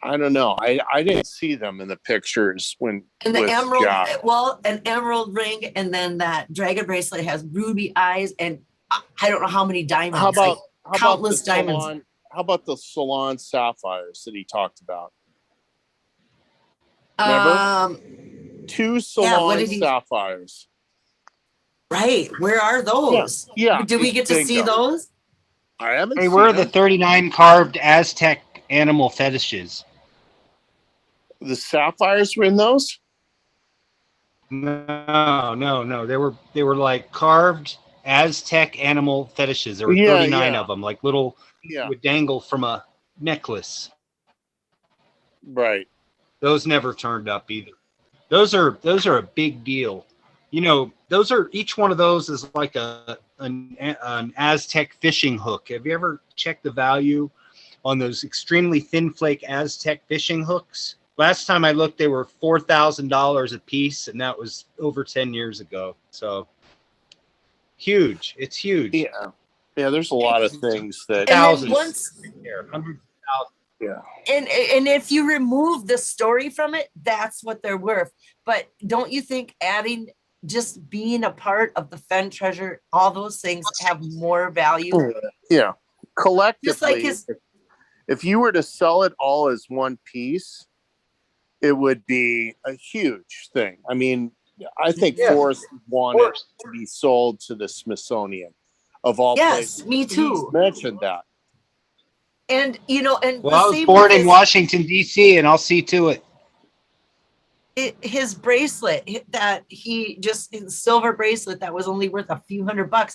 I don't know. I didn't see them in the pictures when and the emerald Jack. Well, an emerald ring, and then that dragon bracelet has ruby eyes, and I don't know how many diamonds. How about countless diamonds? How about the salon sapphires that he talked about? Remember? 2 salon sapphires. Right. Where are those? Yeah. Did we get to see those? I haven't They seen were them. the 39 carved Aztec animal fetishes. The sapphires were in those? No. They were like carved Aztec animal fetishes. There were 39 of them, like little, would dangle from a necklace. Right. Those never turned up either. Those are a big deal. You know, each one of those is like an Aztec fishing hook. Have you ever checked the value on those extremely thin flake Aztec fishing hooks? Last time I looked, they were $4,000 a piece, and that was over 10 years ago. So huge. It's huge. Yeah. There's a lot of things that thousands, hundreds of thousands. Yeah. And if you remove the story from it, that's what they're worth. But don't you think just being a part of the Fenn treasure, all those things have more value? Yeah. Collectively, Just like if you were to sell it all as one piece, it would be a huge thing. I mean, I think Forrest wanted to be sold to the Smithsonian of all places. Yes, me too. He's mentioned that. And I was born in Washington, D.C., and I'll see to it. His bracelet, his silver bracelet that was only worth a few $100.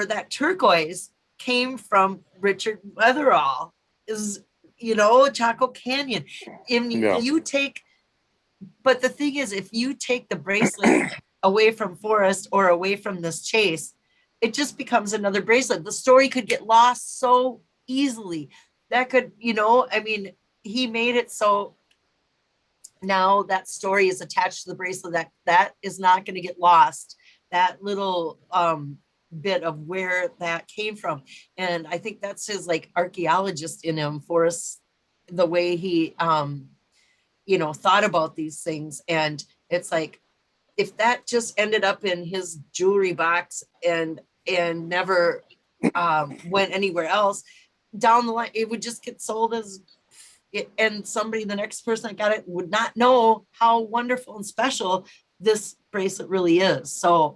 That turquoise came from Richard Weatherall, is Chaco Canyon. If No. you take, but the thing is, if you take the bracelet away from Forrest or away from this chase, it just becomes another bracelet. The story could get lost so easily. That could, I mean, he made it so now that story is attached to the bracelet that is not going to get lost. That little bit of where that came from. And I think that's his like archaeologist in him, Forrest, the way he thought about these things. And it's like, if that just ended up in his jewelry box and never went anywhere else down the line, it would just get sold as it, and the next person that got it would not know how wonderful and special this bracelet really is. So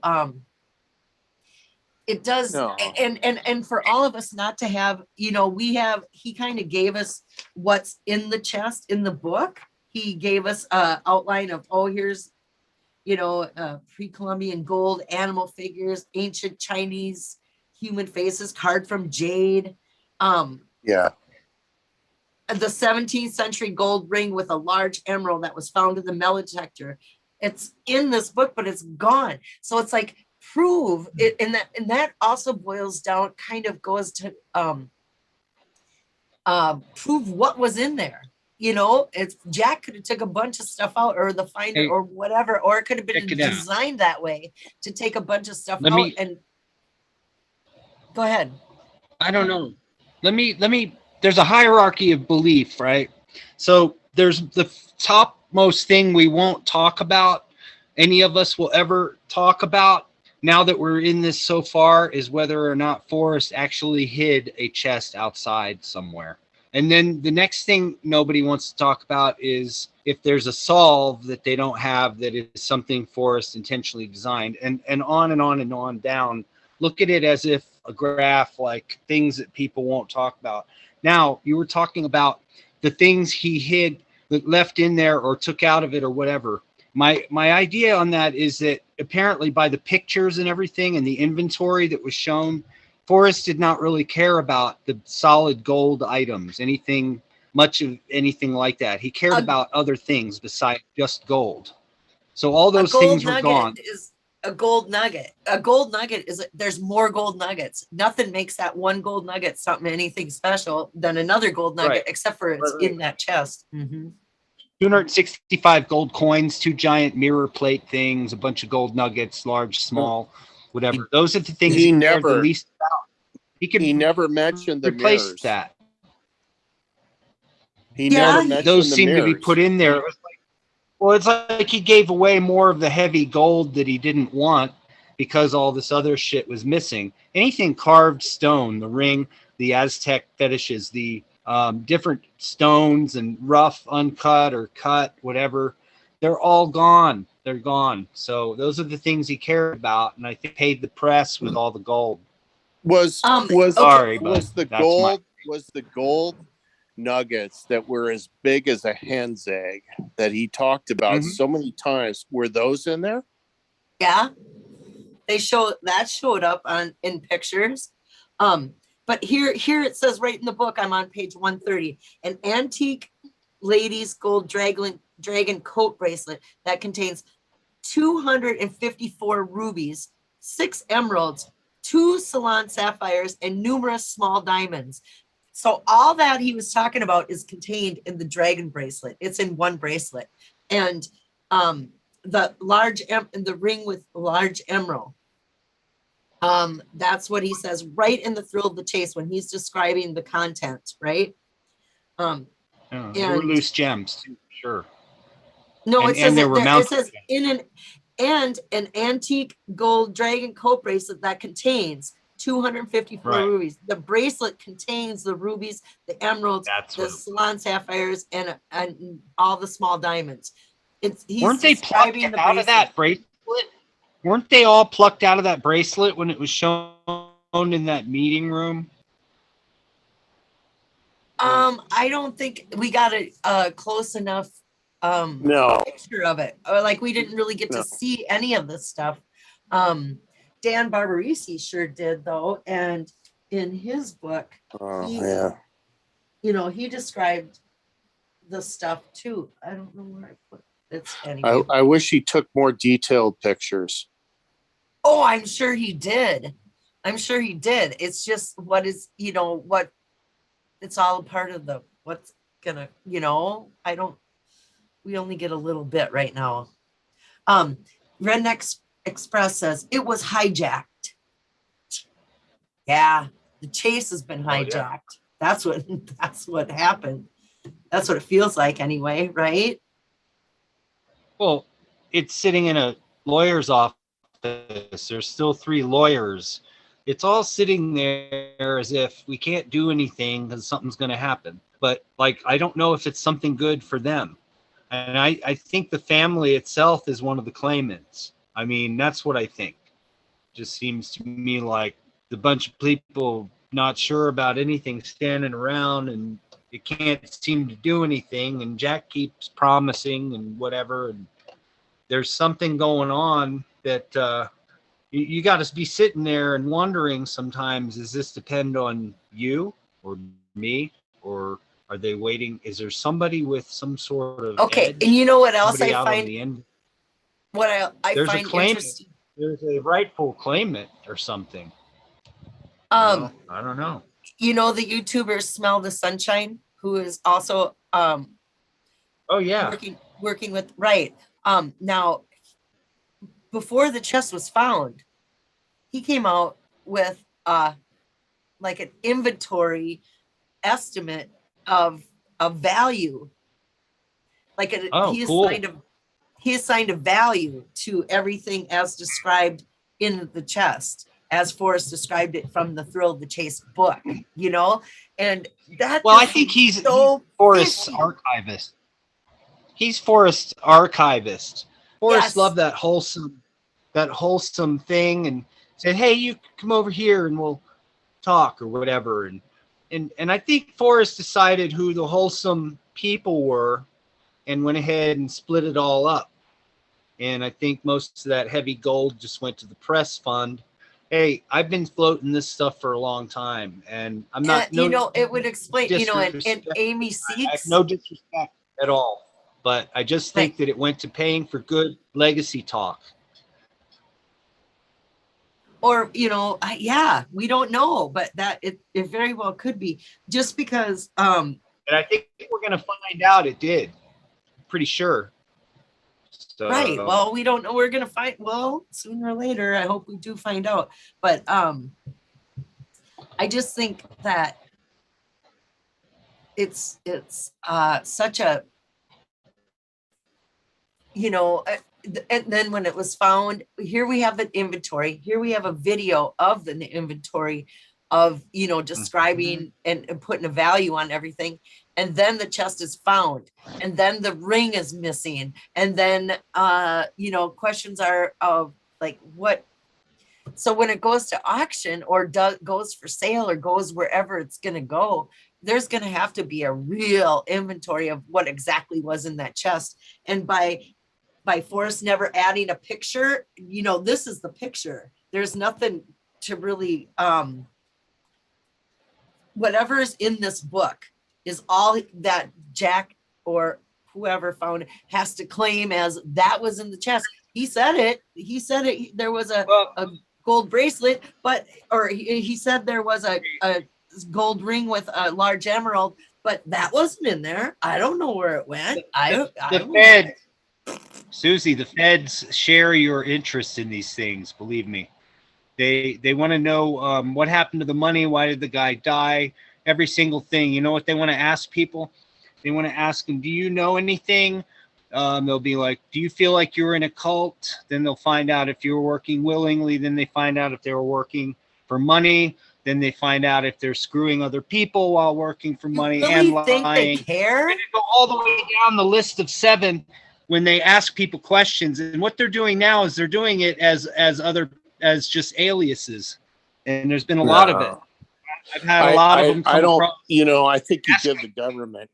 it does. No. And for all of us not to have, he kind of gave us what's in the chest in the book. He gave us a outline of, here's pre-Columbian gold, animal figures, ancient Chinese human faces carved from jade. Yeah. The 17th century gold ring with a large emerald that was found in the metal detector. It's in this book, but it's gone. So it's like, prove it. And that also boils down, kind of goes to prove what was in there. It's Jack could have took a bunch of stuff out, or the finder, or whatever, or it could have been designed that way to take a bunch of stuff out. And go ahead. I don't know. Let me. There's a hierarchy of belief, right? So there's the topmost thing we won't talk about, any of us will ever talk about, now that we're in this so far, is whether or not Forrest actually hid a chest outside somewhere. And then the next thing nobody wants to talk about is if there's a solve that they don't have that is something Forrest intentionally designed, and on and on and on down. Look at it as if a graph, like things that people won't talk about. Now, you were talking about the things he hid, that left in there or took out of it or whatever. My idea on that is that apparently by the pictures and everything and the inventory that was shown, Forrest did not really care about the solid gold items, much of anything like that. He cared about other things besides just gold. So all those things were gone. Is a gold nugget. A gold nugget is, there's more gold nuggets. Nothing makes that one gold nugget anything special than another gold nugget, except for it's in that chest. 265 gold coins, 2 giant mirror plate things, a bunch of gold nuggets, large, small, whatever. Those are the things he cared the least about. He never mentioned the replace mirrors. That. He never mentioned those the seem mirrors. to be put in there. It's like he gave away more of the heavy gold that he didn't want because all this other shit was missing. Anything carved stone, the ring, the Aztec fetishes, the different stones and rough, uncut or cut, whatever, they're all gone. They're gone. So those are the things he cared about, and I think paid the press with all the gold. Was the gold nuggets that were as big as a hen's egg that he talked about so many times, were those in there? Yeah, that showed up in pictures. But here it says right in the book, I'm on page 130, an antique ladies gold dragon coat bracelet that contains 254 rubies, 6 emeralds, 2 Ceylon sapphires, and numerous small diamonds. So all that he was talking about is contained in the dragon bracelet. It's in one bracelet. And the ring with large emerald. That's what he says right in the Thrill of the Chase when he's describing the content, right? There were loose gems too, sure. No, it says an antique gold dragon coat bracelet that contains 254 rubies. The bracelet contains the rubies, the emeralds, the Ceylon sapphires, and all the small diamonds. Weren't they plucked out of that bracelet? Weren't they all plucked out of that bracelet when it was shown in that meeting room? I don't think we got a close enough picture of it. Or like we didn't really get to see any of this stuff. Dan Barbarisi sure did though, and in his book, you know, he described the stuff too. I don't know where I put it's anyway. I wish he took more detailed pictures. Oh, I'm sure he did. I'm sure he did. It's just what is, you know, what it's all a part of the what's gonna, you know, we only get a little bit right now. Redneck Express says it was hijacked. Yeah, the chase has been hijacked. That's what happened. That's what it feels like anyway, right? Well, it's sitting in a lawyer's office. There's still 3 lawyers. It's all sitting there as if we can't do anything because something's going to happen. But like, I don't know if it's something good for them. And I think the family itself is one of the claimants. I mean, that's what I think. Just seems to me like the bunch of people not sure about anything standing around, and it can't seem to do anything. And Jack keeps promising and whatever. And there's something going on that you got to be sitting there and wondering sometimes, does this depend on you or me, or are they waiting? Is there somebody with some sort of Okay, edge? and you know what else Somebody I out on find? the end? What I There's a find claimant. interesting. There's a rightful claimant or something. I don't know. You know the YouTuber Smell the Sunshine, who is also Oh yeah. working with right. Now before the chest was found, he came out with like an inventory estimate of value. Like Cool. he assigned a value to everything as described in the chest, as Forrest described it from the Thrill of the Chase book, you know? And that Well, I think he's Forrest's fishy. archivist. He's Forrest's archivist. Forrest Yes. loved that wholesome thing, and said, "Hey, you come over here and we'll talk," or whatever. And I think Forrest decided who the wholesome people were and went ahead and split it all up. And I think most of that heavy gold just went to the press fund. Hey, I've been floating this stuff for a long time, and I'm not You know, it would explain, you know, and Amy Seeks. no disrespect at all, but I just think Right. that it went to paying for good legacy talk. Or, you know, yeah, we don't know, but that it very well could be, just because And I think we're going to find out it did. Pretty sure. So, right. Well, we don't know. We're gonna find, well, sooner or later. I hope we do find out. But I just think that it's such a, you know, and then when it was found, here we have an inventory. Here we have a video of the inventory of, you know, describing and putting a value on everything. And then the chest is found, and then the ring is missing. And then, you know, questions are of like, what? So when it goes to auction or goes for sale or goes wherever it's going to go, there's going to have to be a real inventory of what exactly was in that chest. And by Forrest never adding a picture, you know, this is the picture. There's nothing to really, whatever is in this book is all that Jack or whoever found it has to claim as that was in the chest. He said it. There was a gold bracelet, but, or he said there was a gold ring with a large emerald, but that wasn't in there. I don't know where it went. Susie, the feds share your interest in these things. Believe me, they want to know what happened to the money. Why did the guy die? Every single thing. You know what they want to ask people? They want to ask them, do you know anything? They'll be like, do you feel like you're in a cult? Then they'll find out if you were working willingly. Then they find out if they were working for money. Then they find out if they're screwing other people while working for money and lying. Think they care? They go all the way down the list of 7 when they ask people questions. And what they're doing now is they're doing it as just aliases. And there's been a lot of it. I've had a lot of them. I don't, you know, I think you give the government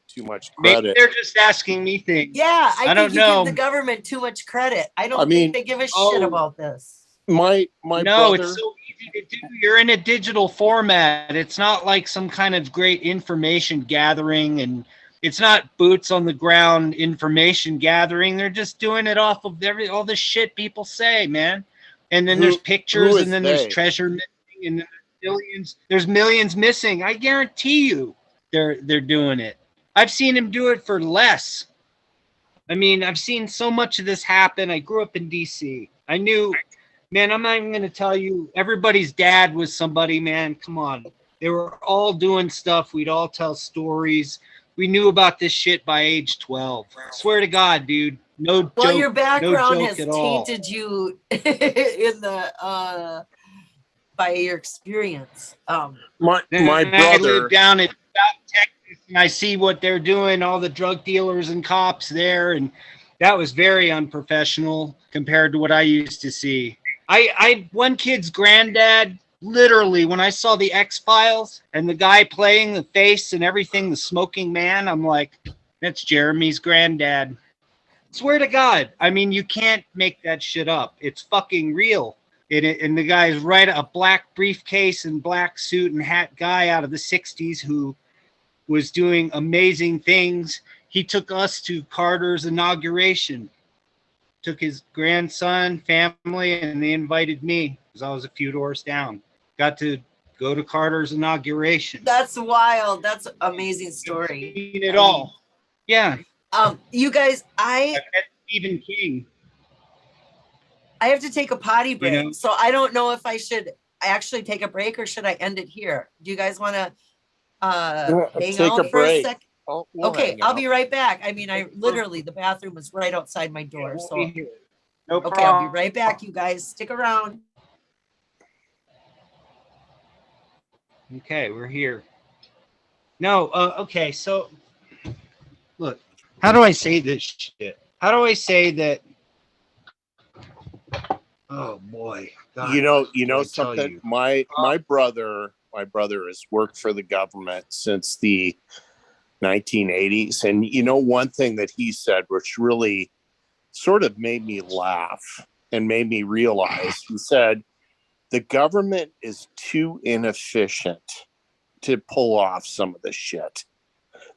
too much credit. Maybe they're just asking me things. Yeah, I don't think you know. give the government too much credit. I don't think they give a shit about this. My no, brother, it's so easy to do. You're in a digital format. It's not like some kind of great information gathering, and it's not boots on the ground information gathering. They're just doing it off of all the shit people say, man. And then there's Who pictures, is and then there's they? treasure missing, and then there's millions missing. I guarantee you, they're doing it. I've seen him do it for less. I mean, I've seen so much of this happen. I grew up in DC. I knew, man, I'm not even going to tell you, everybody's dad was somebody, man. Come on. They were all doing stuff. We'd all tell stories. We knew about this shit by age 12. I swear to God, dude. No Well, joke. your background no has joke at all. tainted you in by your experience. My I live brother. down in South Texas, and I see what they're doing, all the drug dealers and cops there, and that was very unprofessional compared to what I used to see. One kid's granddad, literally, when I saw the X-Files and the guy playing the face and everything, the smoking man, I'm like, that's Jeremy's granddad. Swear to God. I mean, you can't make that shit up. It's fucking real. And the guy's right, a black briefcase and black suit and hat guy out of the 60s who was doing amazing things. He took us to Carter's inauguration, took his grandson, family, and they invited me because I was a few doors down. Got to go to Carter's inauguration. That's wild. That's an amazing story. Seen it all. Yeah. You guys, I met Stephen King. I have to take a potty break, You know? so I don't know if I should actually take a break or should I end it here? Do you guys want to hang Take out a for a break. sec? Oh, we'll Okay, hang I'll out. be right back. I mean, I literally, the bathroom is right outside my door. We'll So, be here. No okay, problem. I'll be right back, you guys. Stick around. Okay, we're here. No, okay, so look, how do I say this shit? How do I say that? Oh boy, God, You know what do I tell something. you? My brother has worked for the government since the 1980s, and one thing that he said, which really sort of made me laugh and made me realize, he said, the government is too inefficient to pull off some of the shit.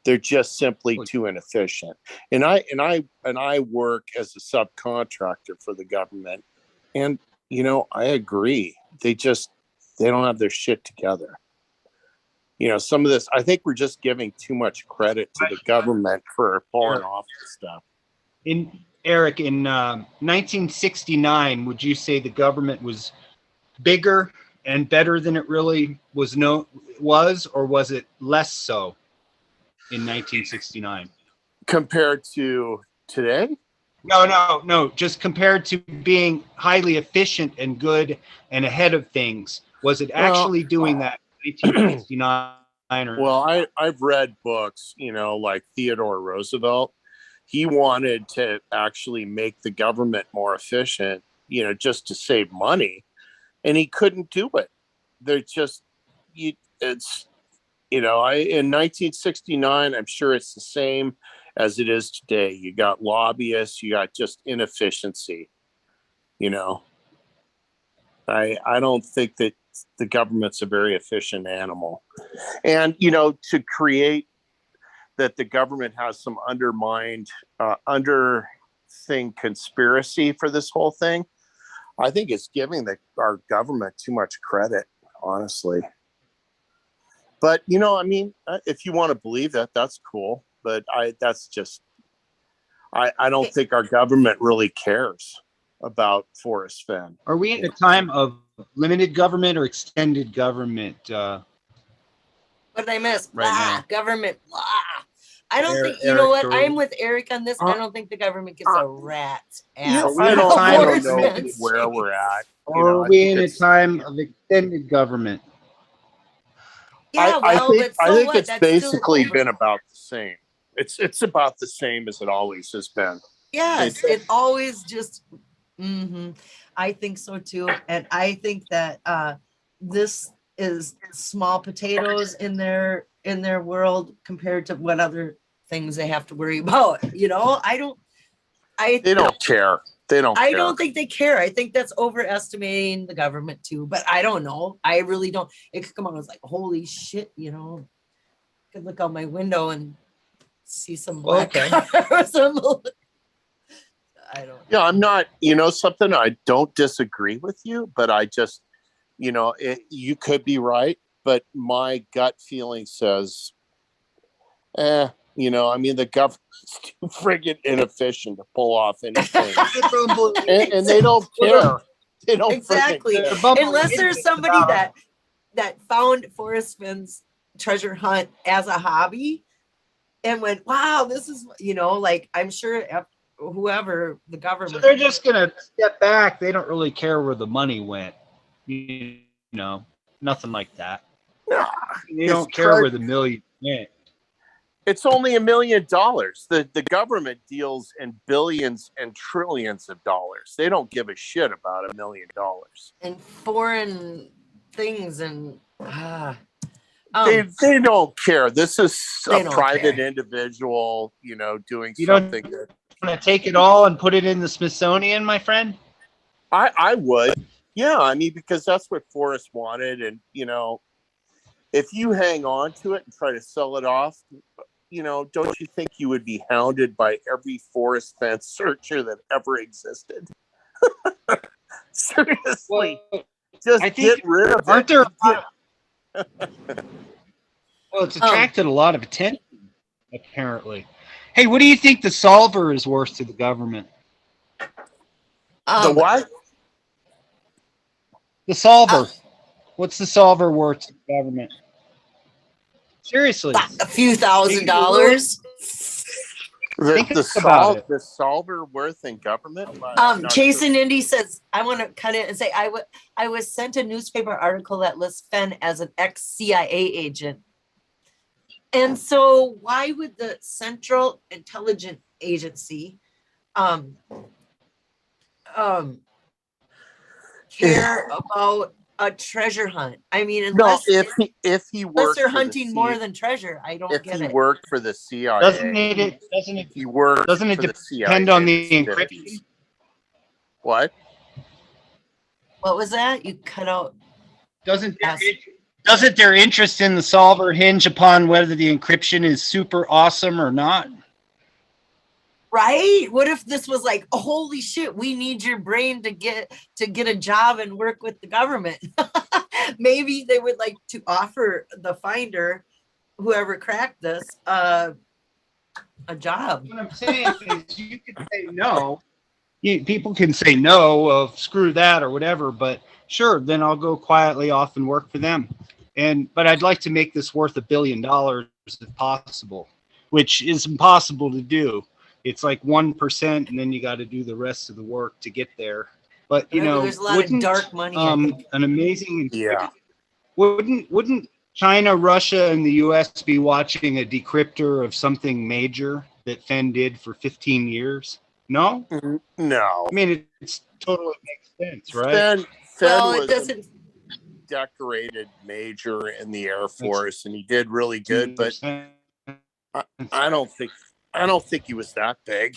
They're just simply too inefficient. And I work as a subcontractor for the government. And, I agree. They don't have their shit together. Some of this, I think we're just giving too much credit to the government for pulling off this stuff. Eric, in 1969, would you say the government was bigger and better than it really was, or was it less so in 1969? Compared to today? No. Just compared to being highly efficient and good and ahead of things. Was it actually doing that in 1969? Well, I've read books, like Theodore Roosevelt. He wanted to actually make the government more efficient, just to save money. And he couldn't do it. They're just, in 1969, I'm sure it's the same as it is today. You got lobbyists, you got just inefficiency. I don't think that the government's a very efficient animal. And, to create that the government has some conspiracy for this whole thing, I think it's giving our government too much credit, honestly. But, if you want to believe that, that's cool. But I don't think our government really cares about Forrest Fenn. Are we in a time of limited government or extended government? What did I miss? Right now. Government. I don't think, Eric, what? I'm with Eric on this. I don't think the government gives a rat's ass. I don't Forrest know Fenn's where face. we're at. Are we in a time of extended government? Yeah, I well, think but so it's what? That's basically still been about the same. It's about the same as it always has been. Yes, it always just. I think so too, and I think that this is small potatoes in their world compared to what other things they have to worry about. They don't care. They don't I care. don't think they care. I think that's overestimating the government too, but I don't know. I really don't. It could come on. I was like, holy shit, you know, I could look out my window and see some black cars. I don't. Yeah, I'm not, something, I don't disagree with you, but I just, you could be right, but my gut feeling says, I mean, the government's too friggin' inefficient to pull off anything. and they don't care. They don't Exactly. friggin' care. Unless there's somebody that found Forrest Finn's treasure hunt as a hobby and went, wow, this is, like I'm sure whoever the government. So they're just gonna step back. They don't really care where the money went. Nothing like that. Nah, they don't care where the million went. It's only $1 million. The government deals in billions and trillions of dollars. They don't give a shit about $1 million. And foreign things and they don't care. This is a private care. individual, doing something. You want to take it all and put it in the Smithsonian, my friend? I would. Yeah, I mean, because that's what Forrest wanted. And, if you hang on to it and try to sell it off, don't you think you would be hounded by every Forrest Fenn searcher that ever existed? Seriously. Well, just get rid of aren't it. Well, it's attracted a lot of attention, apparently. Hey, what do you think the solver is worth to the government? The what? The solver. What's the solver worth to the government? Seriously. A few $1,000s. The solver worth in government? Jason Indy says, I want to cut in and say, I was sent a newspaper article that lists Fenn as an ex-CIA agent. And so why would the Central Intelligence Agency care about a treasure hunt? I mean, unless they're hunting more than treasure, I don't get it. If he worked for the CIA, doesn't it depend on the encryption? What? What was that? You cut out. Doesn't their interest in the solver hinge upon whether the encryption is super awesome or not? Right? What if this was like, oh, holy shit, we need your brain to get a job and work with the government? Maybe they would like to offer the finder, whoever cracked this, a job. What I'm saying is you can say no. People can say no, screw that or whatever, but sure, then I'll go quietly off and work for them. But I'd like to make this worth $1 billion if possible, which is impossible to do. It's like 1%, and then you got to do the rest of the work to get there. But there's a lot of dark money. An amazing, wouldn't China, Russia, and the U.S. be watching a decryptor of something major that Fenn did for 15 years? No, no. I mean, it's totally makes sense, right? Fenn was a decorated major in the Air Force, and he did really good. But I don't think he was that big.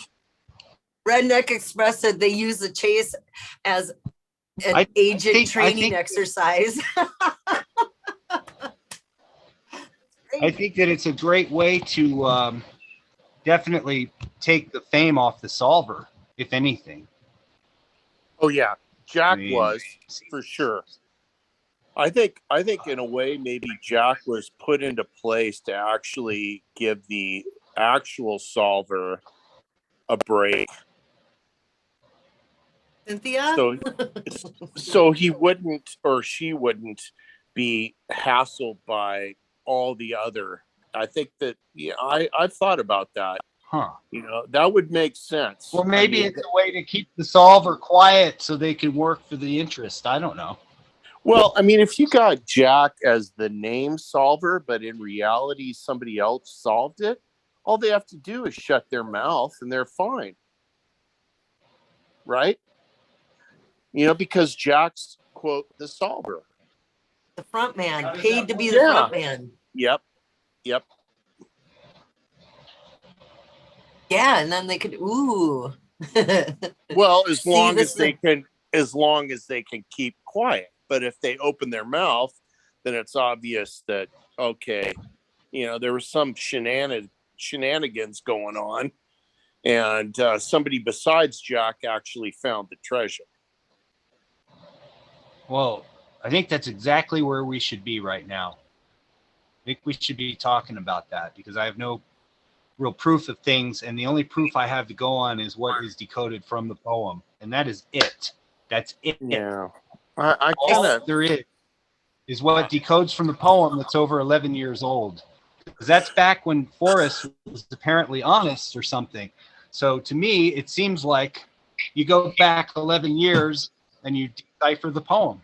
Redneck Express said they use the chase as an agent training exercise. I think that it's a great way to definitely take the fame off the solver, if anything. Oh yeah, Jack was for sure. I think in a way maybe Jack was put into place to actually give the actual solver a break. Cynthia? So he wouldn't or she wouldn't be hassled by all the other. I think that I've thought about that. Huh. That would make sense. Well, maybe it's a way to keep the solver quiet so they can work for the interest. I don't know. Well, I mean, if you got Jack as the name solver, but in reality somebody else solved it, all they have to do is shut their mouth and they're fine. Right? Because Jack's, quote, the solver. The front man, paid to be the front man. Yep. Yeah, and then they could, Well, as See, long this as they can, as long as they can keep quiet. But if they open their mouth, then it's obvious that, okay, there was some shenanigans going on, and somebody besides Jack actually found the treasure. Well, I think that's exactly where we should be right now. I think we should be talking about that because I have no real proof of things, and the only proof I have to go on is what is decoded from the poem, and that is it. That's it. Yeah, I All kind of. there is what decodes from the poem that's over 11 years old. Because that's back when Forrest was apparently honest or something. So to me, it seems like you go back 11 years and you decipher the poem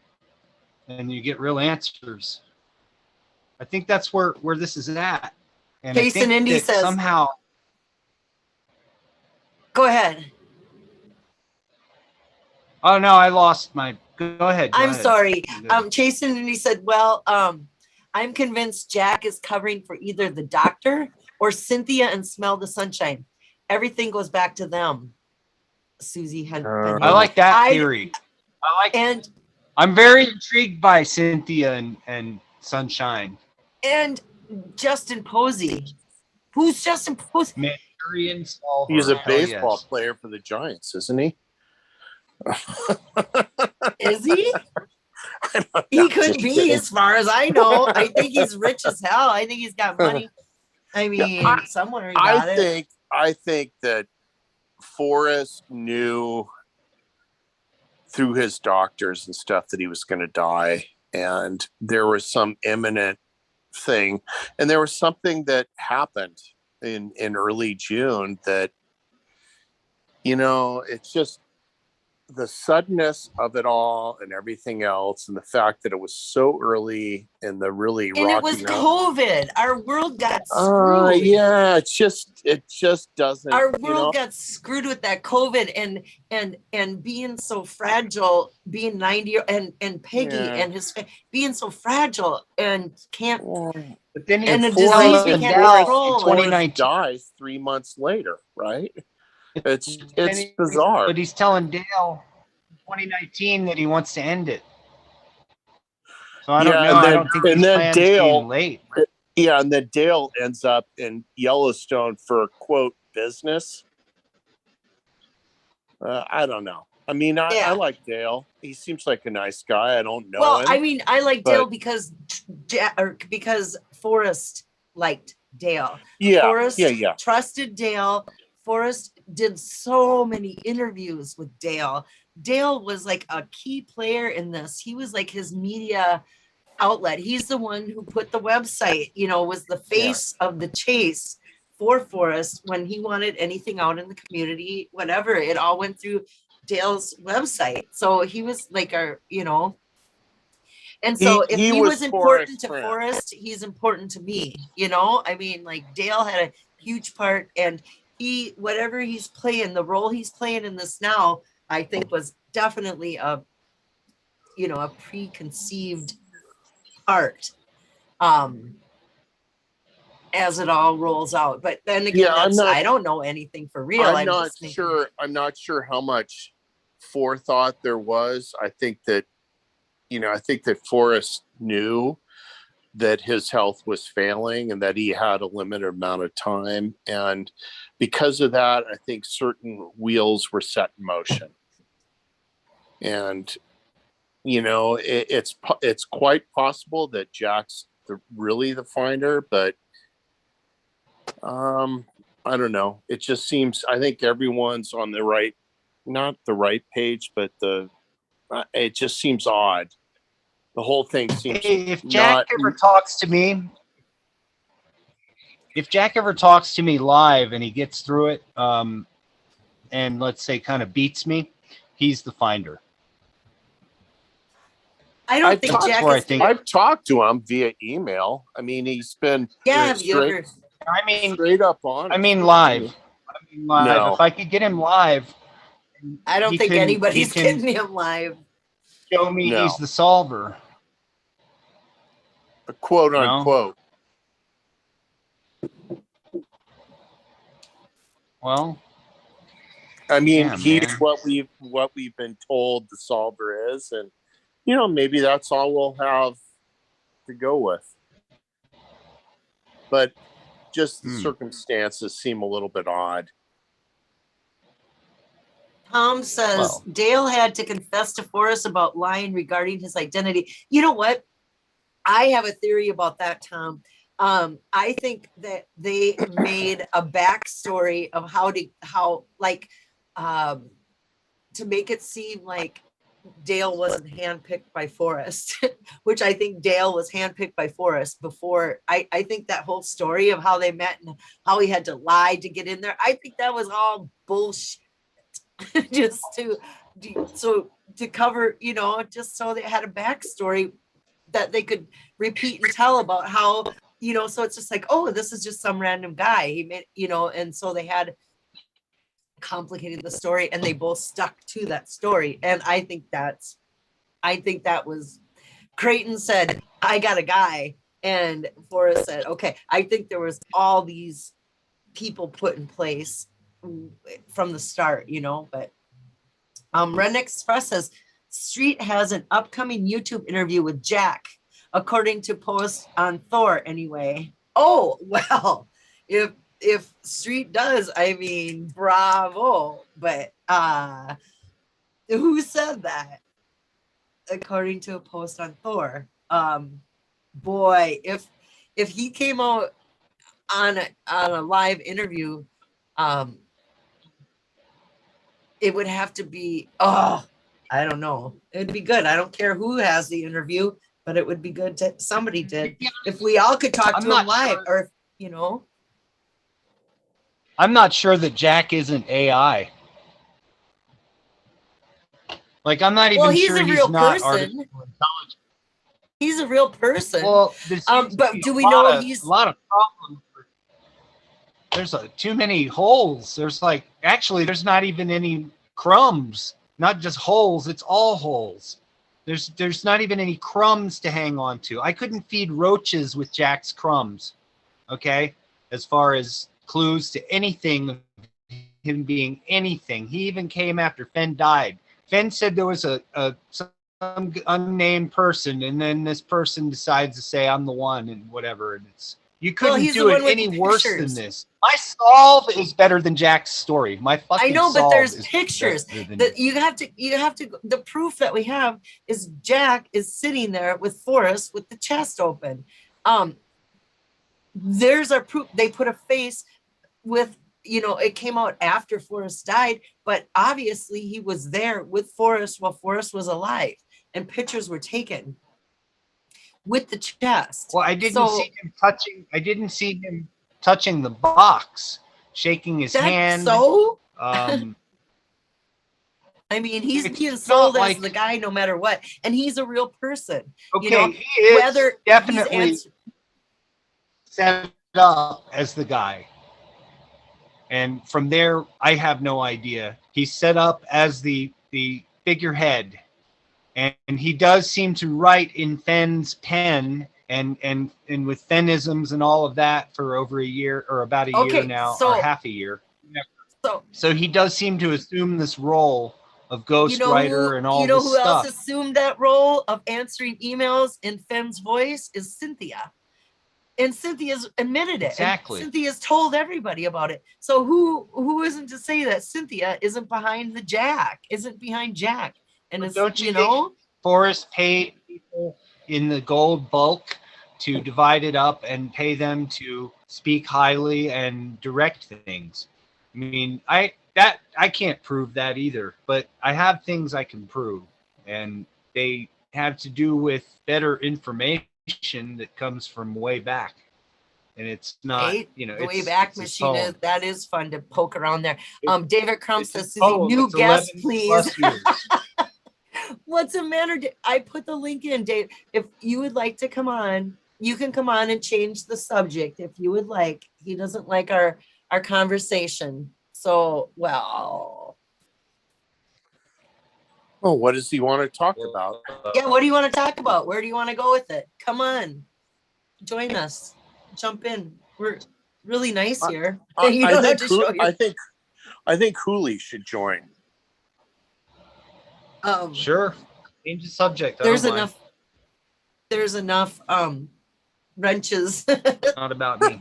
and you get real answers. I think that's where this is at. And I Jason think Indy that says, somehow... go ahead. Oh, no, I lost my... Go ahead. I'm sorry. Good. Jason Indy said, well, I'm convinced Jack is covering for either the doctor or Cynthia and Smell the Sunshine. Everything goes back to them. Susie Fennhaven. I like that theory. I'm very intrigued by Cynthia and Sunshine. And Justin Posey. Who's Justin Posey? Manchurian Solver. He's a baseball player for the Giants, isn't he? Is he? He could be, as far as I know. I think he's rich as hell. I think he's got money. I mean, somewhere he got it. I think that Forrest knew through his doctors and stuff that he was going to die, and there was some imminent thing, and there was something that happened in early June that it's just the suddenness of it all and everything else, and the fact that it was so early in the really and it was COVID. Our world got screwed. Yeah, it just doesn't. Our world got screwed with that COVID and being so fragile, being 90 and Peggy and his being so fragile and can't. But then and a disease we can't control. 2019 dies 3 months later, right? It's bizarre. But he's telling Dale 2019 that he wants to end it. So I don't know. I don't think these plans being late. Yeah, and then Dale ends up in Yellowstone for quote business. I don't know. I mean, I like Dale. He seems like a nice guy. I don't know him. I mean, I like Dale because Forrest liked Dale. Yeah, Forrest trusted Dale. Forrest did so many interviews with Dale. Dale was like a key player in this. He was like his media outlet. He's the one who put the website, was the face of the chase for Forrest when he wanted anything out in the community, whatever. It all went through Dale's website. So he was like and so if he was important to Forrest, he's important to me, I mean, like Dale had a huge part, and whatever he's playing, the role he's playing in this now, I think was definitely a preconceived part as it all rolls out. But then again, I don't know anything for real. I'm not sure how much forethought there was. I think that Forrest knew that his health was failing and that he had a limited amount of time. And because of that, I think certain wheels were set in motion. And, it's quite possible that Jack's really the finder, but I don't know. It just seems, I think everyone's on not the right page, but it just seems odd. The whole thing seems. If Jack ever talks to me live and he gets through it, and let's say kind of beats me, he's the finder. I've talked to him via email. I mean, he's been straight up on. I mean live. No. If I could get him live, I don't think anybody's getting him live. Show me he's the solver. A quote unquote. Well, I mean, Yeah, he's man. what we've been told the solver is, and maybe that's all we'll have to go with. But just the circumstances seem a little bit odd. Tom says Well. Dale had to confess to Forrest about lying regarding his identity. You know what? I have a theory about that, Tom. I think that they made a backstory of to make it seem like Dale wasn't handpicked by Forrest, which I think Dale was handpicked by Forrest before. I think that whole story of how they met and how he had to lie to get in there, I think that was all bullshit. Just to cover, just so they had a backstory that they could repeat and tell about how, so it's just like, oh, this is just some random guy. He made, and so they had complicated the story and they both stuck to that story. And I think that was, Creighton said, I got a guy. And Forrest said, okay. I think there was all these people put in place from the start, but Ren Express says Street has an upcoming YouTube interview with Jack, according to posts on Thor anyway. Oh, well, if Street does, I mean, bravo. But who said that? According to a post on Thor. Boy, if he came out on a live interview, it would have to be, I don't know. It'd be good. I don't care who has the interview, but it would be good to somebody did. If we all could talk to him live, or I'm not sure that Jack isn't AI. Like, I'm not even sure he's not artificial intelligence. He's a real person. Well, but do we know he's a lot of problems? There's too many holes. There's there's not even any crumbs. Not just holes. It's all holes. There's not even any crumbs to hang on to. I couldn't feed roaches with Jack's crumbs. Okay, as far as clues to anything, him being anything. He even came after Fenn died. Fenn said there was some unnamed person, and then this person decides to say I'm the one and whatever, and you couldn't do it any worse than this. My solve is better than Jack's story. My fucking I know, but there's is pictures that you have to. The proof that we have is Jack is sitting there with Forrest with the chest open. There's our proof. They put a face with. It came out after Forrest died, but obviously he was there with Forrest while Forrest was alive, and pictures were taken with the chest. Well, I didn't see him touching the box, shaking his hand. So, I mean, he's being sold as the guy no matter what, and he's a real person. Okay, he is definitely set up as the guy. And from there, I have no idea. He's set up as the figurehead. And he does seem to write in Fenn's pen and with Fennisms and all of that for over a year or about a year now, or half a year. So he does seem to assume this role of ghostwriter and all this stuff. Who else assumed that role of answering emails in Fenn's voice is Cynthia. And Cynthia's admitted it. Exactly. And Cynthia's told everybody about it. So who isn't to say that Cynthia isn't behind Jack? And it's, don't you think Forrest paid people in the gold bulk to divide it up and pay them to speak highly and direct things? I mean, I can't prove that either, but I have things I can prove, and they have to do with better information that comes from way back. And it's not, the way back machine that is fun to poke around there. David Crump says, Susie, new guest, please. What's the matter? I put the link in, Dave. If you would like to come on, you can come on and change the subject if you would like. He doesn't like our conversation. So, well. Oh, what does he want to talk about? Yeah, what do you want to talk about? Where do you want to go with it? Come on. Join us. Jump in. We're really nice here. I I think Hooley should join. Sure. Change the subject. I There's don't mind. enough. There's enough wrenches. Not about me.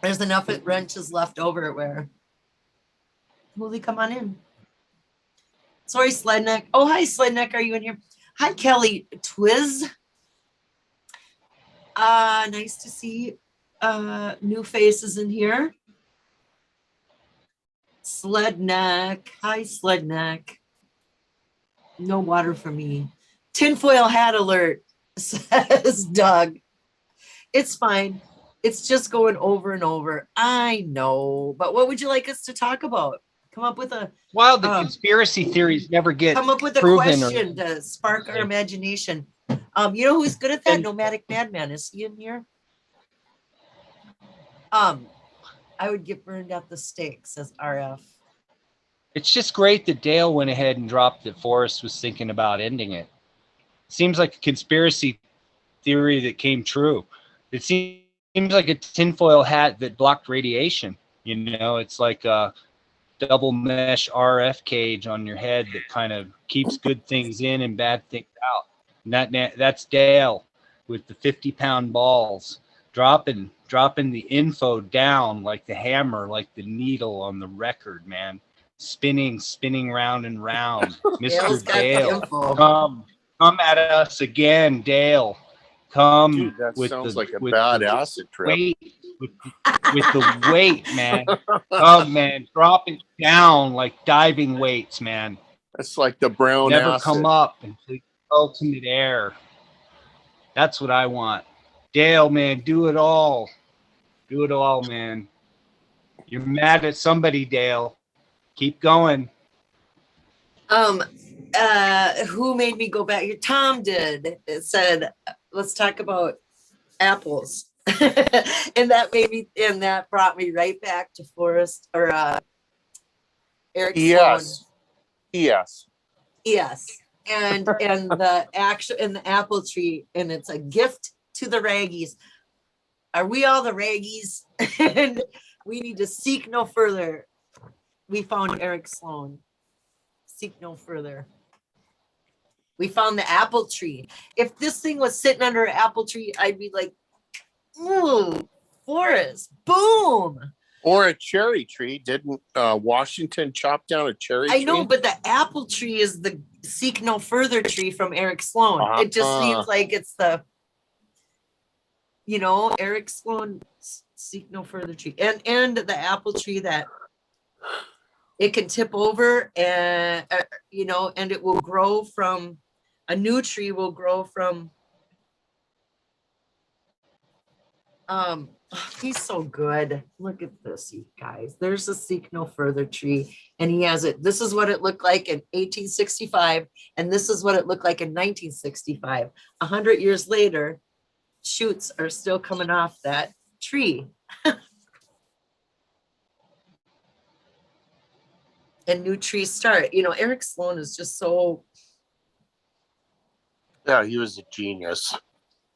There's enough wrenches left over where. Holy, come on in. Sorry, Sledneck. Oh, hi, Sledneck. Are you in here? Hi, Kelly Twiz. Nice to see new faces in here. Sledneck. Hi, Sledneck. No water for me. Tinfoil hat alert, says Doug. It's fine. It's just going over and over. I know, but what would you like us to talk about? Come up with a Well, the conspiracy theories never get come up with a proven question to spark our imagination. You know who's good at that? And- Nomadic Madman. Is he in here? I would get burned at the stake, says RF. It's just great that Dale went ahead and dropped that Forrest was thinking about ending it. Seems like a conspiracy theory that came true. It seems like a tinfoil hat that blocked radiation. You know, it's like a double mesh RF cage on your head that kind of keeps good things in and bad things out. And that's Dale with the 50-pound balls dropping the info down like the hammer, like the needle on the record, man. Spinning round and round. Dale's Mr. got the Dale, info. come at us again, Dale. Come. Dude, that with sounds the, like a with bad the acid trip. weight, with the weight, man. Oh man, drop it down like diving weights, man. That's like the brown Never acid. come up until the ultimate air. That's what I want. Dale, man, do it all. Do it all, man. You're mad at somebody, Dale. Keep going. Who made me go back here? Tom did. It said, let's talk about apples. and that brought me right back to Forrest or Eric Yes. Sloan. Yes. Yes. And the apple tree, and it's a gift to the raggies. Are we all the raggies? And we need to seek no further. We found Eric Sloan. Seek no further. We found the apple tree. If this thing was sitting under an apple tree, I'd be like, ooh, Forrest, boom. Or a cherry tree. Didn't Washington chop down a cherry tree? I know, but the apple tree is the seek no further tree from Eric Sloan. It just seems like it's the, Eric Sloan, seek no further tree. And the apple tree that it can tip over and, and it will grow from, a new tree will grow from, he's so good. Look at this, you guys. There's a seek no further tree, and he has it. This is what it looked like in 1865, and this is what it looked like in 1965. 100 years later, shoots are still coming off that tree. And new trees start. Eric Sloan is just so. Yeah, he was a genius.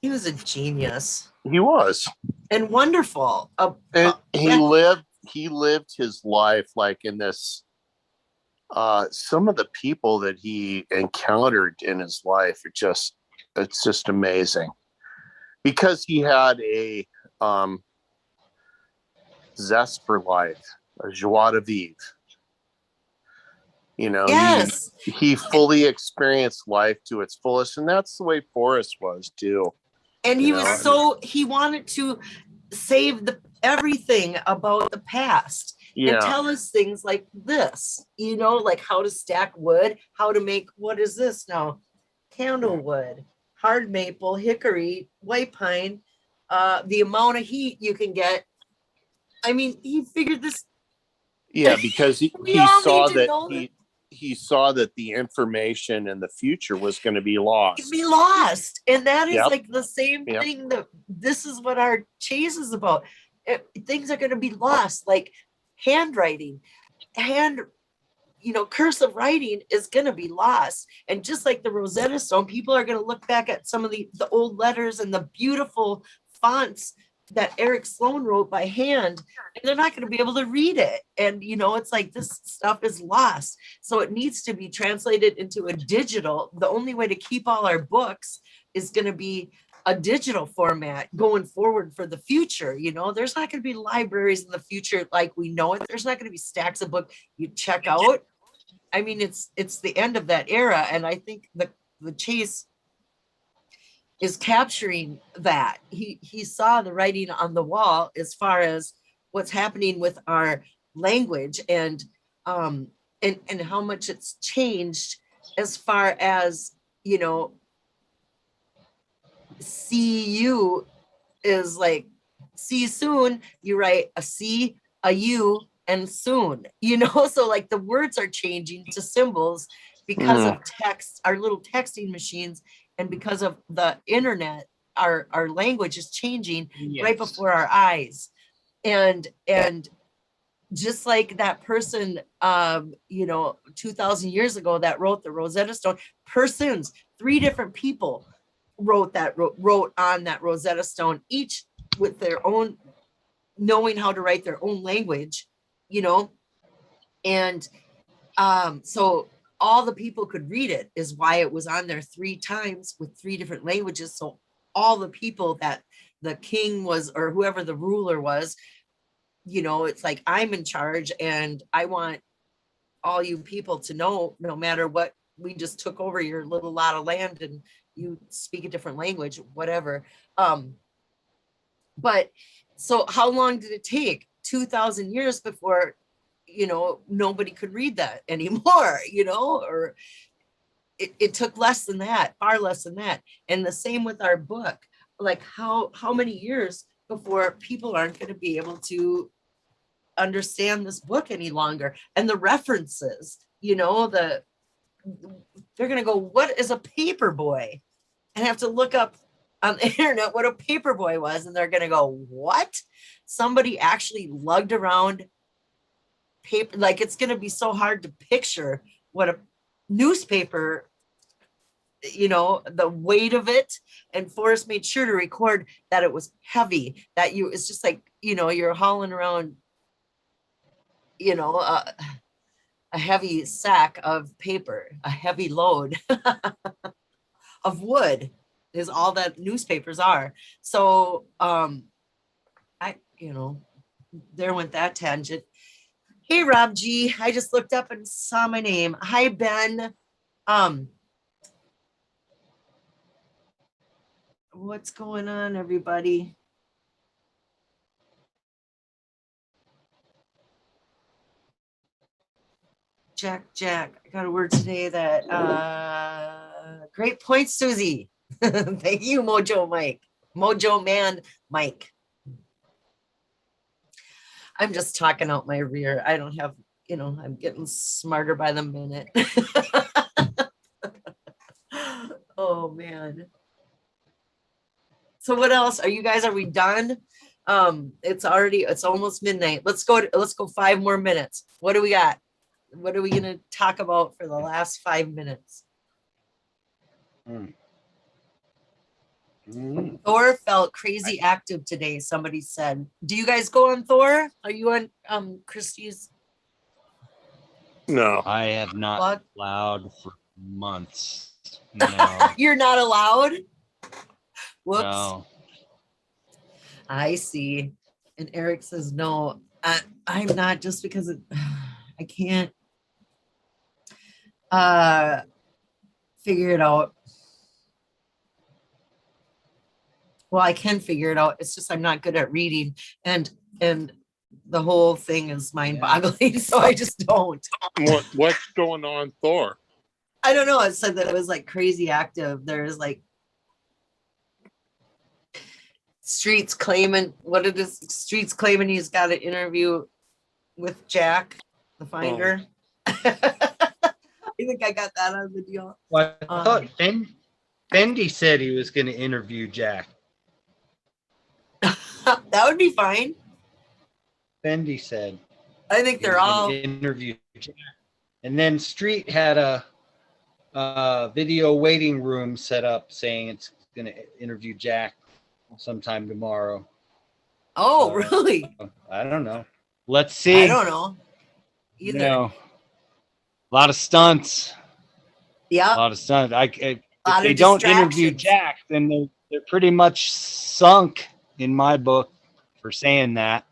He was a genius. He was. And wonderful. And he lived his life like in this. Some of the people that he encountered in his life it's just amazing. Because he had a zest for life, a joie de vivre. Yes. He fully experienced life to its fullest, and that's the way Forrest was too. And he he wanted to save everything about the past and tell us things like this, like how to stack wood, how to make, what is this now? Candlewood, hard maple, hickory, white pine, the amount of heat you can get. I mean, he figured this. Yeah, because he saw that the information in the future was going to be lost. And that is like the same thing that this is what our chase is about. Things are going to be lost, like handwriting, cursive writing is going to be lost. And just like the Rosetta Stone, people are going to look back at some of the old letters and the beautiful fonts that Eric Sloan wrote by hand, and they're not going to be able to read it. And, you know, it's like this stuff is lost. So it needs to be translated into a digital. The only way to keep all our books is going to be a digital format going forward for the future. You know, there's not going to be libraries in the future like we know it. There's not going to be stacks of books you check out. I mean, it's the end of that era. And I think the Chase is capturing that. He saw the writing on the wall as far as what's happening with our language and how much it's changed as far as, you know, see you is like see you soon. You write a C, a U, and soon, you know, so like the words are changing to symbols because of text, our little texting machines, and because of the internet, our language is changing right before our eyes. And just like that person, you know, 2,000 years ago that wrote the Rosetta Stone, persons, 3 different people wrote on that Rosetta Stone, each with their own, knowing how to write their own language, you know, and so all the people could read it is why it was on there 3 times with 3 different languages. So all the people that the king was, or whoever the ruler was, you know, it's like, I'm in charge and I want all you people to know, no matter what, we just took over your little lot of land and you speak a different language, whatever. But so how long did it take? 2,000 years before, you know, nobody could read that anymore, you know, or it took less than that, far less than that. And the same with our book. Like how many years before people aren't going to be able to understand this book any longer? And the references, you know, they're going to go, what is a paper boy? And have to look up on the internet what a paper boy was. And they're going to go, what? Somebody actually lugged around paper. Like, it's going to be so hard to picture what a newspaper, you know, the weight of it. And Forrest made sure to record that it was heavy, that it's just like, you know, you're hauling around, you know, a heavy sack of paper, a heavy load of wood is all that newspapers are. So you know, there went that tangent. Hey, Rob G, I just looked up and saw my name. Hi, Ben. What's going on, everybody? Jack, I got a word today that, great point, Susie. Thank you, Mojo Man Mike. I'm just talking out my rear. I don't have, you know, I'm getting smarter by the minute. Oh man. So what else? Are we done? It's almost midnight. Let's go 5 more minutes. What do we got? What are we gonna talk about for the last 5 minutes? Thor felt crazy active today, somebody said. Do you guys go on Thor? Are you on Christie's? No. I have not allowed for months. No. You're not allowed? Whoops. No. I see. And Eric says, no, I'm not, just because I can't figure it out. Well, I can figure it out. It's just I'm not good at reading, and the whole thing is mind-boggling. So I just don't. What's going on, Thor? I don't know. It said that it was like crazy active. There's like Streets claiming he's got an interview with Jack, the Finder. I think I got that on video. Well, I thought Fendi said he was going to interview Jack. That would be fine. Fendi said. I think they're all interview Jack. And then Street had a video waiting room set up saying it's going to interview Jack sometime tomorrow. Oh, really? I don't know. Let's I see. don't know You either. know, a lot of stunts. A Yeah, lot of stunts. If lot they of don't interview distractions. Jack, then they're pretty much sunk in my book for saying that.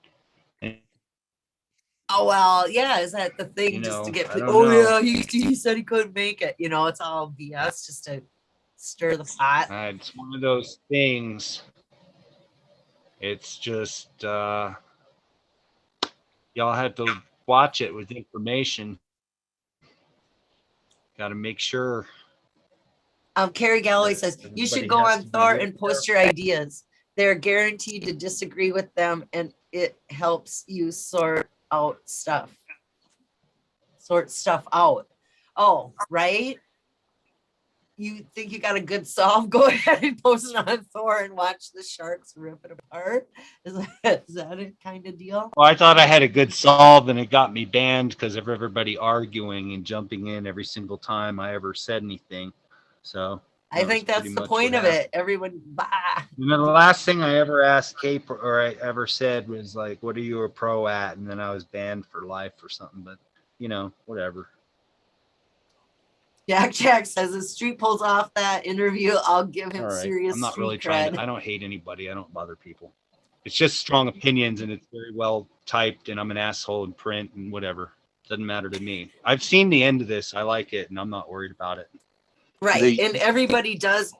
And, Oh well, yeah. Is that the thing? you Just to know, get, I don't oh know. yeah, he said he couldn't make it. You know, it's all BS just to stir the pot. It's one of those things. It's just y'all have to watch it with information. Got to make sure. Carrie Galloway says you should Everybody go has on to be Thor real and post your ideas. They're guaranteed to disagree with them, and it helps you sort stuff out. Oh, right. You think you got a good solve? Go ahead and post it on Thor and watch the sharks rip it apart. Is that a kind of deal? Well, I thought I had a good solve, and it got me banned because of everybody arguing and jumping in every single time I ever said anything. So I think that's the point of it. Everyone, bah. You know, the last thing I ever asked Kate or I ever said was like, "What are you a pro at?" And then I was banned for life or something. But you know, whatever. Jack says if Street pulls off that interview, I'll give him All right. serious I'm not street really trying cred. to. I don't hate anybody. I don't bother people. It's just strong opinions, and it's very well typed. And I'm an asshole in print and whatever. Doesn't matter to me. I've seen the end of this. I like it, and I'm not worried about it. Right. And everybody does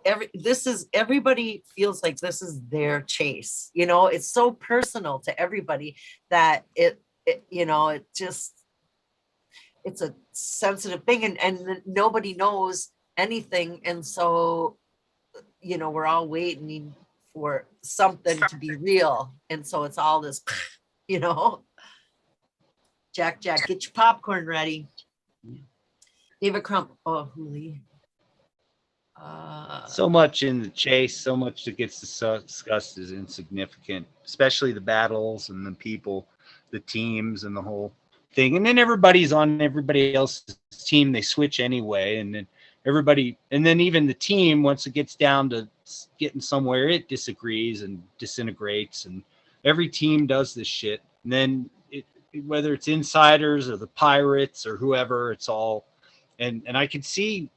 everybody feels like this is their chase. You know, it's so personal to everybody that it you know, it's a sensitive thing, and nobody knows anything. And so, you know, we're all waiting for something to be real. And so it's all this, you know. Jack, get your popcorn ready. David Crump. Oh, Hooli. So much in the chase, so much that gets discussed is insignificant, especially the battles and the people, the teams, and the whole thing. And then everybody's on everybody else's team. They switch anyway, and then even the team, once it gets down to getting somewhere, it disagrees and disintegrates. And every team does this shit. And then whether it's insiders or the pirates or whoever, it's all. And I could see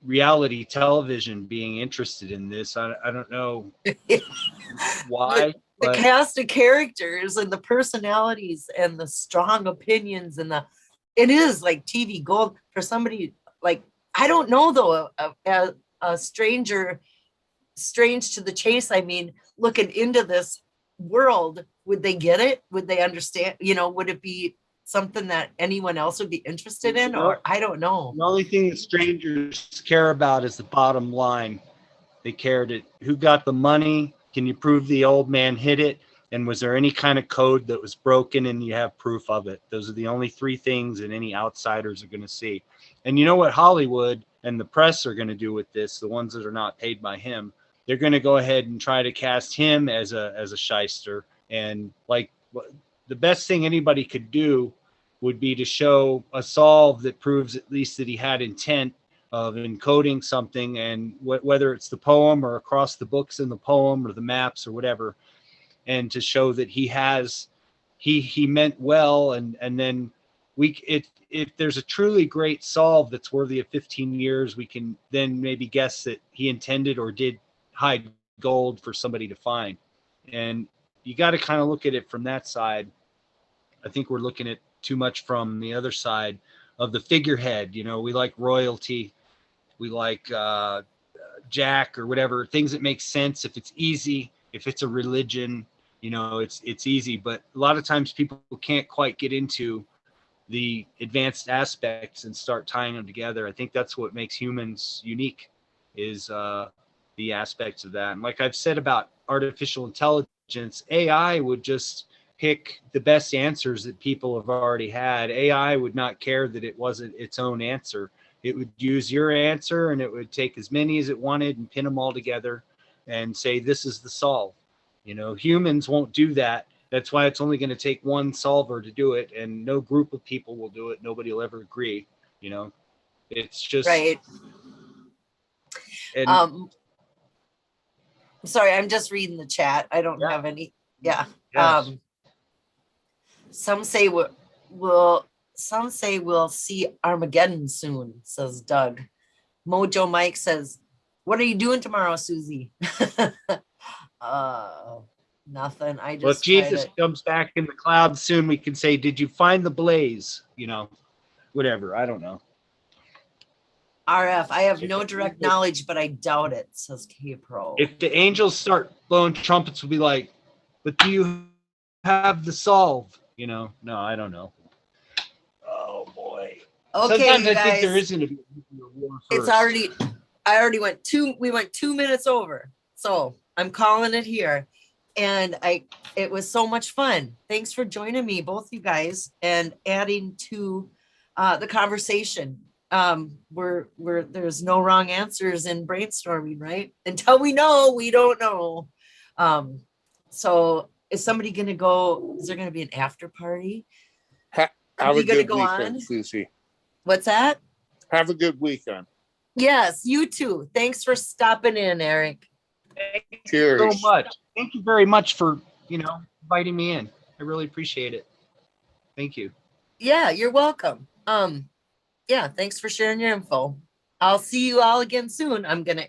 reality television being interested in this. I don't know why, the but cast of characters and the personalities and the strong opinions and it is like TV gold for somebody like, I don't know though, a stranger, strange to the chase. I mean, looking into this world, would they get it? Would they understand? You know, would it be something that anyone else would be interested in? Or I don't know. The only thing that strangers care about is the bottom line. They cared who got the money. Can you prove the old man hid it? And was there any kind of code that was broken and you have proof of it? Those are the only three things that any outsiders are going to see. And you know what Hollywood and the press are going to do with this, the ones that are not paid by him, they're going to go ahead and try to cast him as a shyster. And like the best thing anybody could do would be to show a solve that proves at least that he had intent of encoding something, and whether it's the poem or across the books in the poem or the maps or whatever, and to show that he meant well. And then if there's a truly great solve that's worthy of 15 years, we can then maybe guess that he intended or did hide gold for somebody to find. And you got to kind of look at it from that side. I think we're looking at too much from the other side of the figurehead. You know, we like royalty, we like Jack or whatever, things that make sense. If it's easy, if it's a religion, you know, it's easy. But a lot of times people can't quite get into the advanced aspects and start tying them together. I think that's what makes humans unique, is the aspects of that. And like I've said about artificial intelligence, AI would just pick the best answers that people have already had. AI would not care that it wasn't its own answer. It would use your answer and it would take as many as it wanted and pin them all together and say, this is the solve. You know, humans won't do that. That's why it's only going to take one solver to do it, and no group of people will do it. Nobody will ever agree. You know, it's just right. And Sorry, I'm just reading the chat. I don't Yeah. have any. Yeah. Yes. Some say some say we'll see Armageddon soon, says Doug. Mojo Mike says, what are you doing tomorrow, Susie? Nothing. I Well, if just try Jesus to comes back in the clouds soon, we can say, "Did you find the blaze?" You know, whatever. I don't know. RF. I have no direct knowledge, but I doubt it, says K Pro. If the angels start blowing trumpets, we'll be like, "But do you have the solve?" You know? No, I don't know. Oh boy. Okay, Sometimes you I think there guys, is going to be a nuclear war it's first. already, we went 2 minutes over. So I'm calling it here. And it was so much fun. Thanks for joining me, both you guys, and adding to the conversation. There's no wrong answers in brainstorming, right? Until we know, we don't know. So is somebody going to go? Is there going to be an after party? Have Are a you going to good go weekend, on? Susie. What's that? Have a good weekend. Yes, you too. Thanks for stopping in, Eric. Thank you Cheers. so much. Thank you very much for, inviting me in. I really appreciate it. Thank you. Yeah, you're welcome. Yeah, thanks for sharing your info. I'll see you all again soon. I'm gonna